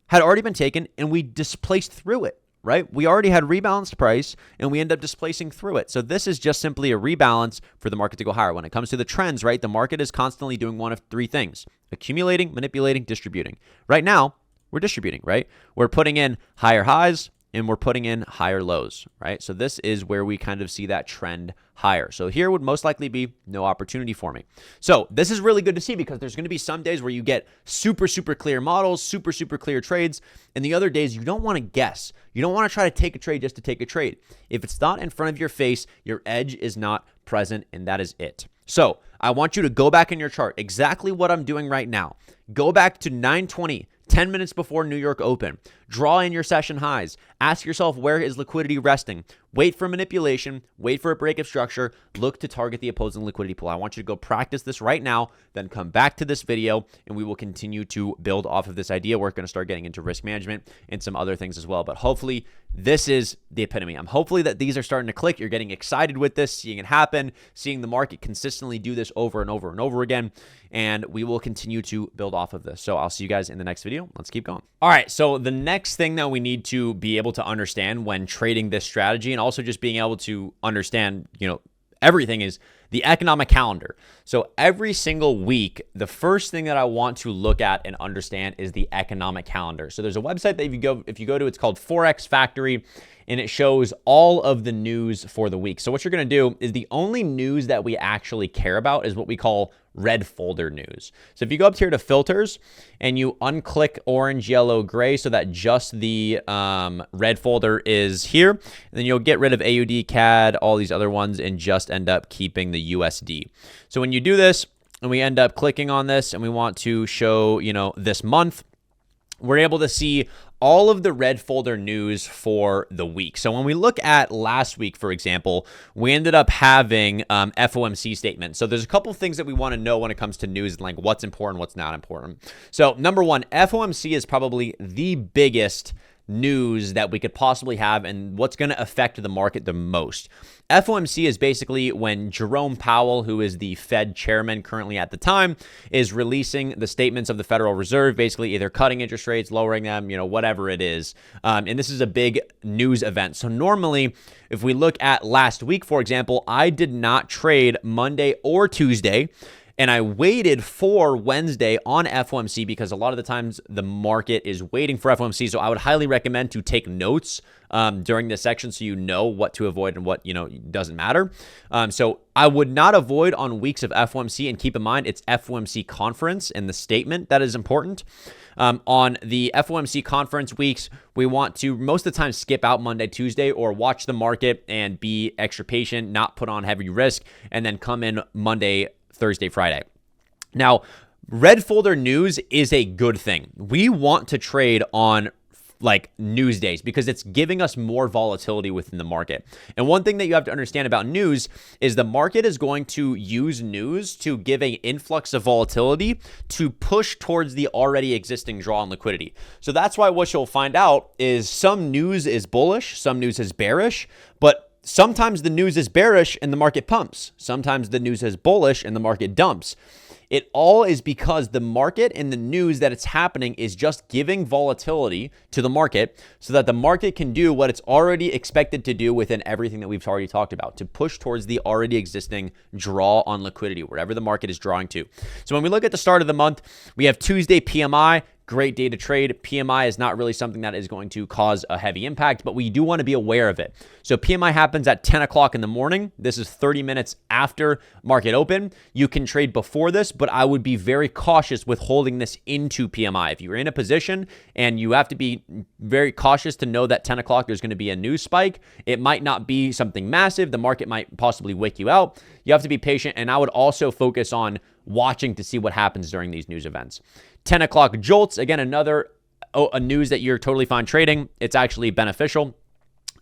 had already been taken and we displaced through it, right? We already had rebalanced price and we end up displacing through it. So this is just simply a rebalance for the market to go higher. When it comes to the trends, right, the market is constantly doing one of three things: accumulating, manipulating, distributing. Right now, we're distributing, right? We're putting in higher highs and we're putting in higher lows, right? So this is where we kind of see that trend higher. So here would most likely be no opportunity for me. So this is really good to see, because there's going to be some days where you get super, super clear models, super, super clear trades. And the other days you don't want to guess. You don't want to try to take a trade just to take a trade. If it's not in front of your face, your edge is not present, and that is it. So I want you to go back in your chart, exactly what I'm doing right now. Go back to 9:20. 10 minutes before New York open. Draw in your session highs. Ask yourself, where is liquidity resting? Wait for manipulation. Wait for a break of structure. Look to target the opposing liquidity pool. I want you to go practice this right now, then come back to this video, and we will continue to build off of this idea. We're going to start getting into risk management and some other things as well. But hopefully, this is the epitome. I'm hopefully that these are starting to click. You're getting excited with this, seeing it happen, seeing the market consistently do this over and over and over again. And we will continue to build off of this. So I'll see you guys in the next video. Let's keep going. All right. So the next thing that we need to be able to understand when trading this strategy, and also just being able to understand, everything, is the economic calendar. So every single week, the first thing that I want to look at and understand is the economic calendar. So there's a website that if you go to, it's called Forex Factory, and it shows all of the news for the week. So what you're going to do is, the only news that we actually care about is what we call red folder news. So if you go up here to filters and you unclick orange, yellow, gray, so that just the red folder is here, and then you'll get rid of AUD, CAD, all these other ones, and just end up keeping the USD. So when you do this and we end up clicking on this and we want to show, this month, we're able to see all of the red folder news for the week. So when we look at last week, for example, we ended up having FOMC statements. So there's a couple of things that we want to know when it comes to news, and like what's important, what's not important. So number one, FOMC is probably the biggest news that we could possibly have, and what's going to affect the market the most. FOMC is basically when Jerome Powell, who is the Fed chairman currently at the time, is releasing the statements of the Federal Reserve, basically either cutting interest rates, lowering them, whatever it is. And this is a big news event. So normally, if we look at last week, for example, I did not trade Monday or Tuesday, and I waited for Wednesday on FOMC, because a lot of the times the market is waiting for FOMC. So I would highly recommend to take notes during this section, so you know what to avoid and what doesn't matter. So I would not avoid on weeks of FOMC, and keep in mind it's FOMC conference and the statement that is important. On the FOMC conference weeks, we want to most of the time skip out Monday, Tuesday, or watch the market and be extra patient, not put on heavy risk, and then come in Monday, Thursday, Friday. Now, red folder news is a good thing. We want to trade on like news days, because it's giving us more volatility within the market. And one thing that you have to understand about news is the market is going to use news to give an influx of volatility to push towards the already existing draw on liquidity. So that's why what you'll find out is some news is bullish, some news is bearish, but sometimes the news is bearish and the market pumps. Sometimes the news is bullish and the market dumps. It all is because the market and the news that it's happening is just giving volatility to the market, so that the market can do what it's already expected to do within everything that we've already talked about, to push towards the already existing draw on liquidity, wherever the market is drawing to. So when we look at the start of the month, we have Tuesday PMI. Great day to trade. PMI is not really something that is going to cause a heavy impact, but we do want to be aware of it. So PMI happens at 10 o'clock in the morning. This is 30 minutes after market open. You can trade before this, but I would be very cautious with holding this into PMI. If you're in a position and you have to be very cautious to know that 10 o'clock there's going to be a news spike, it might not be something massive. The market might possibly wake you out. You have to be patient, and I would also focus on watching to see what happens during these news events. 10 o'clock jolts, again, another news that you're totally fine trading. It's actually beneficial.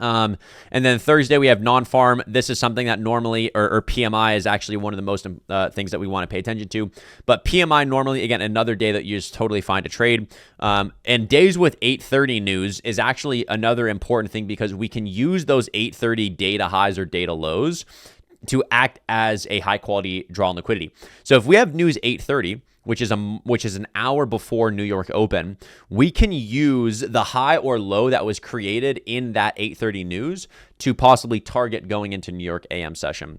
And then Thursday, we have non-farm. This is something that normally, or PMI is actually one of the most things that we want to pay attention to. But PMI normally, again, another day that you just totally fine to trade. And days with 830 news is actually another important thing because we can use those 830 data highs or data lows to act as a high quality draw on liquidity. So if we have news 830, which is an hour before New York Open, we can use the high or low that was created in that 830 news to possibly target going into New York AM session.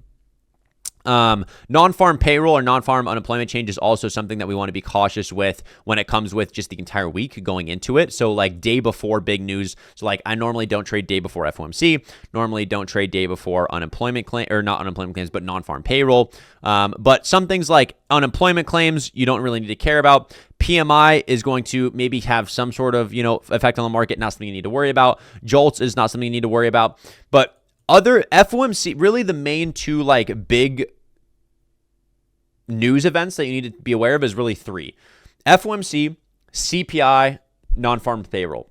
Non-farm payroll or non-farm unemployment change is also something that we want to be cautious with when it comes with just the entire week going into it. So like day before big news. So like I normally don't trade day before FOMC, normally don't trade day before unemployment claim, or not unemployment claims, but non-farm payroll. But some things like unemployment claims, you don't really need to care about. PMI is going to maybe have some sort of, effect on the market, not something you need to worry about. JOLTS is not something you need to worry about. But other FOMC, really the main two like big news events that you need to be aware of is really three: FOMC, CPI, non-farm payroll.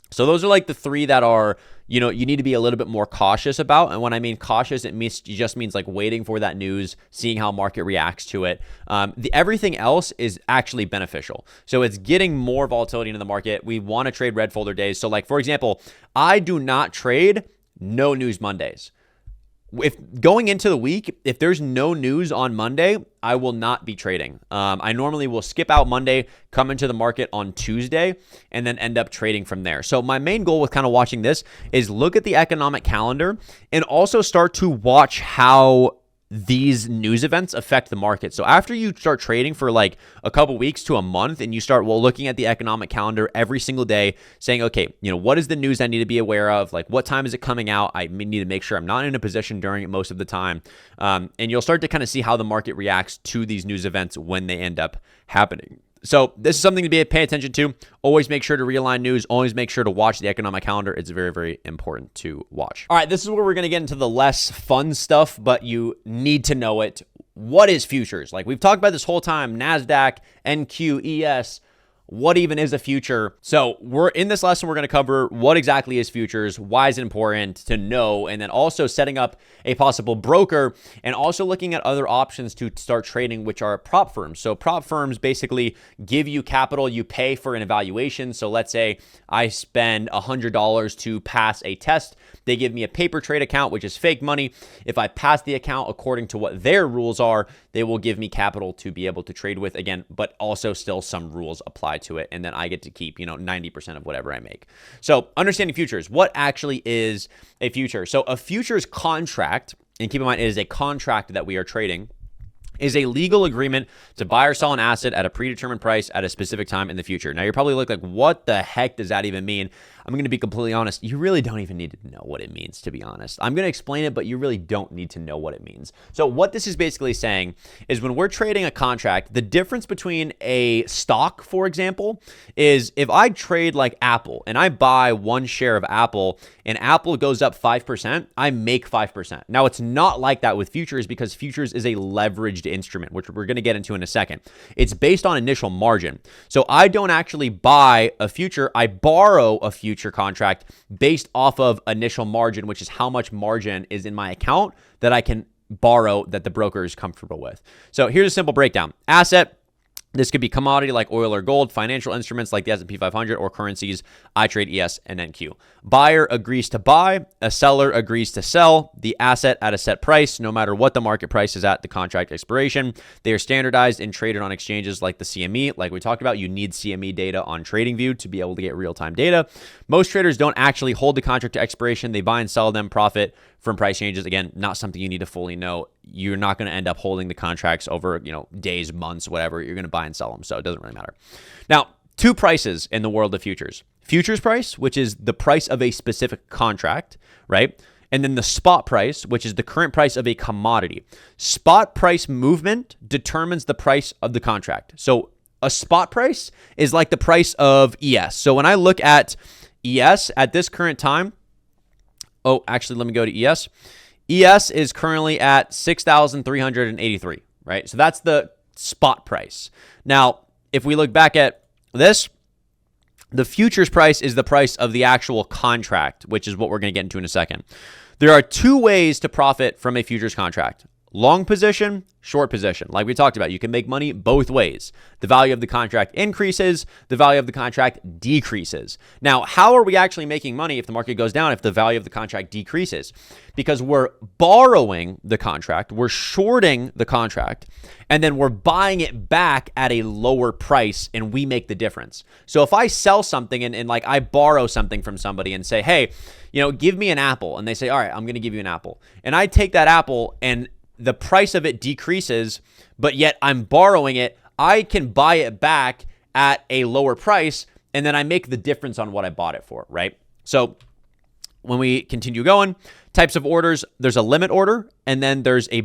So those are like the three that are, you need to be a little bit more cautious about. And when I mean cautious, it just means like waiting for that news, seeing how market reacts to it. Everything else is actually beneficial. So it's getting more volatility into the market. We want to trade red folder days. So like, for example, I do not trade no news Mondays. If going into the week, if there's no news on Monday, I will not be trading. I normally will skip out Monday, come into the market on Tuesday, and then end up trading from there. So my main goal with kind of watching this is look at the economic calendar and also start to watch how these news events affect the market. So after you start trading for like a couple weeks to a month and you start looking at the economic calendar every single day saying, okay, what is the news I need to be aware of? Like what time is it coming out? I need to make sure I'm not in a position during it most of the time. And you'll start to kind of see how the market reacts to these news events when they end up happening. So this is something to pay attention to. Always make sure to realign news. Always make sure to watch the economic calendar. It's very, very important to watch. All right, this is where we're going to get into the less fun stuff, but you need to know it. What is futures? Like we've talked about this whole time, NASDAQ, NQ, ES. What even is a future? So we're in this lesson, we're going to cover what exactly is futures, why is it important to know, and then also setting up a possible broker and also looking at other options to start trading, which are prop firms. So prop firms basically give you capital, you pay for an evaluation. So let's say I spend $100 to pass a test. They give me a paper trade account, which is fake money. If I pass the account according to what their rules are, they will give me capital to be able to trade with again, but also still some rules apply to it. And then I get to keep, 90% of whatever I make. So understanding futures, what actually is a future? So a futures contract, and keep in mind, it is a contract that we are trading, is a legal agreement to buy or sell an asset at a predetermined price at a specific time in the future. Now, you're probably like, what the heck does that even mean? I'm going to be completely honest. You really don't even need to know what it means, to be honest. I'm going to explain it, but you really don't need to know what it means. So what this is basically saying is when we're trading a contract, the difference between a stock, for example, is if I trade like Apple and I buy one share of Apple and Apple goes up 5%, I make 5%. Now, it's not like that with futures because futures is a leveraged instrument, which we're going to get into in a second. It's based on initial margin. So I don't actually buy a future. I borrow a future contract based off of initial margin, which is how much margin is in my account that I can borrow that the broker is comfortable with. So here's a simple breakdown. Asset. This could be commodity like oil or gold, financial instruments like the S&P 500, or currencies. I trade ES and NQ. Buyer agrees to buy. A seller agrees to sell the asset at a set price, no matter what the market price is at the contract expiration. They are standardized and traded on exchanges like the CME. Like we talked about, you need CME data on TradingView to be able to get real-time data. Most traders don't actually hold the contract to expiration. They buy and sell them, profit from price changes. Again, not something you need to fully know. You're not going to end up holding the contracts over, days, months, whatever. You're going to buy and sell them. So it doesn't really matter. Now, two prices in the world of futures. Futures price, which is the price of a specific contract, right? And then the spot price, which is the current price of a commodity. Spot price movement determines the price of the contract. So a spot price is like the price of ES. So when I look at ES at this current time, let me go to ES. ES is currently at 6,383, right? So that's the spot price. Now, if we look back at this, The futures price is the price of the actual contract, which is what we're going to get into in a second. There are two ways to profit from a futures contract. Long position, short position. Like we talked about, you can make money both ways. The value of the contract increases, the value of the contract decreases. Now, how are we actually making money if the market goes down, if the value of the contract decreases? Because we're borrowing the contract, we're shorting the contract, and then we're buying it back at a lower price, and we make the difference. So if I sell something and like I borrow something from somebody and say, hey, give me an apple. And they say, all right, I'm going to give you an apple. And I take that apple and the price of it decreases, but yet I'm borrowing it. I can buy it back at a lower price, and then I make the difference on what I bought it for, right? So when we continue going, types of orders, there's a limit order, and then there's a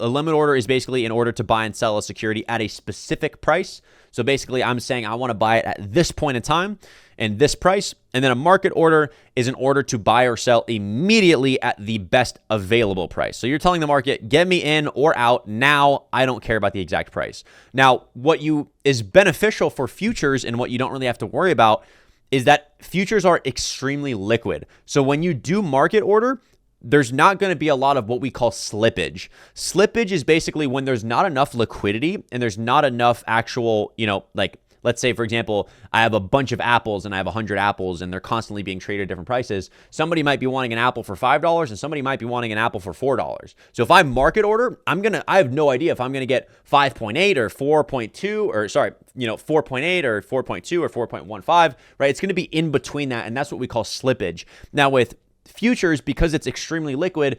limit order is basically in order to buy and sell a security at a specific price. So basically, I'm saying I want to buy it at this point in time and this price. And then a market order is an order to buy or sell immediately at the best available price. So you're telling the market, get me in or out now. I don't care about the exact price. Now, what is beneficial for futures and what you don't really have to worry about is that futures are extremely liquid. So when you do market order, there's not going to be a lot of what we call slippage. Slippage is basically when there's not enough liquidity and there's not enough actual, like let's say, for example, I have a bunch of apples and I have 100 apples and they're constantly being traded at different prices. Somebody might be wanting an apple for $5 and somebody might be wanting an apple for $4. So if I market order, I have no idea if I'm going to get 5.8 or 4.2 or 4.8 or 4.2 or 4.15, right? It's going to be in between that. And that's what we call slippage. Now with futures, because it's extremely liquid,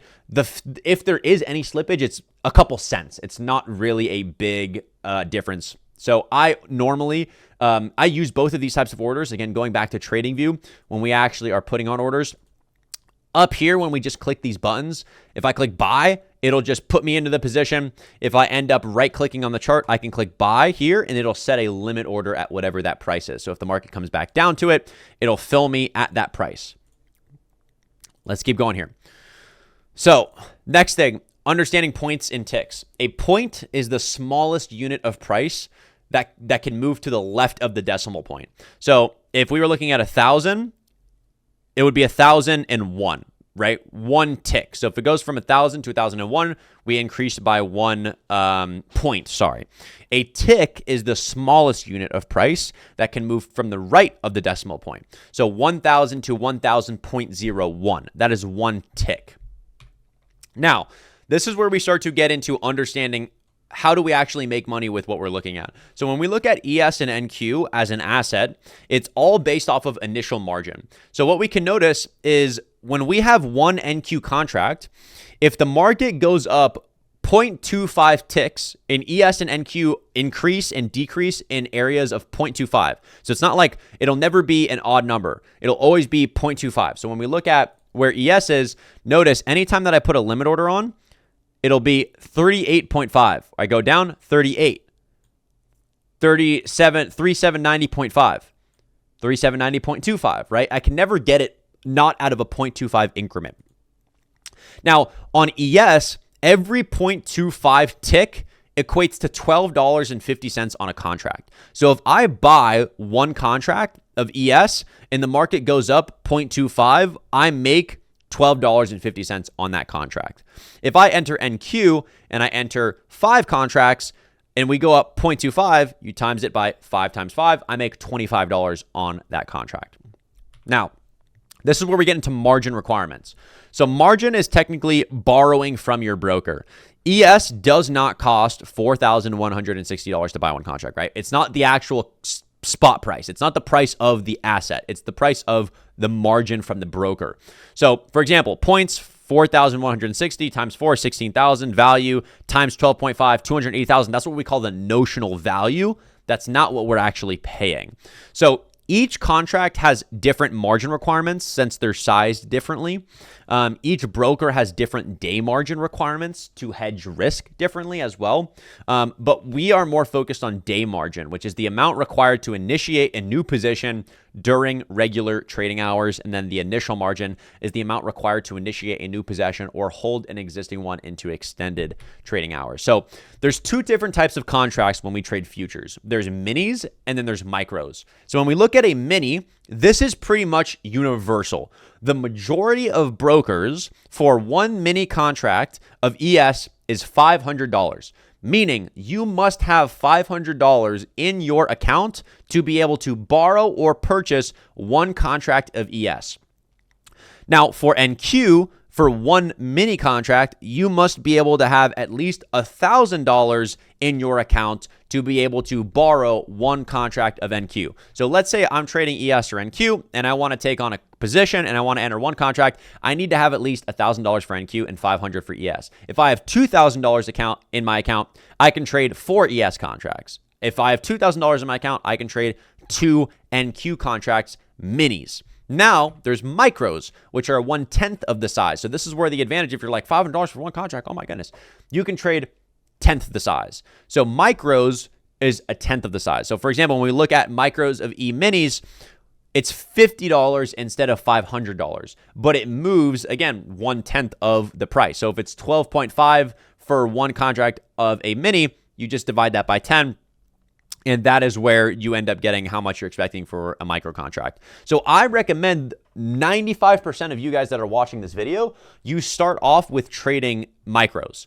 if there is any slippage, it's a couple cents. It's not really a big difference. So I normally, I use both of these types of orders. Again, going back to TradingView, when we actually are putting on orders, up here when we just click these buttons, if I click buy, it'll just put me into the position. If I end up right-clicking on the chart, I can click buy here, and it'll set a limit order at whatever that price is. So if the market comes back down to it, it'll fill me at that price. Let's keep going here. So next thing, understanding points and ticks. A point is the smallest unit of price that can move to the left of the decimal point. So if we were looking at 1,000, it would be 1,001, right? One tick. So if it goes from 1,000 to 1,001, we increase by 1 point, sorry. A tick is the smallest unit of price that can move from the right of the decimal point. So 1,000 to 1,000.01, that is one tick. Now, this is where we start to get into understanding how do we actually make money with what we're looking at. So when we look at ES and NQ as an asset, it's all based off of initial margin. So what we can notice is when we have one NQ contract, if the market goes up 0.25 ticks in ES and NQ increase and decrease in areas of 0.25. So it's not like it'll never be an odd number. It'll always be 0.25. So when we look at where ES is, notice anytime that I put a limit order on, it'll be 38.5. I go down 38, 37, 3790.5, 3790.25, right? I can never get it not out of a 0.25 increment. Now on ES, every 0.25 tick equates to $12.50 on a contract. So if I buy one contract of ES and the market goes up 0.25, I make $12.50 on that contract. If I enter NQ and I enter 5 contracts and we go up 0.25, you times it by 5 times 5, I make $25 on that contract. Now, this is where we get into margin requirements. So margin is technically borrowing from your broker. ES does not cost $4,160 to buy one contract, right? It's not the actual spot price. It's not the price of the asset. It's the price of the margin from the broker. So for example, points, 4,160 times 4, 16,000, value times 12.5, 280,000. That's what we call the notional value. That's not what we're actually paying. So each contract has different margin requirements since they're sized differently. Each broker has different day margin requirements to hedge risk differently as well. But we are more focused on day margin, which is the amount required to initiate a new position during regular trading hours. And then the initial margin is the amount required to initiate a new possession or hold an existing one into extended trading hours. So there's two different types of contracts when we trade futures. There's minis and then there's micros. So when we look at a mini, this is pretty much universal. The majority of brokers for one mini contract of ES is $500, meaning you must have $500 in your account to be able to borrow or purchase one contract of ES. Now, for NQ, for one mini contract, you must be able to have at least $1,000 in your account to be able to borrow one contract of NQ. So let's say I'm trading ES or NQ and I want to take on a position and I want to enter one contract. I need to have at least $1,000 for NQ and $500 for ES. If I have $2,000 in my account, I can trade 4 ES contracts. If I have $2,000 in my account, I can trade 2 NQ contracts, minis. Now, there's micros, which are 1/10 of the size. So this is where the advantage, if you're like $500 for one contract, oh my goodness, you can trade 1/10 the size. So micros is 1/10 of the size. So for example, when we look at micros of E-minis, it's $50 instead of $500, but it moves, again, 1/10 of the price. So if it's 12.5 for one contract of a mini, you just divide that by 10. And that is where you end up getting how much you're expecting for a micro contract. So I recommend 95% of you guys that are watching this video, you start off with trading micros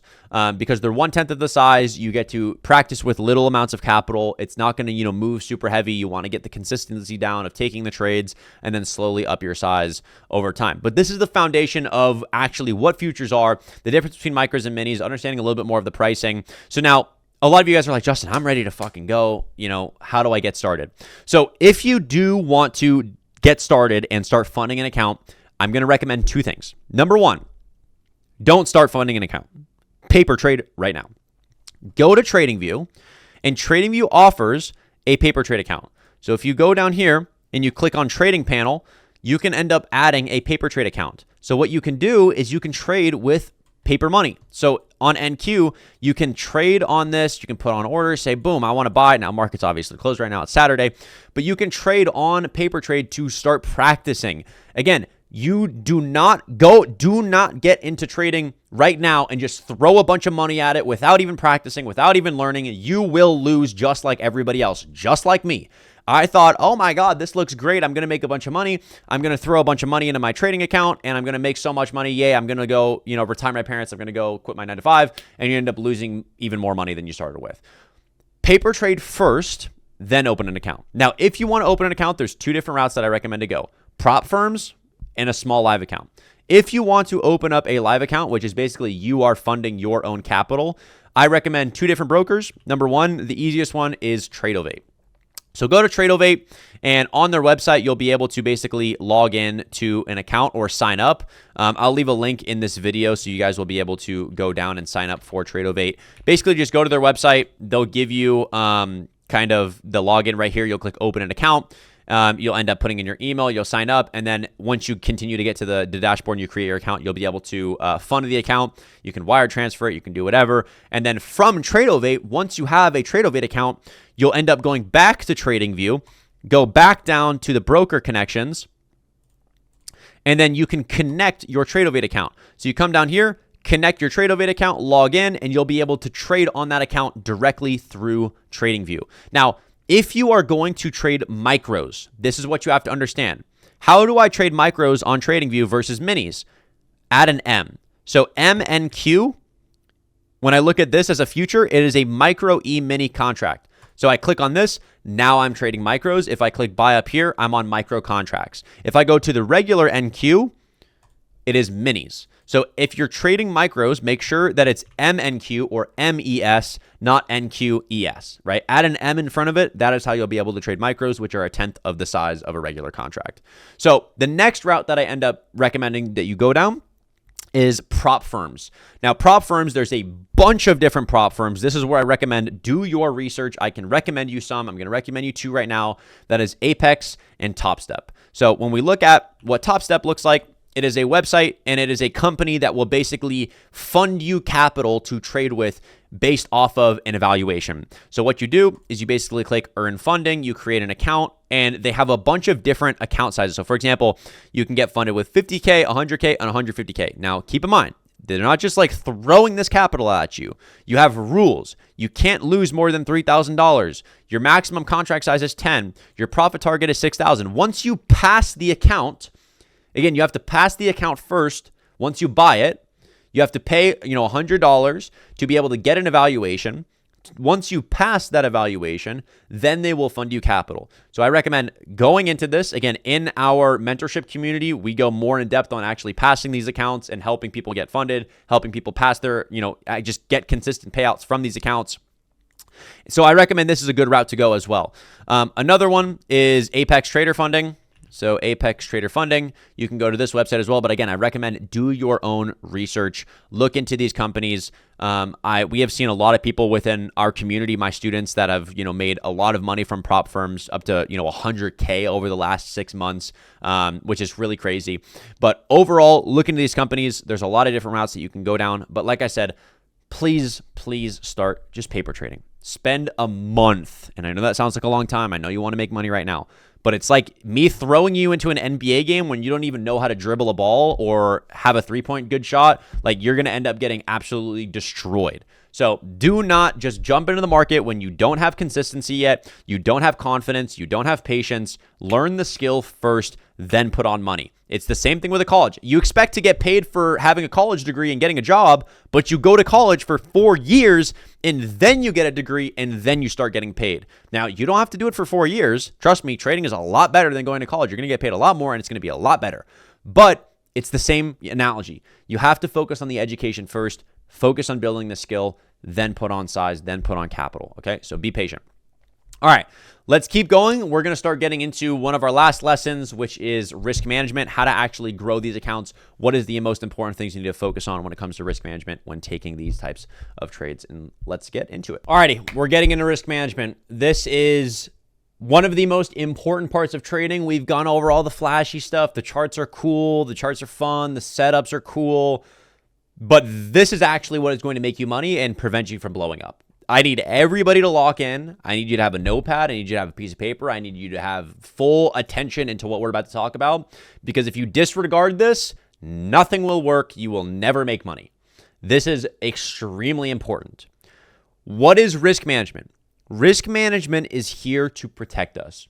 because they're 1/10 of the size. You get to practice with little amounts of capital. It's not going to, move super heavy. You want to get the consistency down of taking the trades and then slowly up your size over time. But this is the foundation of actually what futures are, the difference between micros and minis, understanding a little bit more of the pricing. So now, a lot of you guys are like, Justin, I'm ready to fucking go. How do I get started? So if you do want to get started and start funding an account, I'm going to recommend 2 things. Number 1, don't start funding an account. Paper trade right now. Go to TradingView, and TradingView offers a paper trade account. So if you go down here and you click on Trading Panel, you can end up adding a paper trade account. So what you can do is you can trade with paper money. So on NQ, you can trade on this. You can put on orders, say, boom, I want to buy it. Now, market's obviously closed right now. It's Saturday. But you can trade on paper trade to start practicing. Again, you do not get into trading right now and just throw a bunch of money at it without even practicing, without even learning. You will lose just like everybody else, just like me. I thought, oh my God, this looks great. I'm going to make a bunch of money. I'm going to throw a bunch of money into my trading account and I'm going to make so much money. Yay, I'm going to go, retire my parents. I'm going to go quit my 9-to-5, and you end up losing even more money than you started with. Paper trade first, then open an account. Now, if you want to open an account, there's 2 different routes that I recommend to go. Prop firms and a small live account. If you want to open up a live account, which is basically you are funding your own capital, I recommend 2 different brokers. Number 1, the easiest one is Tradeovate. So go to Tradeovate, and on their website, you'll be able to basically log in to an account or sign up. I'll leave a link in this video so you guys will be able to go down and sign up for Tradeovate. Basically, just go to their website. They'll give you kind of the login right here. You'll click open an account. You'll end up putting in your email, you'll sign up, and then once you continue to get to the dashboard and you create your account, you'll be able to fund the account. You can wire transfer it, you can do whatever. And then from Tradeovate, once you have a Tradeovate account, you'll end up going back to TradingView, go back down to the broker connections, and then you can connect your Tradeovate account. So you come down here, connect your Tradeovate account, log in, and you'll be able to trade on that account directly through TradingView. Now, if you are going to trade micros, this is what you have to understand. How do I trade micros on TradingView versus minis? Add an M. So MNQ, when I look at this as a future, it is a micro E-mini contract. So I click on this, now I'm trading micros. If I click buy up here, I'm on micro contracts. If I go to the regular NQ, it is minis. So if you're trading micros, make sure that it's MNQ or MES, not NQES, right? Add an M in front of it. That is how you'll be able to trade micros, which are 1/10 of the size of a regular contract. So the next route that I end up recommending that you go down is prop firms. Now, prop firms, there's a bunch of different prop firms. This is where I recommend do your research. I can recommend you some. I'm going to recommend you 2 right now. That is Apex and Top Step. So when we look at what Top Step looks like, it is a website and it is a company that will basically fund you capital to trade with based off of an evaluation. So what you do is you basically click earn funding, you create an account, and they have a bunch of different account sizes. So for example, you can get funded with 50K, 100K, and 150K. Now keep in mind, they're not just like throwing this capital at you. You have rules. You can't lose more than $3,000. Your maximum contract size is 10. Your profit target is 6,000. Once you pass the account, again, you have to pass the account first. Once you buy it, you have to pay, $100 to be able to get an evaluation. Once you pass that evaluation, then they will fund you capital. So I recommend going into this. Again, in our mentorship community, we go more in depth on actually passing these accounts and helping people get funded, helping people pass their, just get consistent payouts from these accounts. So I recommend this is a good route to go as well. Another one is Apex Trader Funding. So Apex Trader Funding, you can go to this website as well. But again, I recommend do your own research. Look into these companies. We have seen a lot of people within our community, my students, that have made a lot of money from prop firms, up to 100K over the last 6 months, which is really crazy. But overall, look into these companies. There's a lot of different routes that you can go down. But like I said, please start just paper trading. Spend a month. And I know that sounds like a long time. I know you want to make money right now. But it's like me throwing you into an NBA game when you don't even know how to dribble a ball or have a three-point good shot. Like, you're going to end up getting absolutely destroyed. So do not just jump into the market when you don't have consistency yet, you don't have confidence, you don't have patience. Learn the skill first, then put on money. It's the same thing with a college. You expect to get paid for having a college degree and getting a job, but you go to college for 4 years and then you get a degree and then you start getting paid. Now, you don't have to do it for 4 years. Trust me, trading is a lot better than going to college. You're going to get paid a lot more and it's going to be a lot better. But it's the same analogy. You have to focus on the education first, focus on building the skill, then put on size, then put on capital. Okay, so be patient. All right, let's keep going. We're going to start getting into one of our last lessons, which is risk management, how to actually grow these accounts. What is the most important things you need to focus on when it comes to risk management when taking these types of trades? And let's get into it. All righty, we're getting into risk management. This is one of the most important parts of trading. We've gone over all the flashy stuff. The charts are cool. The charts are fun. The setups are cool. But this is actually what is going to make you money and prevent you from blowing up. I need everybody to lock in. I need you to have a notepad. I need you to have a piece of paper. I need you to have full attention into what we're about to talk about. Because if you disregard this, nothing will work. You will never make money. This is extremely important. What is risk management? Risk management is here to protect us.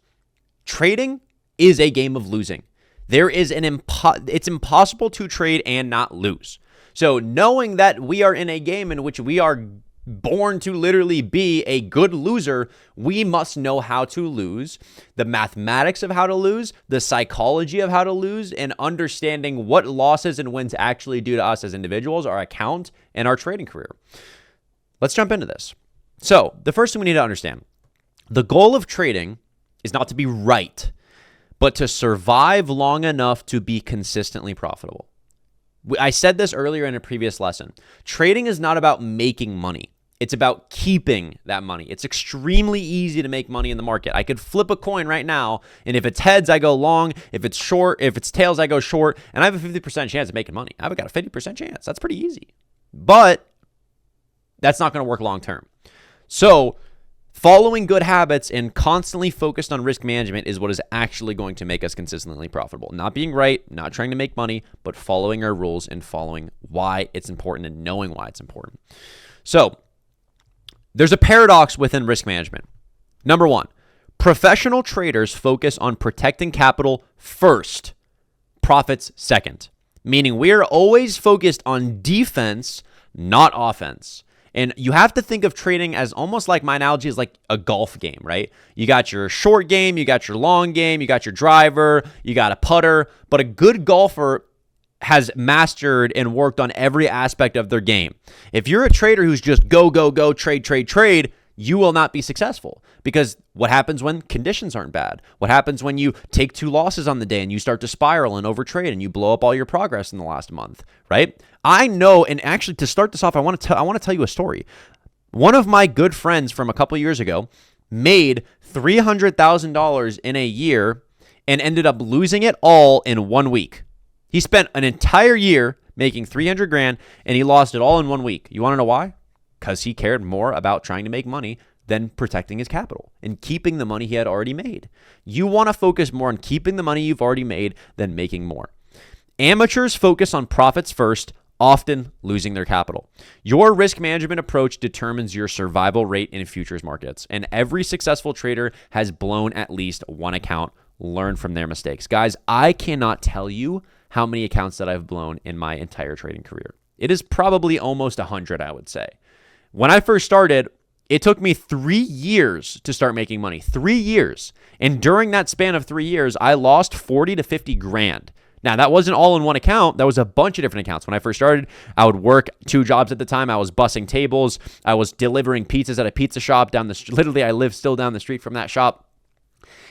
Trading is a game of losing. It's impossible to trade and not lose. So knowing that we are in a game in which we are born to literally be a good loser, we must know how to lose, the mathematics of how to lose, the psychology of how to lose, and understanding what losses and wins actually do to us as individuals, our account, and our trading career. Let's jump into this. So the first thing we need to understand, the goal of trading is not to be right, but to survive long enough to be consistently profitable. I said this earlier in a previous lesson. Trading is not about making money. It's about keeping that money. It's extremely easy to make money in the market. I could flip a coin right now, and if it's heads, I go long. If it's short, if it's tails, I go short, and I have a 50% chance of making money. I've got a 50% chance. That's pretty easy. But that's not going to work long term. So following good habits and constantly focused on risk management is what is actually going to make us consistently profitable. Not being right, not trying to make money, but following our rules and following why it's important and knowing why it's important. So there's a paradox within risk management. Number one, professional traders focus on protecting capital first, profits second. Meaning we are always focused on defense, not offense. And you have to think of trading as almost like, my analogy is like a golf game, right? You got your short game, you got your long game, you got your driver, you got a putter. But a good golfer has mastered and worked on every aspect of their game. If you're a trader who's just go, trade, you will not be successful. Because what happens when conditions aren't bad? What happens when you take 2 losses on the day and you start to spiral and overtrade and you blow up all your progress in the last month, right? I know, and actually to start this off, I want to tell you a story. One of my good friends from a couple years ago made $300,000 in a year and ended up losing it all in 1 week. He spent an entire year making $300,000 and he lost it all in 1 week. You want to know why? because he cared more about trying to make money than protecting his capital and keeping the money he had already made. You want to focus more on keeping the money you've already made than making more. Amateurs focus on profits first, often losing their capital. Your risk management approach determines your survival rate in futures markets, and every successful trader has blown at least one account. Learn from their mistakes. Guys, I cannot tell you how many accounts that I've blown in my entire trading career. It is probably almost 100, I would say. When I first started, it took me 3 years to start making money. 3 years. And during that span of 3 years, I lost 40 to 50 grand. Now, that wasn't all in one account. That was a bunch of different accounts. When I first started, I would work 2 jobs at the time. I was bussing tables. I was delivering pizzas at a pizza shop down the street. Literally, I lived still down the street from that shop.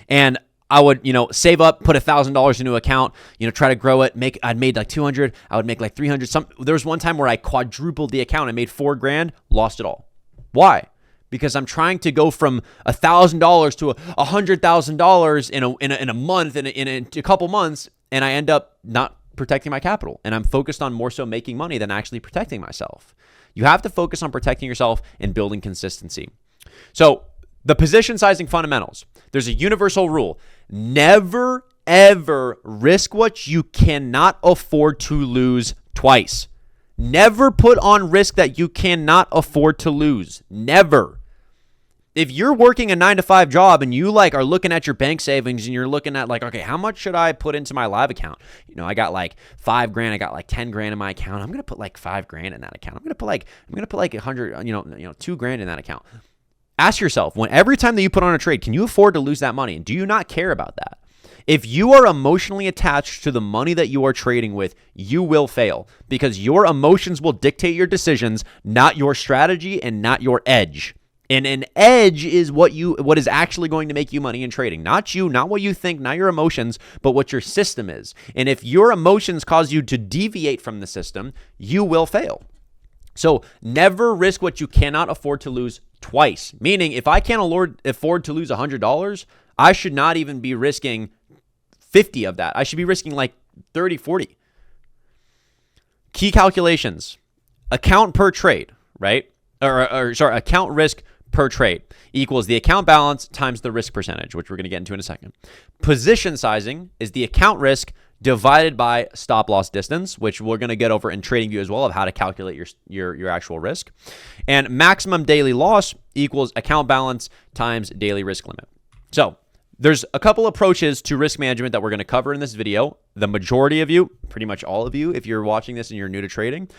And I would, save up, put $1,000 into an account, try to grow it. I'd made like 200. I would make like 300. There was one time where I quadrupled the account. I made 4 grand, lost it all. Why? Because I'm trying to go from $1,000 to $100,000 in a month, in a couple months, and I end up not protecting my capital. And I'm focused on more so making money than actually protecting myself. You have to focus on protecting yourself and building consistency. So the position sizing fundamentals. There's a universal rule. Never, ever risk what you cannot afford to lose twice. Never put on risk that you cannot afford to lose. Never. If you're working a 9-to-5 job and you are looking at your bank savings and you're looking at okay, how much should I put into my live account? I got like 5 grand, I got like 10 grand in my account. I'm going to put like 5 grand in that account. I'm going to put like 100, 2 grand in that account. Ask yourself, every time that you put on a trade, can you afford to lose that money? Do you not care about that? If you are emotionally attached to the money that you are trading with, you will fail because your emotions will dictate your decisions, not your strategy and not your edge. And an edge is what is actually going to make you money in trading. Not you, not what you think, not your emotions, but what your system is. And if your emotions cause you to deviate from the system, you will fail. So never risk what you cannot afford to lose twice. Meaning, if I can't afford to lose $100, I should not even be risking 50 of that. I should be risking like 30, 40. Key calculations. Account per trade, right? Account risk per trade equals the account balance times the risk percentage, which we're going to get into in a second. Position sizing is the account risk divided by stop loss distance, which we're going to get over in TradingView as well, of how to calculate your actual risk. And maximum daily loss equals account balance times daily risk limit. So there's a couple approaches to risk management that we're going to cover in this video. The majority of you, pretty much all of you, if you're watching this and you're new to trading,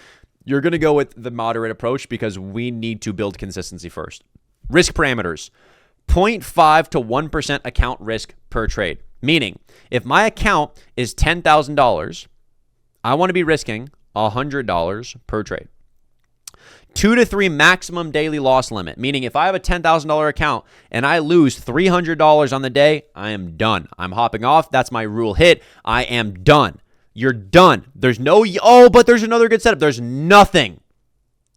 you're going to go with the moderate approach because we need to build consistency first. Risk parameters, 0.5 to 1% account risk per trade. Meaning, if my account is $10,000, I want to be risking $100 per trade. 2 to 3 maximum daily loss limit, meaning if I have a $10,000 account and I lose $300 on the day, I am done. I'm hopping off. That's my rule hit. I am done. You're done. There's no, but there's another good setup. There's nothing.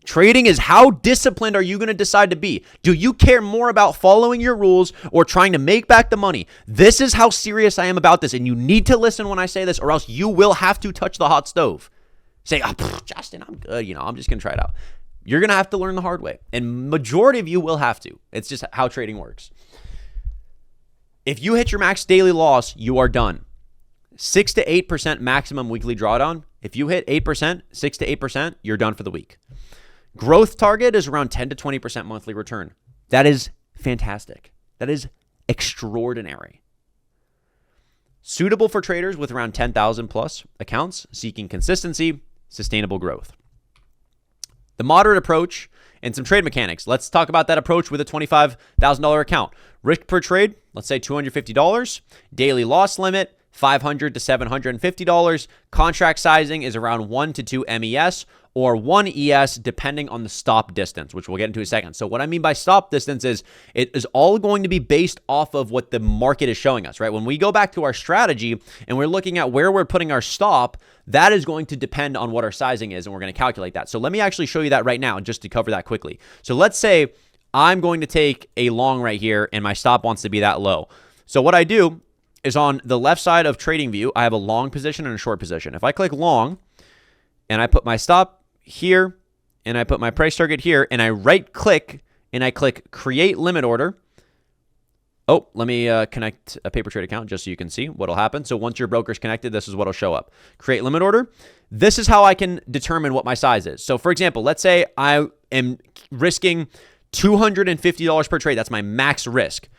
Trading is how disciplined are you going to decide to be? Do you care more about following your rules or trying to make back the money? This is how serious I am about this, and you need to listen when I say this, or else you will have to touch the hot stove. Say, Justin, I'm good. I'm just going to try it out. You're going to have to learn the hard way, and majority of you will have to. It's just how trading works. If you hit your max daily loss, you are done. 6 to 8% maximum weekly drawdown. If you hit 8%, 6 to 8%, you're done for the week. Growth target is around 10 to 20% monthly return. That is fantastic. That is extraordinary. Suitable for traders with around 10,000 plus accounts seeking consistency, sustainable growth. The moderate approach and some trade mechanics. Let's talk about that approach with a $25,000 account. Risk per trade, let's say $250. Daily loss limit, $500 to $750. Contract sizing is around 1 to 2 MES or 1 ES depending on the stop distance, which we'll get into in a second. So what I mean by stop distance is it is all going to be based off of what the market is showing us, right? When we go back to our strategy and we're looking at where we're putting our stop, that is going to depend on what our sizing is, and we're going to calculate that. So let me actually show you that right now just to cover that quickly. So let's say I'm going to take a long right here and my stop wants to be that low. So what I do is on the left side of TradingView, I have a long position and a short position. If I click long and I put my stop here and I put my price target here, and I right click and I click create limit order. Oh, let me connect a paper trade account just so you can see what'll happen. So once your broker's connected, this is what'll show up. Create limit order. This is how I can determine what my size is. So for example, let's say I am risking $250 per trade. That's my max risk.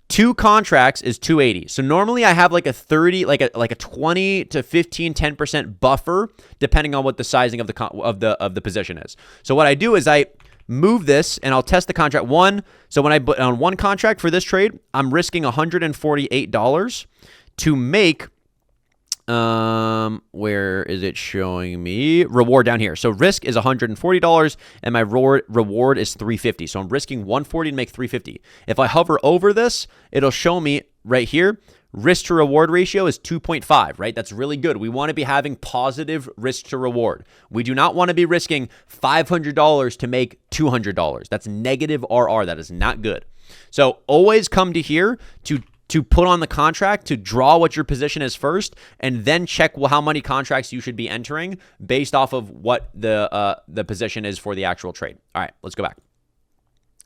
2 contracts is 280. So normally I have like a 20 to 15, 10% buffer depending on what the sizing of the position is. So what I do is I move this and I'll test the contract one. So when I put on one contract for this trade, I'm risking $148 to make where is it showing me? Reward down here. So risk is $140 and my reward is $350. So I'm risking $140 to make $350. If I hover over this, it'll show me right here. Risk to reward ratio is 2.5, right? That's really good. We want to be having positive risk to reward. We do not want to be risking $500 to make $200. That's negative RR. That is not good. So always come to here to put on the contract, to draw what your position is first, and then check how many contracts you should be entering based off of what the position is for the actual trade. All right, let's go back.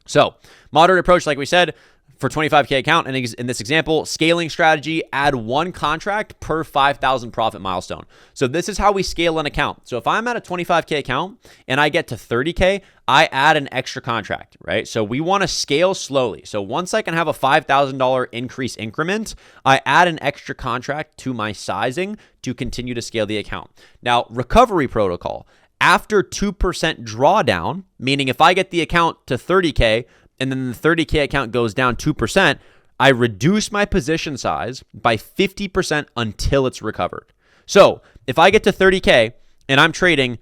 So moderate approach, like we said, for 25K account, and in this example, scaling strategy, add 1 contract per 5,000 profit milestone. So this is how we scale an account. So if I'm at a 25K account and I get to 30K, I add an extra contract, right? So we want to scale slowly. So once I can have a $5,000 increase increment, I add an extra contract to my sizing to continue to scale the account. Now, recovery protocol, after 2% drawdown, meaning if I get the account to 30K, and then the 30K account goes down 2%, I reduce my position size by 50% until it's recovered. So if I get to 30K and I'm trading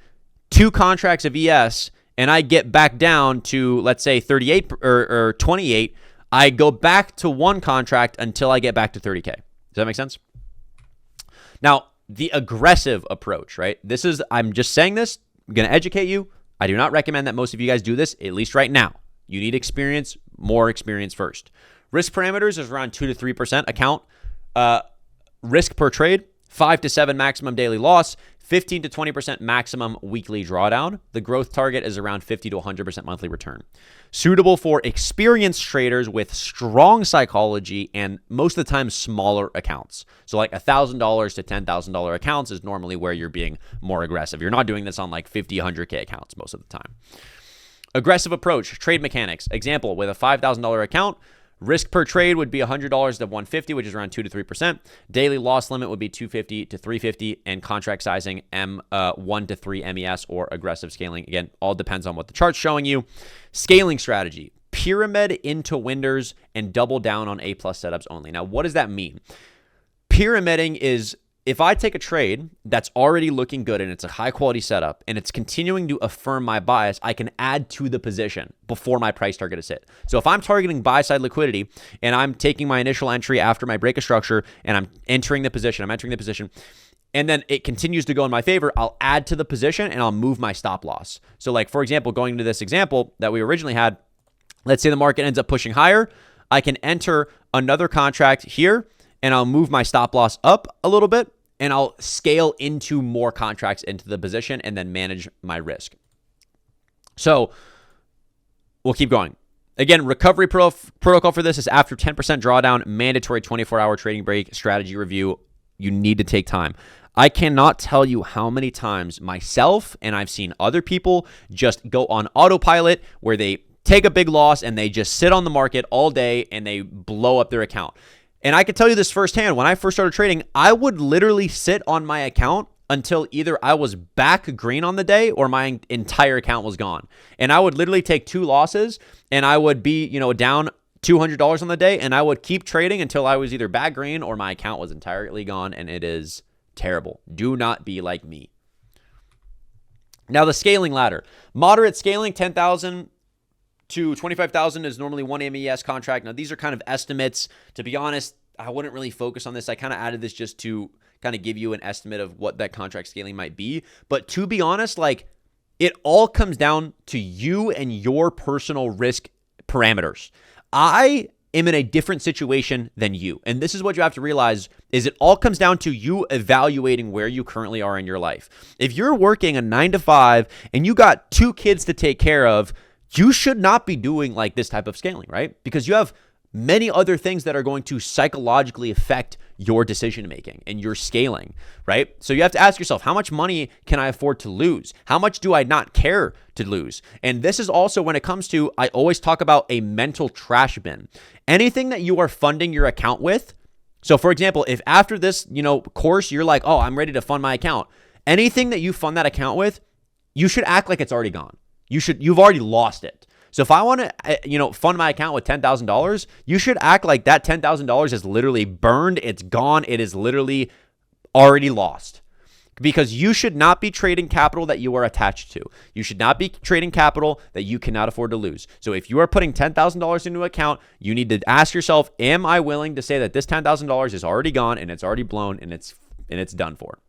2 contracts of ES and I get back down to, let's say, 38 or 28, I go back to 1 contract until I get back to 30K. Does that make sense? Now, the aggressive approach, right? I'm just saying this, I'm going to educate you. I do not recommend that most of you guys do this, at least right now. You need experience, more experience first. Risk parameters is around 2 to 3% account. Risk per trade, 5 to 7 maximum daily loss, 15 to 20% maximum weekly drawdown. The growth target is around 50 to 100% monthly return. Suitable for experienced traders with strong psychology and most of the time smaller accounts. So like $1,000 to $10,000 accounts is normally where you're being more aggressive. You're not doing this on like 50, 100K accounts most of the time. Aggressive approach, trade mechanics. Example, with a $5,000 account, risk per trade would be $100 to $150, which is around 2 to 3%. Daily loss limit would be $250 to $350, and contract sizing 1 to 3 MES or aggressive scaling. Again, all depends on what the chart's showing you. Scaling strategy, pyramid into winners and double down on A+ setups only. Now, what does that mean? Pyramiding is if I take a trade that's already looking good and it's a high quality setup and it's continuing to affirm my bias, I can add to the position before my price target is hit. So if I'm targeting buy side liquidity and I'm taking my initial entry after my break of structure and I'm entering the position, and then it continues to go in my favor, I'll add to the position and I'll move my stop loss. So like, for example, going into this example that we originally had, let's say the market ends up pushing higher, I can enter another contract here and I'll move my stop loss up a little bit, and I'll scale into more contracts into the position and then manage my risk. So we'll keep going. Again, recovery protocol for this is after 10% drawdown, mandatory 24-hour trading break, strategy review. You need to take time. I cannot tell you how many times myself and I've seen other people just go on autopilot where they take a big loss and they just sit on the market all day and they blow up their account. And I can tell you this firsthand. When I first started trading, I would literally sit on my account until either I was back green on the day or my entire account was gone. And I would literally take 2 losses and I would be, down $200 on the day, and I would keep trading until I was either back green or my account was entirely gone, and it is terrible. Do not be like me. Now, the scaling ladder. Moderate scaling, 10,000 to 25,000 is normally 1 MES contract. Now, these are kind of estimates. To be honest, I wouldn't really focus on this. I kind of added this just to kind of give you an estimate of what that contract scaling might be. But to be honest, it all comes down to you and your personal risk parameters. I am in a different situation than you. And this is what you have to realize is it all comes down to you evaluating where you currently are in your life. If you're working a 9 to 5 and you got 2 kids to take care of, you should not be doing like this type of scaling, right? Because you have many other things that are going to psychologically affect your decision making and your scaling, right? So you have to ask yourself, how much money can I afford to lose? How much do I not care to lose? And this is also when it comes to, I always talk about a mental trash bin. Anything that you are funding your account with. So for example, if after this, course, you're like, oh, I'm ready to fund my account. Anything that you fund that account with, you should act like it's already gone. You've already lost it. So if I want to, fund my account with $10,000, you should act like that $10,000 is literally burned. It's gone. It is literally already lost, because you should not be trading capital that you are attached to. You should not be trading capital that you cannot afford to lose. So if you are putting $10,000 into an account, you need to ask yourself, am I willing to say that this $10,000 is already gone and it's already blown and it's done for?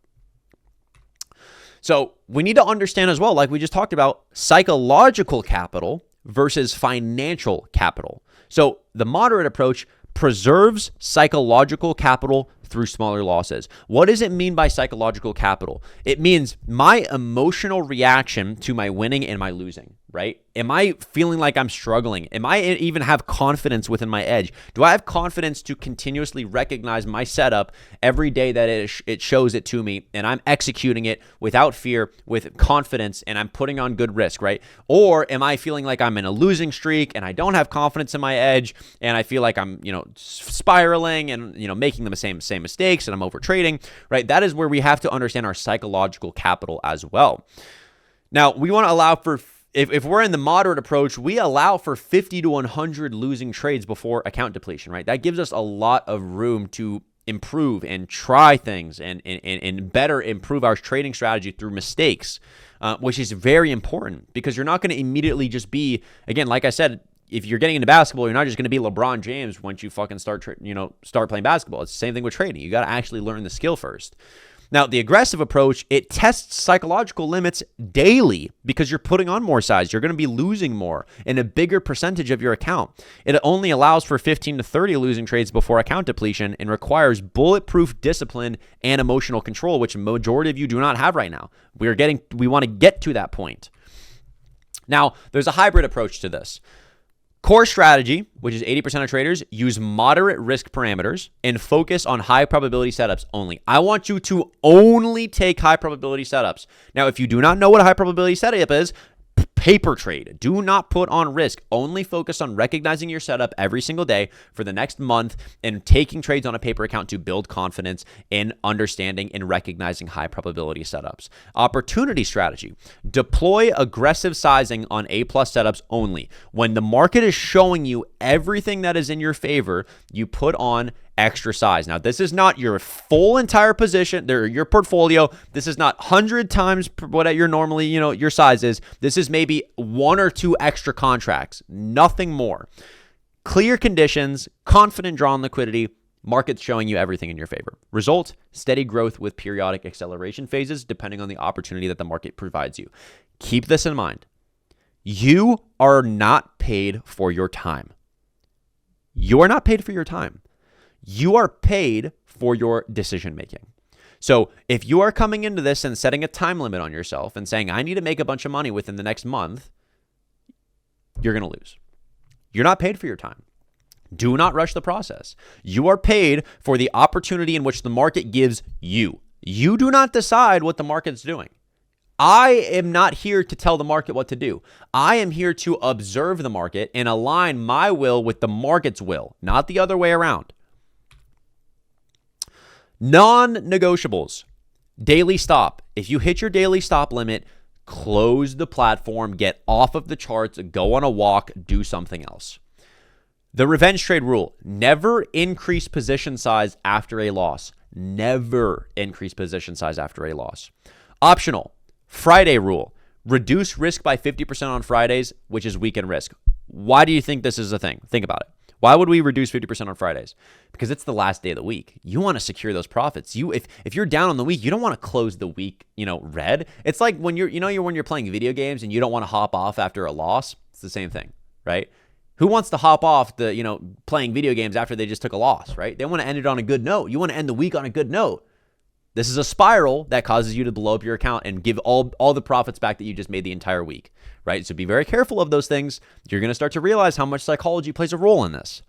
So we need to understand as well, like we just talked about, psychological capital versus financial capital. So the moderate approach preserves psychological capital through smaller losses. What does it mean by psychological capital? It means my emotional reaction to my winning and my losing, right? Am I feeling like I'm struggling? Am I even have confidence within my edge? Do I have confidence to continuously recognize my setup every day that it shows it to me, and I'm executing it without fear, with confidence, and I'm putting on good risk, right? Or am I feeling like I'm in a losing streak and I don't have confidence in my edge, and I feel like I'm, spiraling and, making the same mistakes, and I'm over trading, right? That is where we have to understand our psychological capital as well. Now, we want to allow for, if we're in the moderate approach, we allow for 50 to 100 losing trades before account depletion, right? That gives us a lot of room to improve and try things and better improve our trading strategy through mistakes, which is very important, because you're not going to immediately just be, again, like I said, if you're getting into basketball, you're not just going to be LeBron James once you fucking start playing basketball. It's the same thing with trading. You got to actually learn the skill first. Now, the aggressive approach, it tests psychological limits daily, because you're putting on more size. You're going to be losing more in a bigger percentage of your account. It only allows for 15 to 30 losing trades before account depletion and requires bulletproof discipline and emotional control, which majority of you do not have right now. We want to get to that point. Now, there's a hybrid approach to this. Core strategy, which is 80% of traders, use moderate risk parameters and focus on high probability setups only. I want you to only take high probability setups. Now, if you do not know what a high probability setup is, paper trade. Do not put on risk. Only focus on recognizing your setup every single day for the next month and taking trades on a paper account to build confidence in understanding and recognizing high probability setups. Opportunity strategy. Deploy aggressive sizing on A+ setups only. When the market is showing you everything that is in your favor, you put on extra size. Now, this is not your full entire position, your portfolio. This is not 100 times what your normally, your size is. This is maybe 1 or 2 extra contracts, nothing more. Clear conditions, confident draw on liquidity, markets showing you everything in your favor. Result, steady growth with periodic acceleration phases depending on the opportunity that the market provides you. Keep this in mind. You are not paid for your time. You are not paid for your time. You are paid for your decision making. So if you are coming into this and setting a time limit on yourself and saying, I need to make a bunch of money within the next month, you're going to lose. You're not paid for your time. Do not rush the process. You are paid for the opportunity in which the market gives you. You do not decide what the market's doing. I am not here to tell the market what to do. I am here to observe the market and align my will with the market's will, not the other way around. Non-negotiables. Daily stop. If you hit your daily stop limit, close the platform, get off of the charts, go on a walk, do something else. The revenge trade rule. Never increase position size after a loss. Never increase position size after a loss. Optional. Friday rule. Reduce risk by 50% on Fridays, which is weekend risk. Why do you think this is a thing? Think about it. Why would we reduce 50% on Fridays? Because it's the last day of the week. You want to secure those profits. If you're down on the week, you don't want to close the week, red. It's like when when you're playing video games and you don't want to hop off after a loss. It's the same thing, right? Who wants to hop off the, playing video games after they just took a loss, right? They want to end it on a good note. You want to end the week on a good note. This is a spiral that causes you to blow up your account and give all the profits back that you just made the entire week, right? So be very careful of those things. You're going to start to realize how much psychology plays a role in this.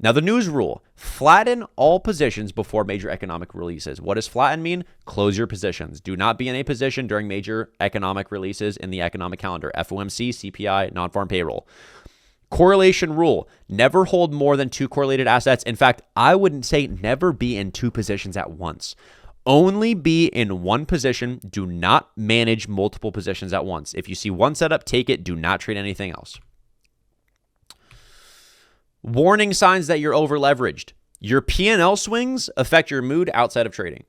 Now, the news rule: flatten all positions before major economic releases. What does flatten mean? Close your positions. Do not be in a position during major economic releases in the economic calendar. FOMC, CPI, non-farm payroll. Correlation rule: never hold more than 2 correlated assets. In fact, I wouldn't say never be in 2 positions at once. Only be in one position. Do not manage multiple positions at once. If you see one setup, take it. Do not trade anything else. Warning signs that you're over leveraged. Your P&L swings affect your mood outside of trading.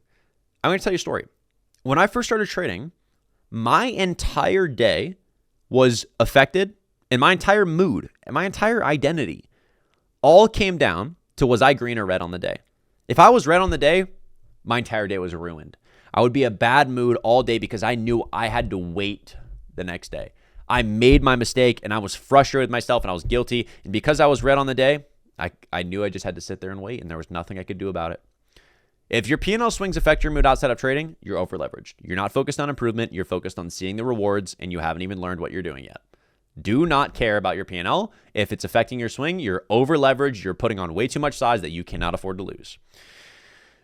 I'm going to tell you a story. When I first started trading, my entire day was affected, and my entire mood and my entire identity all came down to, was I green or red on the day? If I was red on the day, my entire day was ruined. I would be a bad mood all day because I knew I had to wait the next day. I made my mistake and I was frustrated with myself and I was guilty. And because I was red on the day, I knew I just had to sit there and wait, and there was nothing I could do about it. If your P&L swings affect your mood outside of trading, you're over leveraged. You're not focused on improvement. You're focused on seeing the rewards, and you haven't even learned what you're doing yet. Do not care about your P&L. If it's affecting your swing, you're over leveraged. You're putting on way too much size that you cannot afford to lose.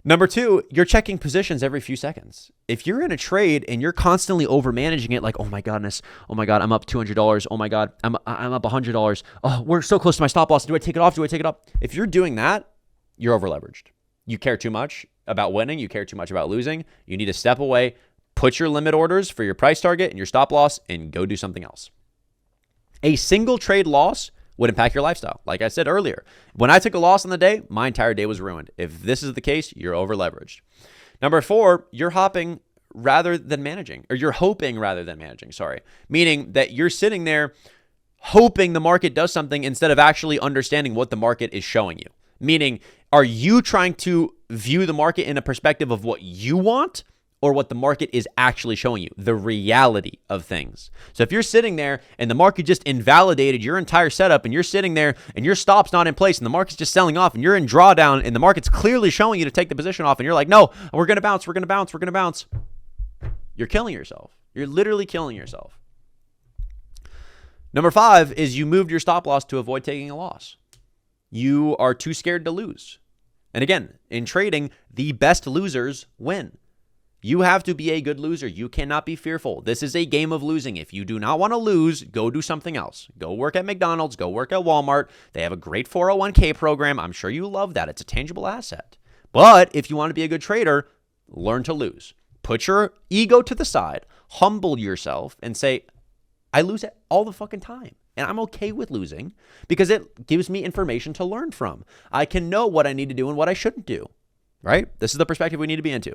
Number 2, you're checking positions every few seconds. If you're in a trade and you're constantly over managing it, like, oh my goodness, oh my God, I'm up $200. Oh my God, I'm up $100. Oh, we're so close to my stop loss. Do I take it off? Do I take it off? If you're doing that, you're over leveraged. You care too much about winning. You care too much about losing. You need to step away, put your limit orders for your price target and your stop loss, and go do something else. A single trade loss would impact your lifestyle. Like I said earlier, when I took a loss on the day, my entire day was ruined. If this is the case, you're over leveraged. Number 4, you're hopping rather than managing, or you're hoping rather than managing, meaning that you're sitting there hoping the market does something instead of actually understanding what the market is showing you. Meaning, are you trying to view the market in a perspective of what you want, or what the market is actually showing you, the reality of things? So if you're sitting there and the market just invalidated your entire setup, and you're sitting there and your stop's not in place and the market's just selling off and you're in drawdown and the market's clearly showing you to take the position off, and you're like, no, we're going to bounce, we're going to bounce, we're going to bounce. You're killing yourself. You're literally killing yourself. Number 5 is you moved your stop loss to avoid taking a loss. You are too scared to lose. And again, in trading, the best losers win. You have to be a good loser. You cannot be fearful. This is a game of losing. If you do not want to lose, go do something else. Go work at McDonald's. Go work at Walmart. They have a great 401k program. I'm sure you love that. It's a tangible asset. But if you want to be a good trader, learn to lose. Put your ego to the side. Humble yourself and say, I lose it all the fucking time. And I'm okay with losing because it gives me information to learn from. I can know what I need to do and what I shouldn't do. Right? This is the perspective we need to be into.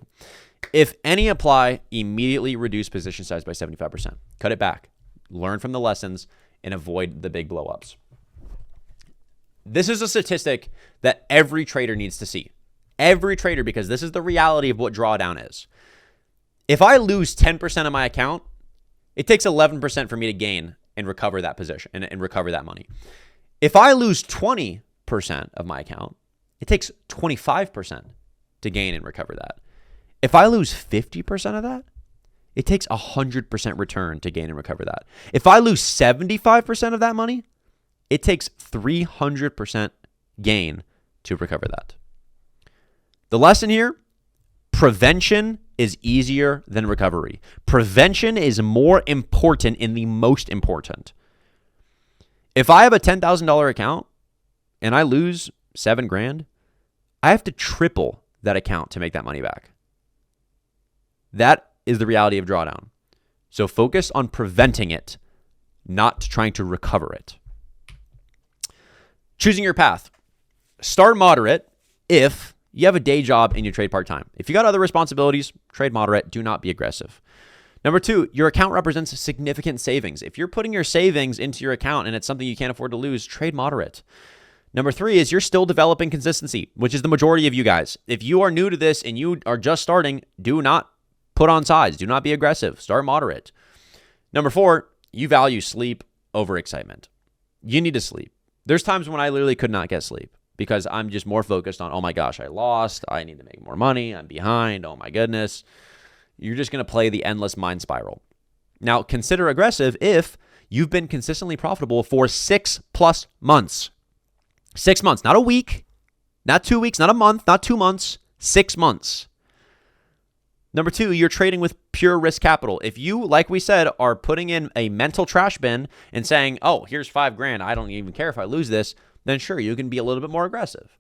If any apply, immediately reduce position size by 75%. Cut it back. Learn from the lessons and avoid the big blowups. This is a statistic that every trader needs to see. Every trader, because this is the reality of what drawdown is. If I lose 10% of my account, it takes 11% for me to gain and recover that position and recover that money. If I lose 20% of my account, it takes 25% to gain and recover that. If I lose 50% of that, it takes 100% return to gain and recover that. If I lose 75% of that money, it takes 300% gain to recover that. The lesson here, prevention is easier than recovery. Prevention is more important and the most important. If I have a $10,000 account and I lose $7,000, I have to triple that account to make that money back. That is the reality of drawdown. So focus on preventing it, not trying to recover it. Choosing your path. Start moderate if you have a day job and you trade part-time. If you got other responsibilities, trade moderate. Do not be aggressive. Number 2, your account represents significant savings. If you're putting your savings into your account and it's something you can't afford to lose, trade moderate. Number 3 is you're still developing consistency, which is the majority of you guys. If you are new to this and you are just starting, do not put on sides. Do not be aggressive. Start moderate. Number 4, you value sleep over excitement. You need to sleep. There's times when I literally could not get sleep because I'm just more focused on, oh my gosh, I lost. I need to make more money. I'm behind. Oh my goodness. You're just going to play the endless mind spiral. Now, consider aggressive if you've been consistently profitable for 6+ months. 6 months, not a week, not 2 weeks, not a month, not 2 months, 6 months. Number 2, you're trading with pure risk capital. If you, like we said, are putting in a mental trash bin and saying, oh, here's $5,000, I don't even care if I lose this, then sure, you can be a little bit more aggressive.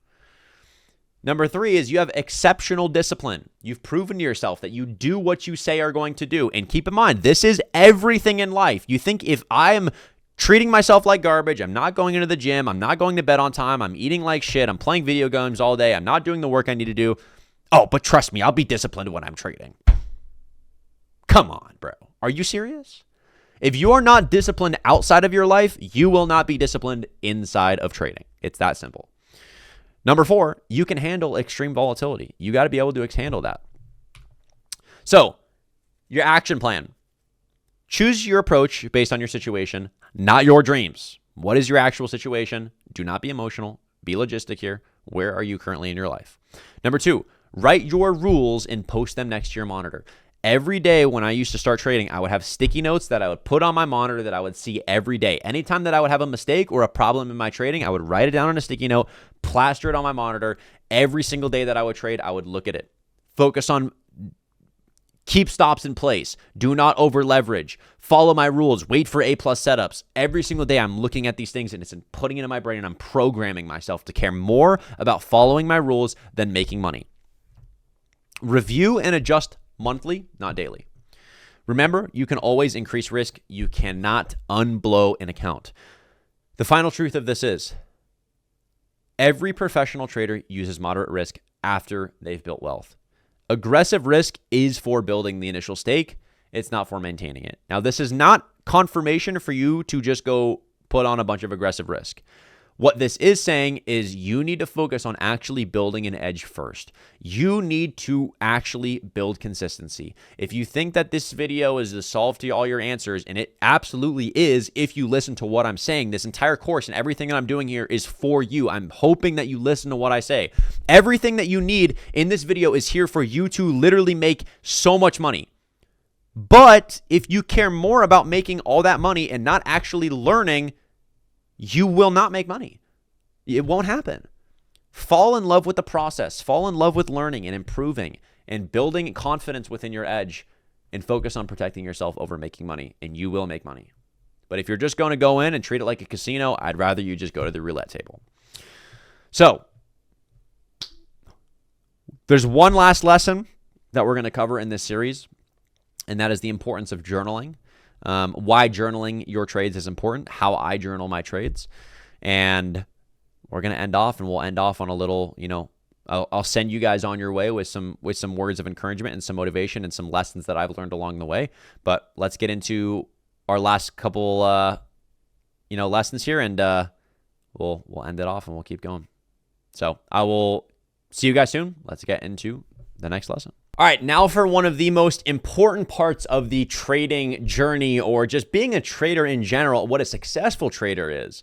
Number 3 is you have exceptional discipline. You've proven to yourself that you do what you say are going to do. And keep in mind, this is everything in life. You think if I am treating myself like garbage, I'm not going into the gym, I'm not going to bed on time, I'm eating like shit, I'm playing video games all day, I'm not doing the work I need to do. Oh, but trust me, I'll be disciplined when I'm trading. Come on, bro. Are you serious? If you are not disciplined outside of your life, you will not be disciplined inside of trading. It's that simple. Number 4, you can handle extreme volatility. You got to be able to handle that. So, your action plan. Choose your approach based on your situation, not your dreams. What is your actual situation? Do not be emotional. Be logistic here. Where are you currently in your life? Number 2, write your rules and post them next to your monitor. Every day when I used to start trading, I would have sticky notes that I would put on my monitor that I would see every day. Anytime that I would have a mistake or a problem in my trading, I would write it down on a sticky note, plaster it on my monitor. Every single day that I would trade, I would look at it. Focus on, keep stops in place. Do not over leverage. Follow my rules. Wait for A+ setups. Every single day I'm looking at these things and it's putting it in my brain and I'm programming myself to care more about following my rules than making money. Review and adjust monthly, not daily. Remember, you can always increase risk. You cannot unblow an account. The final truth of this is every professional trader uses moderate risk after they've built wealth. Aggressive risk is for building the initial stake. It's not for maintaining it. Now, this is not confirmation for you to just go put on a bunch of aggressive risk. What this is saying is you need to focus on actually building an edge first. You need to actually build consistency. If you think that this video is the solve to all your answers, and it absolutely is if you listen to what I'm saying, this entire course and everything that I'm doing here is for you. I'm hoping that you listen to what I say. Everything that you need in this video is here for you to literally make so much money. But if you care more about making all that money and not actually learning, you will not make money. It won't happen. Fall in love with the process. Fall in love with learning and improving and building confidence within your edge and focus on protecting yourself over making money, and you will make money. But if you're just going to go in and treat it like a casino, I'd rather you just go to the roulette table. So there's one last lesson that we're going to cover in this series, and that is the importance of journaling. Why journaling your trades is important, how I journal my trades. And we're going to end off, and we'll end off on a little, I'll send you guys on your way with some words of encouragement and some motivation and some lessons that I've learned along the way. But let's get into our last couple, lessons here, and we'll end it off and we'll keep going. So I will see you guys soon. Let's get into the next lesson. All right, now for one of the most important parts of the trading journey, or just being a trader in general, what a successful trader is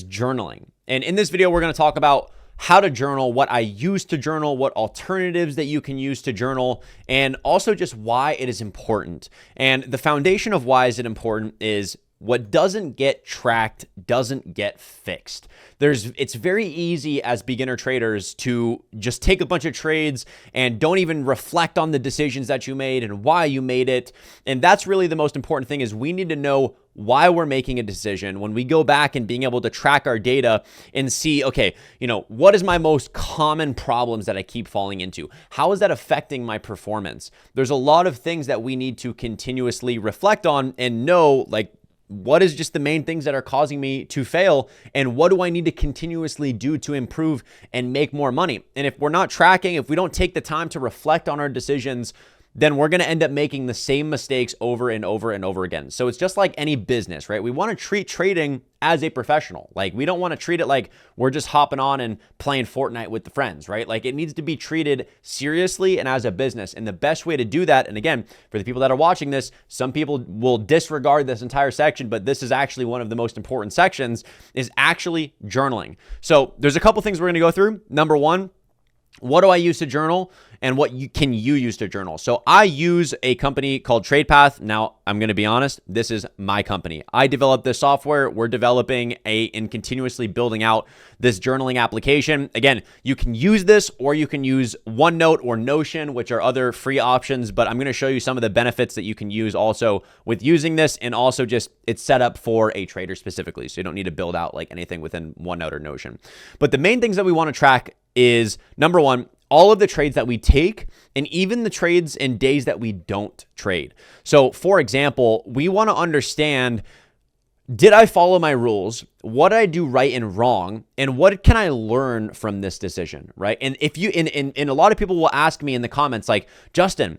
journaling. And in this video, we're going to talk about how to journal, what I use to journal, what alternatives that you can use to journal, and also just why it is important. And the foundation of why is it important is what doesn't get tracked doesn't get fixed. It's very easy as beginner traders to just take a bunch of trades and don't even reflect on the decisions that you made and why you made it. And that's really the most important thing, is we need to know why we're making a decision when we go back and being able to track our data and see, okay, what is my most common problems that I keep falling into? How is that affecting my performance? There's a lot of things that we need to continuously reflect on and know, like, what is just the main things that are causing me to fail, and what do I need to continuously do to improve and make more money? And if we're not tracking, if we don't take the time to reflect on our decisions, then we're going to end up making the same mistakes over and over and over again. So it's just like any business, right? We want to treat trading as a professional. Like, we don't want to treat it like we're just hopping on and playing Fortnite with the friends, right? Like, it needs to be treated seriously and as a business. And the best way to do that, and again, for the people that are watching this, some people will disregard this entire section, but this is actually one of the most important sections, is actually journaling. So there's a couple things we're going to go through. Number one, what do I use to journal, and what can you use to journal? So I use a company called TradePath. Now, I'm going to be honest, this is my company. I developed this software. We're developing and continuously building out this journaling application. Again, you can use this, or you can use OneNote or Notion, which are other free options, but I'm going to show you some of the benefits that you can use also with using this, and also just it's set up for a trader specifically. So you don't need to build out like anything within OneNote or Notion. But the main things that we want to track is, number one, all of the trades that we take, and even the trades and days that we don't trade. So for example, we want to understand, did I follow my rules? What did I do right and wrong? And what can I learn from this decision, right? And if you, and a lot of people will ask me in the comments, like, Justin,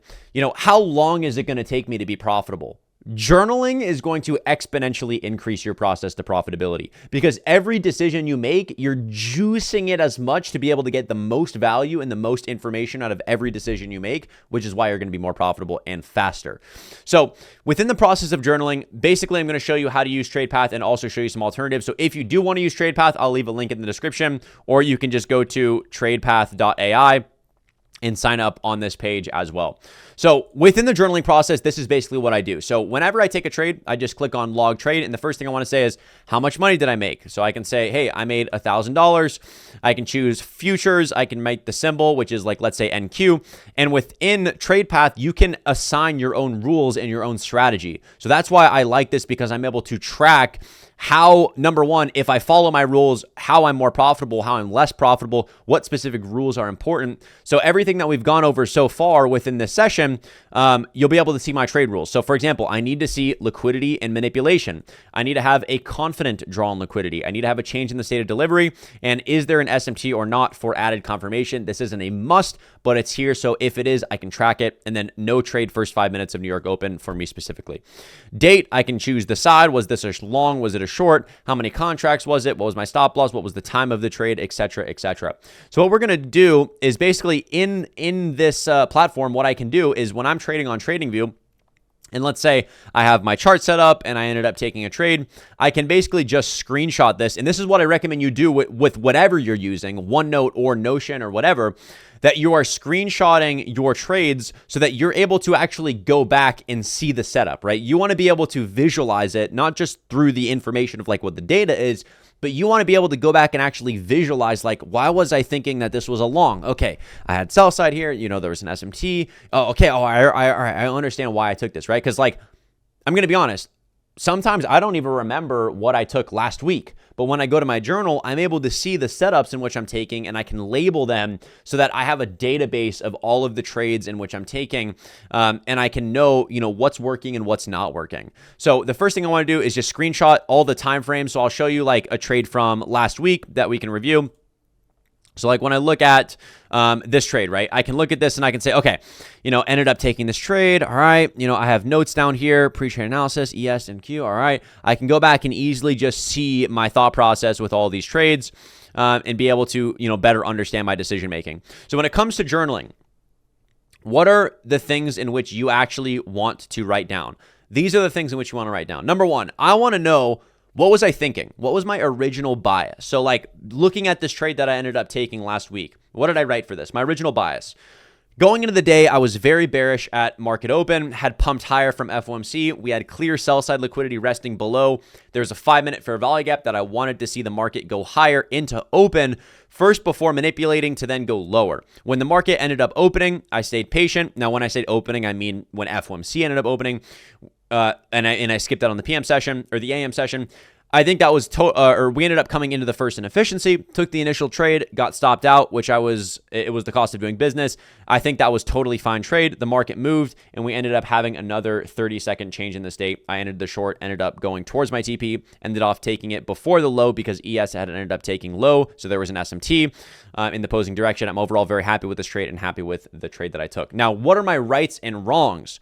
how long is it going to take me to be profitable? Journaling is going to exponentially increase your process to profitability, because every decision you make, you're juicing it as much to be able to get the most value and the most information out of every decision you make, which is why you're going to be more profitable and faster. So within the process of journaling, basically, I'm going to show you how to use TradePath and also show you some alternatives. So if you do want to use TradePath, I'll leave a link in the description, or you can just go to tradepath.ai and sign up on this page as well. So within the journaling process, this is basically what I do. So whenever I take a trade, I just click on log trade. And the first thing I want to say is, how much money did I make? So I can say, hey, I made $1,000. I can choose futures. I can make the symbol, which is like, let's say NQ. And within TradePath, you can assign your own rules and your own strategy. So that's why I like this, because I'm able to track how, number one, if I follow my rules, how I'm more profitable, how I'm less profitable, what specific rules are important. So everything that we've gone over so far within this session, you'll be able to see my trade rules. So for example, I need to see liquidity and manipulation. I need to have a confident draw on liquidity. I need to have a change in the state of delivery. And is there an SMT or not for added confirmation? This isn't a must, but it's here. So if it is, I can track it. And then no trade first 5 minutes of New York Open for me specifically. Date, I can choose the side. Was this a long? Was it a short? How many contracts was it? What was my stop loss? What was the time of the trade, etc., etc. So what we're going to do is basically in this platform, what I can do is when I'm trading on TradingView, and let's say I have my chart set up and I ended up taking a trade, I can basically just screenshot this. And this is what I recommend you do with whatever you're using, OneNote or Notion or whatever, that you are screenshotting your trades so that you're able to actually go back and see the setup, right? You want to be able to visualize it, not just through the information of like what the data is, but you want to be able to go back and actually visualize, like, why was I thinking that this was a long? Okay, I had sell side here, there was an SMT. Oh, okay, I understand why I took this, right? Because like, I'm going to be honest, sometimes I don't even remember what I took last week. But when I go to my journal, I'm able to see the setups in which I'm taking, and I can label them so that I have a database of all of the trades in which I'm taking, and I can know, what's working and what's not working. So the first thing I want to do is just screenshot all the time frames. So I'll show you like a trade from last week that we can review. So like when I look at this trade, right, I can look at this and I can say, okay, ended up taking this trade. All right. I have notes down here, pre-trade analysis, ES and Q. All right. I can go back and easily just see my thought process with all these trades and be able to, better understand my decision making. So when it comes to journaling, what are the things in which you actually want to write down? These are the things in which you want to write down. Number one, I want to know, what was I thinking? What was my original bias? So like looking at this trade that I ended up taking last week, what did I write for this? My original bias. Going into the day, I was very bearish at market open, had pumped higher from FOMC. We had clear sell side liquidity resting below. There's a 5-minute fair value gap that I wanted to see the market go higher into open first before manipulating to then go lower. When the market ended up opening, I stayed patient. Now, when I say opening, I mean when FOMC ended up opening, and I skipped that on the PM session or the AM session. I think that was, we ended up coming into the first inefficiency, took the initial trade, got stopped out, which it was the cost of doing business. I think that was totally fine trade. The market moved and we ended up having another 30-second change in the state. I entered the short, ended up going towards my TP, ended off taking it before the low because ES had ended up taking low. So there was an SMT in the opposing direction. I'm overall very happy with this trade and happy with the trade that I took. Now, what are my rights and wrongs?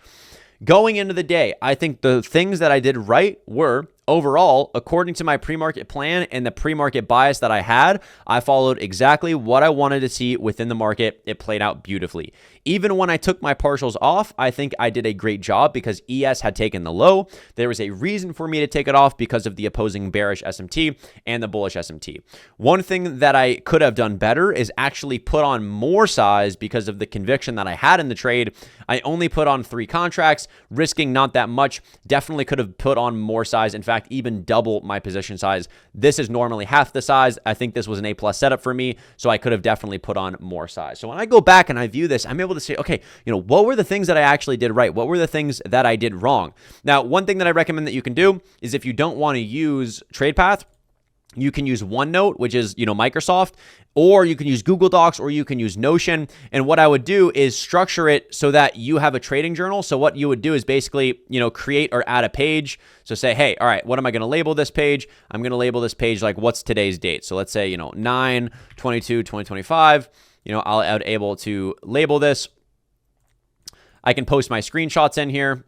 Going into the day, I think the things that I did right were, overall, according to my pre-market plan and the pre-market bias that I had, I followed exactly what I wanted to see within the market. It played out beautifully. Even when I took my partials off, I think I did a great job because ES had taken the low. There was a reason for me to take it off because of the opposing bearish SMT and the bullish SMT. One thing that I could have done better is actually put on more size because of the conviction that I had in the trade. I only put on 3 contracts, risking not that much. Definitely could have put on more size. In fact, even double my position size. This is normally half the size. I think this was an A+ setup for me, so I could have definitely put on more size. So when I go back and I view this, I'm able to say, okay, what were the things that I actually did right? What were the things that I did wrong? Now, one thing that I recommend that you can do is if you don't want to use TradePath, you can use OneNote, which is, Microsoft, or you can use Google Docs, or you can use Notion. And what I would do is structure it so that you have a trading journal. So what you would do is basically, create or add a page. So say, hey, all right, what am I going to label this page? I'm going to label this page like, what's today's date? So let's say, 9/22/2025. I'll be able to label this. I can post my screenshots in here.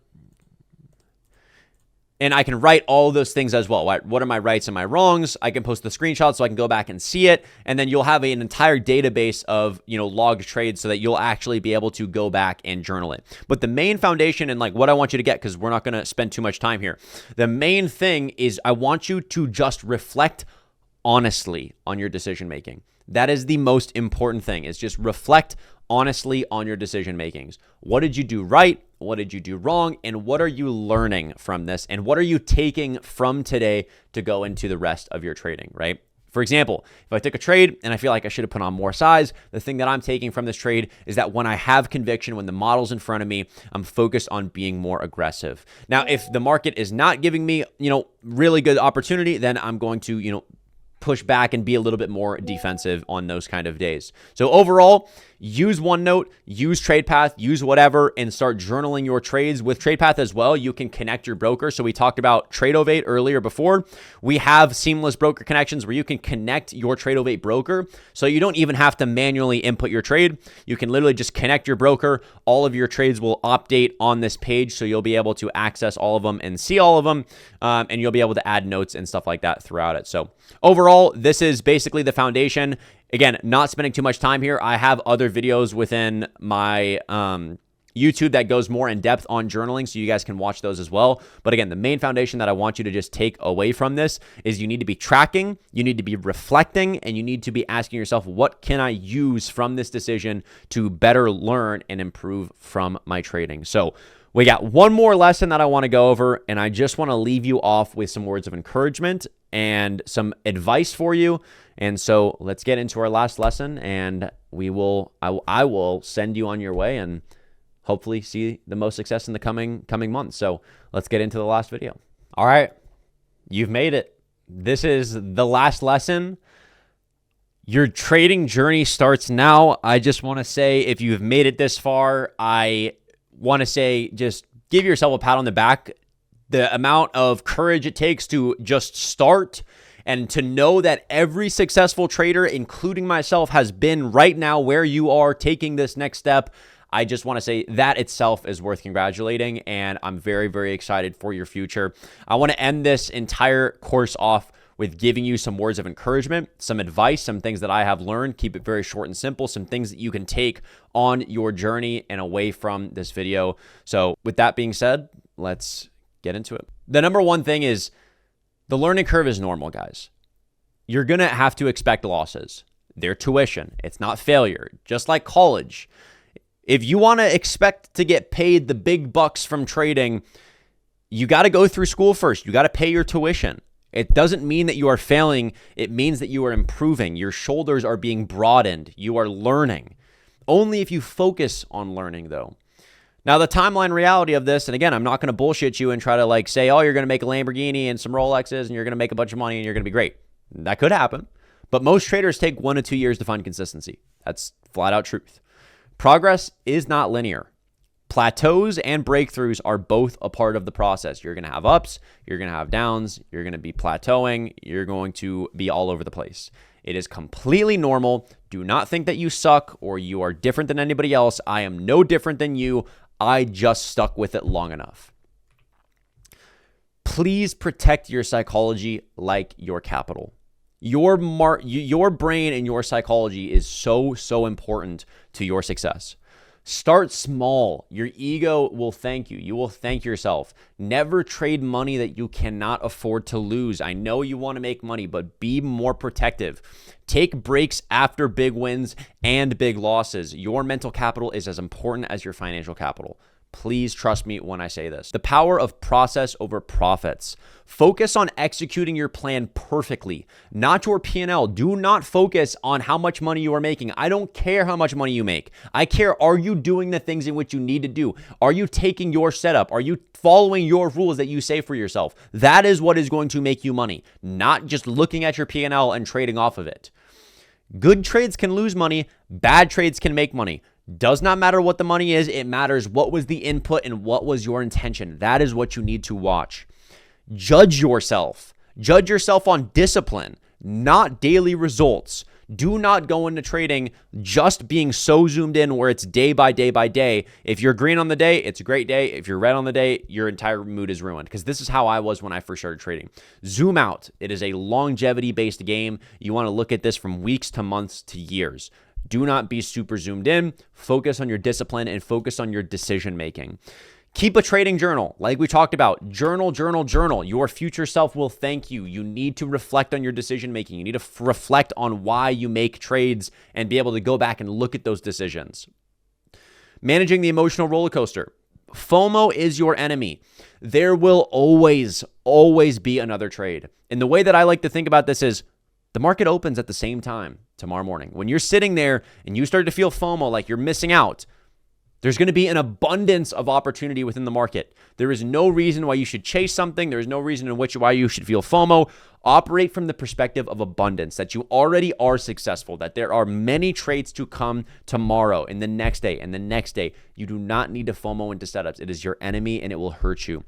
And I can write all those things as well. What are my rights and my wrongs? I can post the screenshots so I can go back and see it. And then you'll have an entire database of, logged trades so that you'll actually be able to go back and journal it. But the main foundation and what I want you to get, because we're not going to spend too much time here. The main thing is I want you to just reflect honestly on your decision making. That is the most important thing, is just reflect honestly on your decision makings. What did you do right? What did you do wrong? And what are you learning from this? And what are you taking from today to go into the rest of your trading, right? For example, if I took a trade and I feel like I should have put on more size, the thing that I'm taking from this trade is that when I have conviction, when the model's in front of me, I'm focused on being more aggressive. Now, if the market is not giving me, really good opportunity, then I'm going to, push back and be a little bit more defensive on those kind of days. So overall, use OneNote, use TradePath, use whatever, and start journaling your trades. With TradePath as well, you can connect your broker. So we talked about TradeOvate earlier before. We have seamless broker connections where you can connect your TradeOvate broker. So you don't even have to manually input your trade. You can literally just connect your broker. All of your trades will update on this page. So you'll be able to access all of them and see all of them. And you'll be able to add notes and stuff like that throughout it. So overall, this is basically the foundation. Again, not spending too much time here. I have other videos within my YouTube that goes more in depth on journaling, so you guys can watch those as well. But again, the main foundation that I want you to just take away from this is you need to be tracking, you need to be reflecting, and you need to be asking yourself, what can I use from this decision to better learn and improve from my trading? So we got one more lesson that I want to go over, and I just want to leave you off with some words of encouragement and some advice for you. And so let's get into our last lesson, and I will send you on your way and hopefully see the most success in the coming months. So let's get into the last video. All right, you've made it. This is the last lesson. Your trading journey starts now. I just want to say, if you've made it this far, I want to say, just give yourself a pat on the back. The amount of courage it takes to just start and to know that every successful trader, including myself, has been right now where you are taking this next step. I just want to say that itself is worth congratulating, and I'm very, very excited for your future. I want to end this entire course off with giving you some words of encouragement, some advice, some things that I have learned. Keep it very short and simple, some things that you can take on your journey and away from this video. So with that being said, let's get into it. The number one thing is the learning curve is normal, guys. You're going to have to expect losses. They're tuition. It's not failure. Just like college. If you want to expect to get paid the big bucks from trading, you got to go through school first. You got to pay your tuition. It doesn't mean that you are failing. It means that you are improving. Your shoulders are being broadened. You are learning. Only if you focus on learning, though. Now, the timeline reality of this, and again, I'm not going to bullshit you and try to like say, oh, you're going to make a Lamborghini and some Rolexes and you're going to make a bunch of money and you're going to be great. That could happen. But most traders take 1 to 2 years to find consistency. That's flat out truth. Progress is not linear. Plateaus and breakthroughs are both a part of the process. You're going to have ups, you're going to have downs, you're going to be plateauing, you're going to be all over the place. It is completely normal. Do not think that you suck or you are different than anybody else. I am no different than you. I just stuck with it long enough. Please protect your psychology like your capital. Your brain and your psychology is so important to your success. Start small. Your ego will thank you. You will thank yourself. Never trade money that you cannot afford to lose. I know you want to make money, but be more protective. Take breaks after big wins and big losses. Your mental capital is as important as your financial capital. Please trust me when I say this. The power of process over profits. Focus on executing your plan perfectly, not your P&L. Do not focus on how much money you are making. I don't care how much money you make. I care, are you doing the things in which you need to do? Are you taking your setup? Are you following your rules that you say for yourself? That is what is going to make you money, not just looking at your P&L and trading off of it. Good trades can lose money. Bad trades can make money. Does not matter what the money is. It matters what was the input and what was your intention. That is what you need to watch. Judge yourself. Judge yourself on discipline, not daily results. Do not go into trading just being so zoomed in where it's day by day by day. If you're green on the day, it's a great day. If you're red on the day, your entire mood is ruined, because this is how I was when I first started trading. Zoom out. It is a longevity-based game. You want to look at this from weeks to months to years. Do not be super zoomed in. Focus on your discipline and focus on your decision making. Keep a trading journal. Like we talked about, journal. Your future self will thank you. You need to reflect on your decision making. You need to reflect on why you make trades and be able to go back and look at those decisions. Managing the emotional roller coaster. FOMO is your enemy. There will always be another trade. And the way that I like to think about this is, the market opens at the same time tomorrow morning. When you're sitting there and you start to feel FOMO, like you're missing out, there's going to be an abundance of opportunity within the market. There is no reason why you should chase something. There is no reason in which why you should feel FOMO. Operate from the perspective of abundance, that you already are successful, that there are many trades to come tomorrow and the next day and the next day. You do not need to FOMO into setups. It is your enemy and it will hurt you.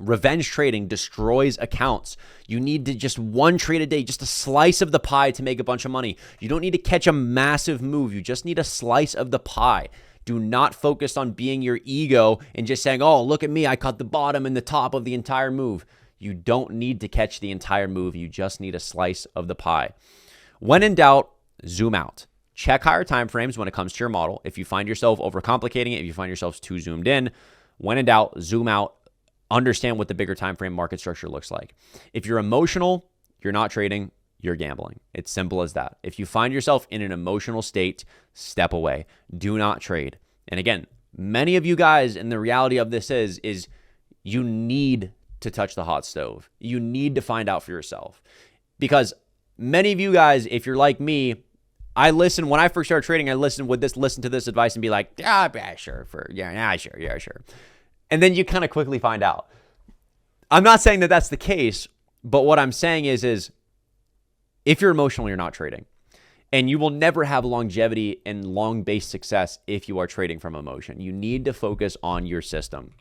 Revenge trading destroys accounts. You need to just one trade a day, just a slice of the pie to make a bunch of money. You don't need to catch a massive move. You just need a slice of the pie. Do not focus on being your ego and just saying, oh, look at me, I caught the bottom and the top of the entire move. You don't need to catch the entire move. You just need a slice of the pie. When in doubt, zoom out. Check higher time frames when it comes to your model. If you find yourself overcomplicating it, if you find yourself too zoomed in, when in doubt, zoom out. Understand what the bigger time frame market structure looks like. If you're emotional, you're not trading, you're gambling. It's simple as that. If you find yourself in an emotional state, step away. Do not trade. And again, many of you guys, and the reality of this is you need to touch the hot stove. You need to find out for yourself. Because many of you guys, if you're like me, when I first started trading, I listen to this advice and be like, sure. And then you kind of quickly find out. I'm not saying that that's the case, but what I'm saying is if you're emotional, you're not trading. And you will never have longevity and long-based success if you are trading from emotion. You need to focus on your system.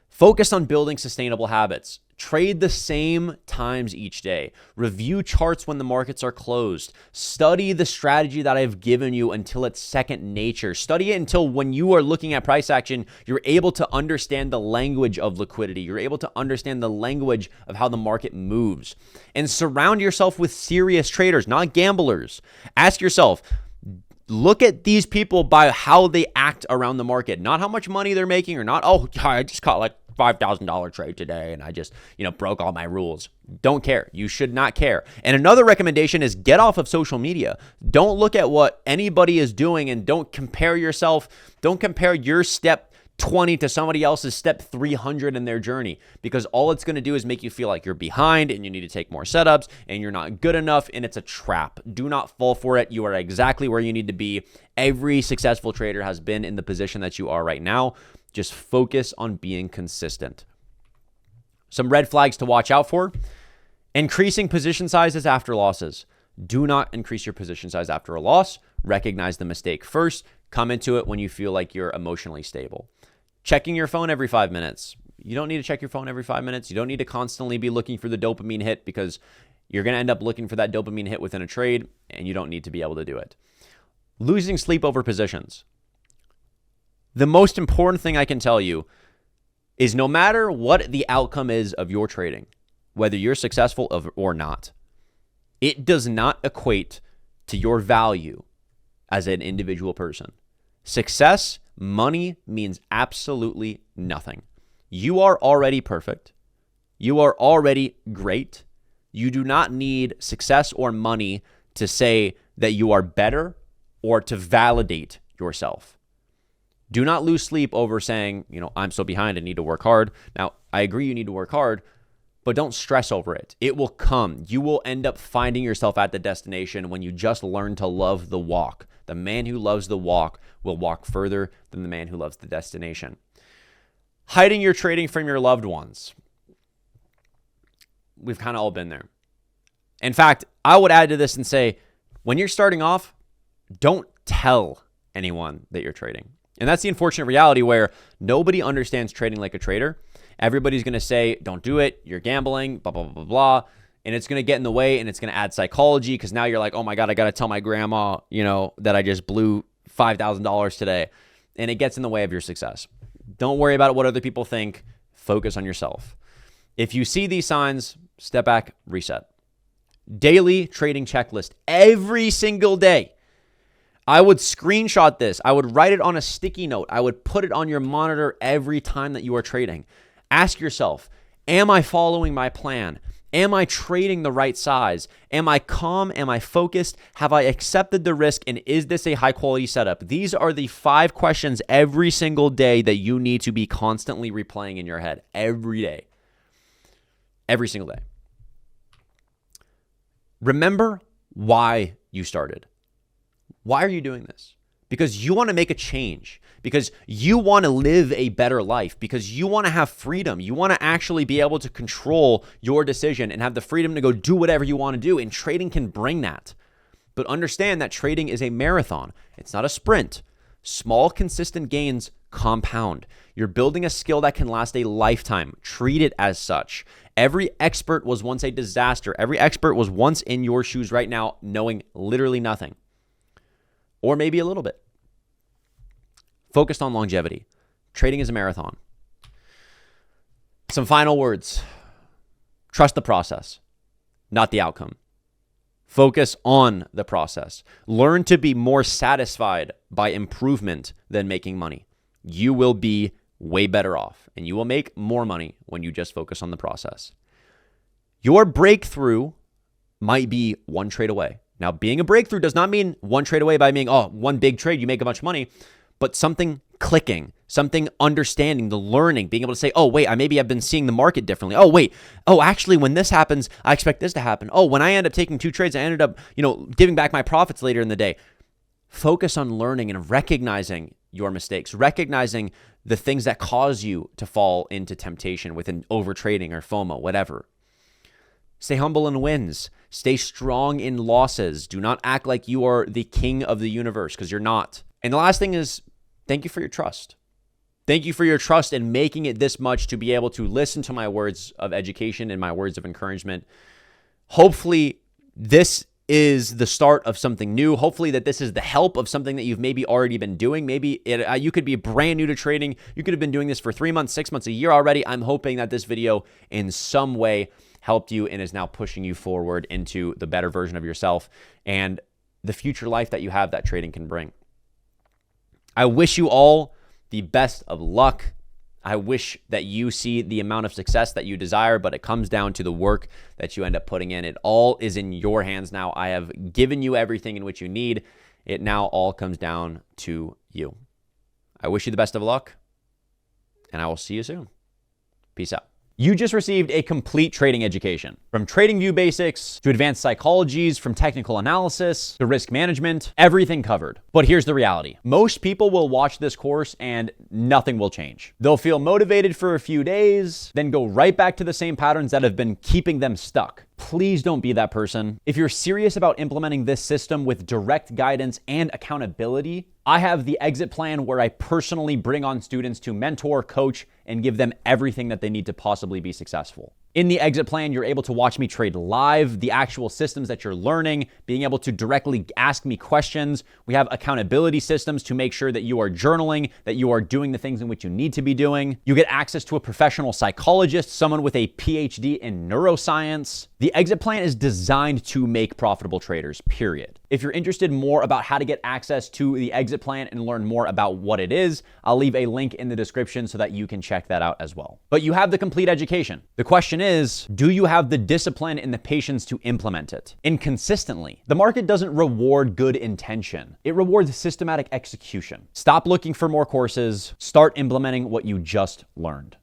Focus on building sustainable habits. Trade the same times each day. Review charts when the markets are closed. Study the strategy that I've given you until it's second nature. Study it until when you are looking at price action, you're able to understand the language of liquidity. You're able to understand the language of how the market moves. And surround yourself with serious traders, not gamblers. Ask yourself, look at these people by how they act around the market, not how much money they're making or not, oh, I just caught like $5,000 trade today and I just, broke all my rules. Don't care. You should not care. And another recommendation is get off of social media. Don't look at what anybody is doing and don't compare yourself. Don't compare your step 20 to somebody else's step 300 in their journey, because all it's going to do is make you feel like you're behind and you need to take more setups and you're not good enough, and it's a trap. Do not fall for it. You are exactly where you need to be. Every successful trader has been in the position that you are right now. Just focus on being consistent. Some red flags to watch out for: increasing position sizes after losses. Do not increase your position size after a loss. Recognize the mistake first. Come into it when you feel like you're emotionally stable. Checking your phone every 5 minutes. You don't need to check your phone every 5 minutes. You don't need to constantly be looking for the dopamine hit, because you're going to end up looking for that dopamine hit within a trade, and you don't need to be able to do it. Losing sleep over positions. The most important thing I can tell you is, no matter what the outcome is of your trading, whether you're successful or not, it does not equate to your value as an individual person. Success, money means absolutely nothing. You are already perfect. You are already great. You do not need success or money to say that you are better or to validate yourself. Do not lose sleep over saying, I'm so behind, I need to work hard. Now, I agree you need to work hard, but don't stress over it. It will come. You will end up finding yourself at the destination when you just learn to love the walk. The man who loves the walk will walk further than the man who loves the destination. Hiding your trading from your loved ones. We've kind of all been there. In fact, I would add to this and say, when you're starting off, don't tell anyone that you're trading. And that's the unfortunate reality, where nobody understands trading like a trader. Everybody's going to say, don't do it, you're gambling, blah, blah, blah, blah, blah. And it's going to get in the way, and it's going to add psychology, because now you're like, oh my God, I got to tell my grandma, that I just blew $5,000 today. And it gets in the way of your success. Don't worry about what other people think. Focus on yourself. If you see these signs, step back, reset. Daily trading checklist every single day. I would screenshot this. I would write it on a sticky note. I would put it on your monitor every time that you are trading. Ask yourself, am I following my plan? Am I trading the right size? Am I calm? Am I focused? Have I accepted the risk? And is this a high quality setup? These are the 5 questions every single day that you need to be constantly replaying in your head every day. Every single day. Remember why you started. Why are you doing this? Because you want to make a change, because you want to live a better life, because you want to have freedom. You want to actually be able to control your decision and have the freedom to go do whatever you want to do. And trading can bring that. But understand that trading is a marathon. It's not a sprint. Small, consistent gains compound. You're building a skill that can last a lifetime. Treat it as such. Every expert was once a disaster. Every expert was once in your shoes right now, knowing literally nothing. Or maybe a little bit. Focused on longevity. Trading is a marathon. Some final words. Trust the process, not the outcome. Focus on the process. Learn to be more satisfied by improvement than making money. You will be way better off, and you will make more money when you just focus on the process. Your breakthrough might be one trade away. Now, being a breakthrough does not mean one trade away by being, one big trade, you make a bunch of money, but something clicking, something understanding, the learning, being able to say, maybe I've been seeing the market differently. Actually, when this happens, I expect this to happen. When I end up taking 2 trades, I ended up, giving back my profits later in the day. Focus on learning and recognizing your mistakes, recognizing the things that cause you to fall into temptation within overtrading or FOMO, whatever. Stay humble in wins. Stay strong in losses. Do not act like you are the king of the universe, because you're not. And the last thing is, thank you for your trust. Thank you for your trust in making it this much to be able to listen to my words of education and my words of encouragement. Hopefully, this is the start of something new. Hopefully that this is the help of something that you've maybe already been doing. Maybe you could be brand new to trading. You could have been doing this for 3 months, 6 months, a year already. I'm hoping that this video in some way helped you and is now pushing you forward into the better version of yourself and the future life that you have that trading can bring. I wish you all the best of luck. I wish that you see the amount of success that you desire, but it comes down to the work that you end up putting in. It all is in your hands now. I have given you everything in which you need. It now all comes down to you. I wish you the best of luck. and I will see you soon. Peace out. You just received a complete trading education. From TradingView basics to advanced psychologies, from technical analysis to risk management, everything covered. But here's the reality. Most people will watch this course and nothing will change. They'll feel motivated for a few days, then go right back to the same patterns that have been keeping them stuck. Please don't be that person. If you're serious about implementing this system with direct guidance and accountability, I have the exit plan where I personally bring on students to mentor, coach, and give them everything that they need to possibly be successful. In the exit plan, you're able to watch me trade live, the actual systems that you're learning, being able to directly ask me questions. We have accountability systems to make sure that you are journaling, that you are doing the things in which you need to be doing. You get access to a professional psychologist, someone with a PhD in neuroscience. The exit plan is designed to make profitable traders, period. If you're interested more about how to get access to the exit plan and learn more about what it is, I'll leave a link in the description so that you can check that out as well. But you have the complete education. The question is, do you have the discipline and the patience to implement it? And consistently. The market doesn't reward good intention. It rewards systematic execution. Stop looking for more courses. Start implementing what you just learned.